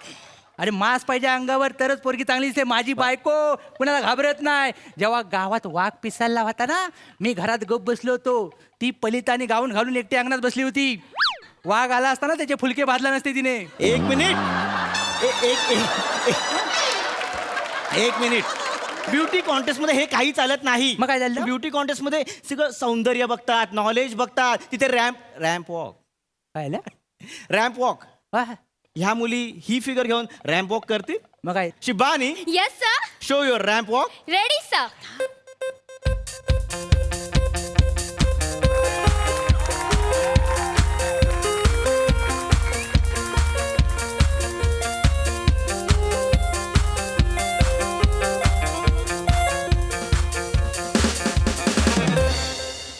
अरे मास पाहिजे अंगावर तरच पोरगी चांगली दिसते. माझी बायको कुणाला घाबरत नाही. जेव्हा गावात वाघ पिसायला होता ना, मी घरात गप बसलो होतो, ती पलितानी गाऊन घालून एकटी अंगणात बसली होती. वाघ आला असताना त्याचे फुलके भाजला नसते तिने.
एक मिनिट. ब्युटी कॉन्टेस्ट मध्ये हे काही चालत नाही.
मग काय झालं?
ब्युटी कॉन्टेस्ट मध्ये सगळं सौंदर्य बघतात, नॉलेज बघतात. तिथे रॅम्प वॉक.
काय
रॅम्प वॉक. ह्या मुली ही फिगर घेऊन रॅम्प वॉक करतील.
मग काय?
Shibani,
yes sir.
Show your ramp walk.
Ready sir.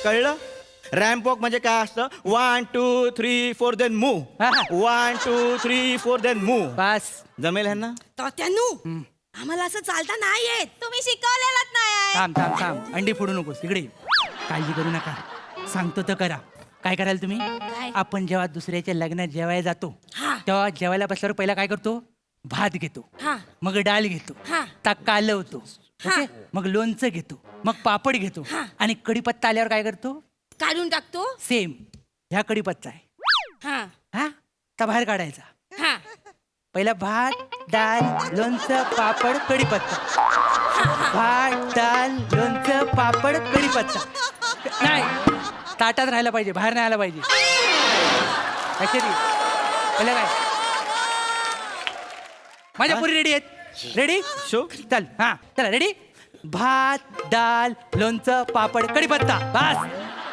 कळलं? रॅम्प वॉक म्हणजे काय असतं? 1 2 3 4 देन मूव. 1 2 3 4 then move.
बस.
जमेल ह्यांना?
तात्यानू, आम्हाला असं चालता नाही येत.
तुम्ही शिकवलेलाच नाही.
थांब. अंडी फोडू नकोस. इकडे काळजी करू नका, सांगतो तर करा. काय कराल तुम्ही? आपण जेव्हा दुसऱ्याच्या लग्नात जेवायला जातो, तेव्हा जेवायला बसल्यावर पहिला काय करतो? भात घेतो, मग डाळ घेतो, ताक कालवतो, ओके, मग लोणचं घेतो, मग पापड घेतो, आणि कढीपत्ता आल्यावर काय करतो?
काढून टाकतो.
सेम. ह्या कढीपत्ता आहे. हा, तर बाहेर काढायचा. पहिला भात, डाळ, लोणचं, पापड, कढीपत्ता. भात, डाळ, लोणचं, पापड, कढीपत्ता. नाही, ताटात राहायला पाहिजे, बाहेर नाही आला पाहिजे. पहिलं काय? माझ्या पुरी रेडी आहेत? रेडी? शो चल. हा, चला रेडी. भात, डाळ, लोणचं, पापड, कढीपत्ता. बस.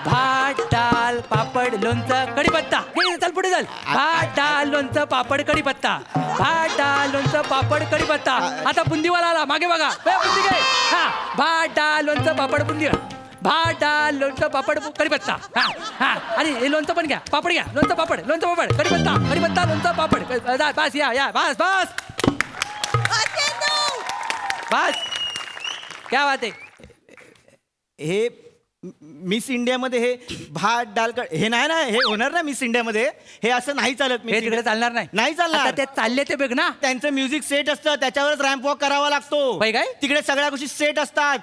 भात, डाळ, पापड, लोणचं, कढीपत्ता. चल पुढे चल. भात, डाळ, लोणचं, पापड, कढीपत्ता. भात, डाळ, लोणचं, पापड, कढीपत्ता. आता बुंदीवाला आला, मागे बघा. बुंदी घे. हा, भात, डाळ, लोणचं, पापड, बुंदी. भात, डाळ, लोणचं, पापड, कढीपत्ता. हा, आणि हे लोणचं पण घ्या, पापड घ्या. लोणचं, पापड, कढीपत्ता, लोणचं, पापड. बस, या बस. बस. क्या बात आहे.
हे मिस इंडियामध्ये हे भात डाल हे नाही ना, हे होणार ना मिस इंडियामध्ये. हे असं नाही चालत.
हे तिकडे चालणार नाही.
नाही चालणार.
ते चालले ते बघ ना.
त्यांचं म्युझिक सेट असतं, त्याच्यावरच रॅम्प वॉक करावा लागतो.
काय?
तिकडे सगळ्या गोष्टी सेट असतात.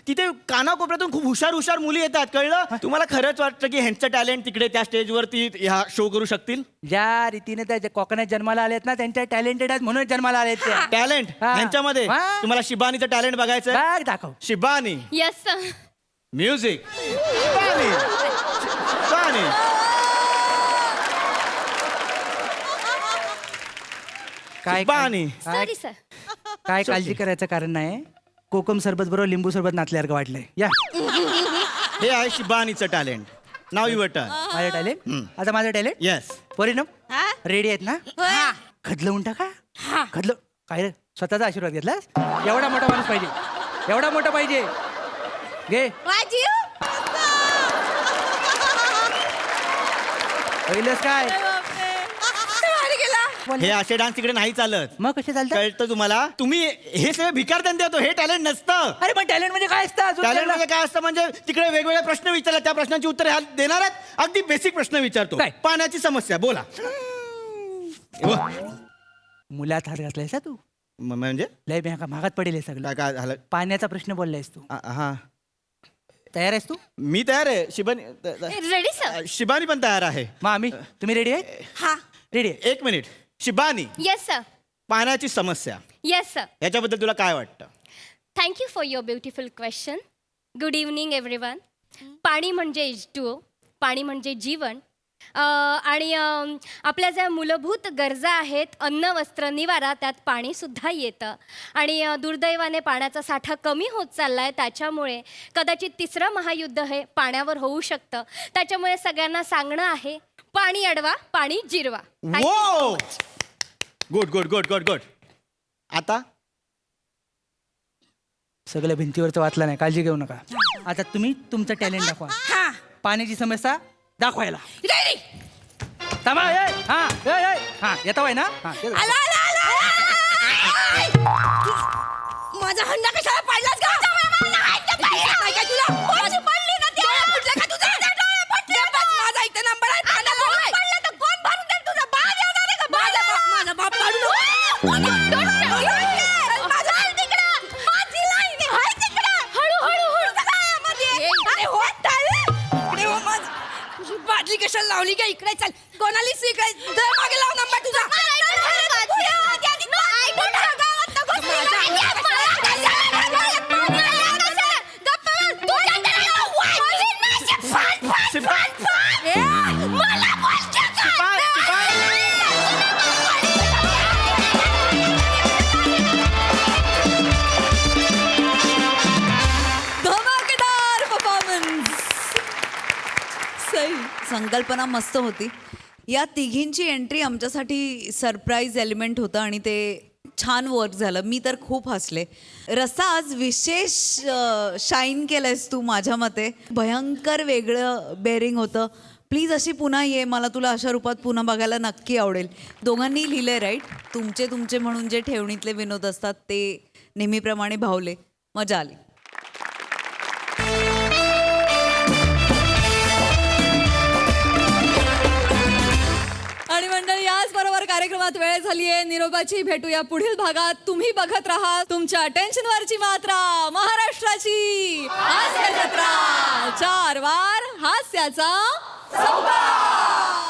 तिथे कानाकोपऱ्यातून खूप हुशार मुली येतात. कळलं? तुम्हाला खरंच वाटतं की ह्यांचं टॅलेंट तिकडे त्या स्टेजवरती ह्या शो करू शकतील?
ज्या रीतीने त्या कोकणात जन्माला आलेत ना, त्यांच्या टॅलेंटेड आहेत म्हणून जन्माला आलेत त्या.
टॅलेंट ह्यांच्यामध्ये. तुम्हाला शिबानीचं टॅलेंट बघायचं?
दाखव.
शिबानी. Yes sir.
म्युझिक.
काय
सॉरी सर.
काय काळजी करायचं कारण नाही. कोकम सरबत बरोबर लिंबू सरबत नाचल्यासारखं वाटलंय. या.
हे आहे शिबानीचं टॅलेंट. Now your turn.
माझं टॅलेंट. आता माझं टॅलेंट.
येस.
परिणाम रेडी आहेत ना? खदलवून टाका. खदलं काय रे? स्वतःचा आशीर्वाद घेतलास? एवढा मोठा माणूस पाहिजे, एवढा मोठा पाहिजे. घे. पहिलंच काय?
हे असे डान्स तिकडे नाही चालत.
मग कसे चालतात?
कळतं तुम्हाला? तुम्ही हे सगळे भिकार धंदे होतो. हे टॅलेंट नसतं.
अरे पण टॅलेंट म्हणजे काय असतं?
टॅलेंट म्हणजे काय असतं? म्हणजे तिकडे वेगवेगळे प्रश्न विचारले, त्या प्रश्नांची उत्तरे देणार आहेत. अगदी बेसिक प्रश्न विचारतो. पाण्याची समस्या बोला.
मुलात हात घातलायस तू?
म्हणजे
लय महागात पडेल सगळं.
काय झालं?
पाण्याचा प्रश्न बोललायस तू.
हा.
तयार आहेस तू?
मी तयार आहे. Shibani
ready sir.
शिबानी पण तयार आहे.
मग तुम्ही रेडी आहे?
हा,
रेडी आहे.
एक मिनिट. Shibani,
yes sir.
पाण्याची समस्या
येस सर.
याच्याबद्दल तुला काय वाटतं?
Thank you for your beautiful question. Good evening everyone. पाणी म्हणजे H2O, पाणी म्हणजे जीवन. आणि आपल्या ज्या मूलभूत गरजा आहेत, अन्न, वस्त्र, निवारा, त्यात पाणीसुद्धा येतं. आणि दुर्दैवाने पाण्याचा साठा कमी होत चालला आहे. त्याच्यामुळे कदाचित तिसरं महायुद्ध हे पाण्यावर होऊ शकतं. त्याच्यामुळे सगळ्यांना सांगणं आहे, पाणी अडवा, पाणी जिरवा.
गुड. आता
सगळ्या भिंतीवरचं वाचलं नाही, काळजी घेऊ नका. आता तुम्ही तुमचं टॅलेंट दाखवा. पाण्याची समस्या दाखवायला. थांबा. येता आहे ना?
माझा हंडा कशाला पाडलास का? काय काय तुला? माझी पडली ना ती. फुटला का तुझा? माझा इथे नंबर आहे. पडलं तर कोण भरून देईल तुझा? बाप येणार आहे का? माझा बाप काढू नको. माझा हाल तिकडं. माझी लाईन आहे तिकडं. हळू. अरे हो ताई. इकडे हो माझं. तुझी बादली कशाला लावली का? इकडे चल. कोणालीच इकडे दर मागे लाव नंबर तुझा.
धमाकेदार परफॉर्मन्स. सही.
संकल्पना मस्त होती. या तिघींची एंट्री आमच्यासाठी सरप्राईज एलिमेंट होतं आणि ते छान वर्क झालं. मी तर खूप हसले. रस्सा आज विशेष शाईन केलंयस तू माझ्या मते. भयंकर वेगळं बेअरिंग होतं. प्लीज अशी पुन्हा ये, मला तुला अशा रूपात पुन्हा बघायला नक्की आवडेल. दोघांनी लिहिलंय राईट. तुमचे म्हणून जे ठेवणीतले विनोद असतात ते नेहमीप्रमाणे भावले. मजा आली.
आणि मंडळी याचबरोबर कार्यक्रमात वेळ झाली आहे निरोपाची. भेटूया पुढील भागात. तुम्ही बघत राहा तुमच्या अटेन्शनवरची मात्रा, महाराष्ट्राची हास्य जत्रा. 4 वार हास्याचा संवाद.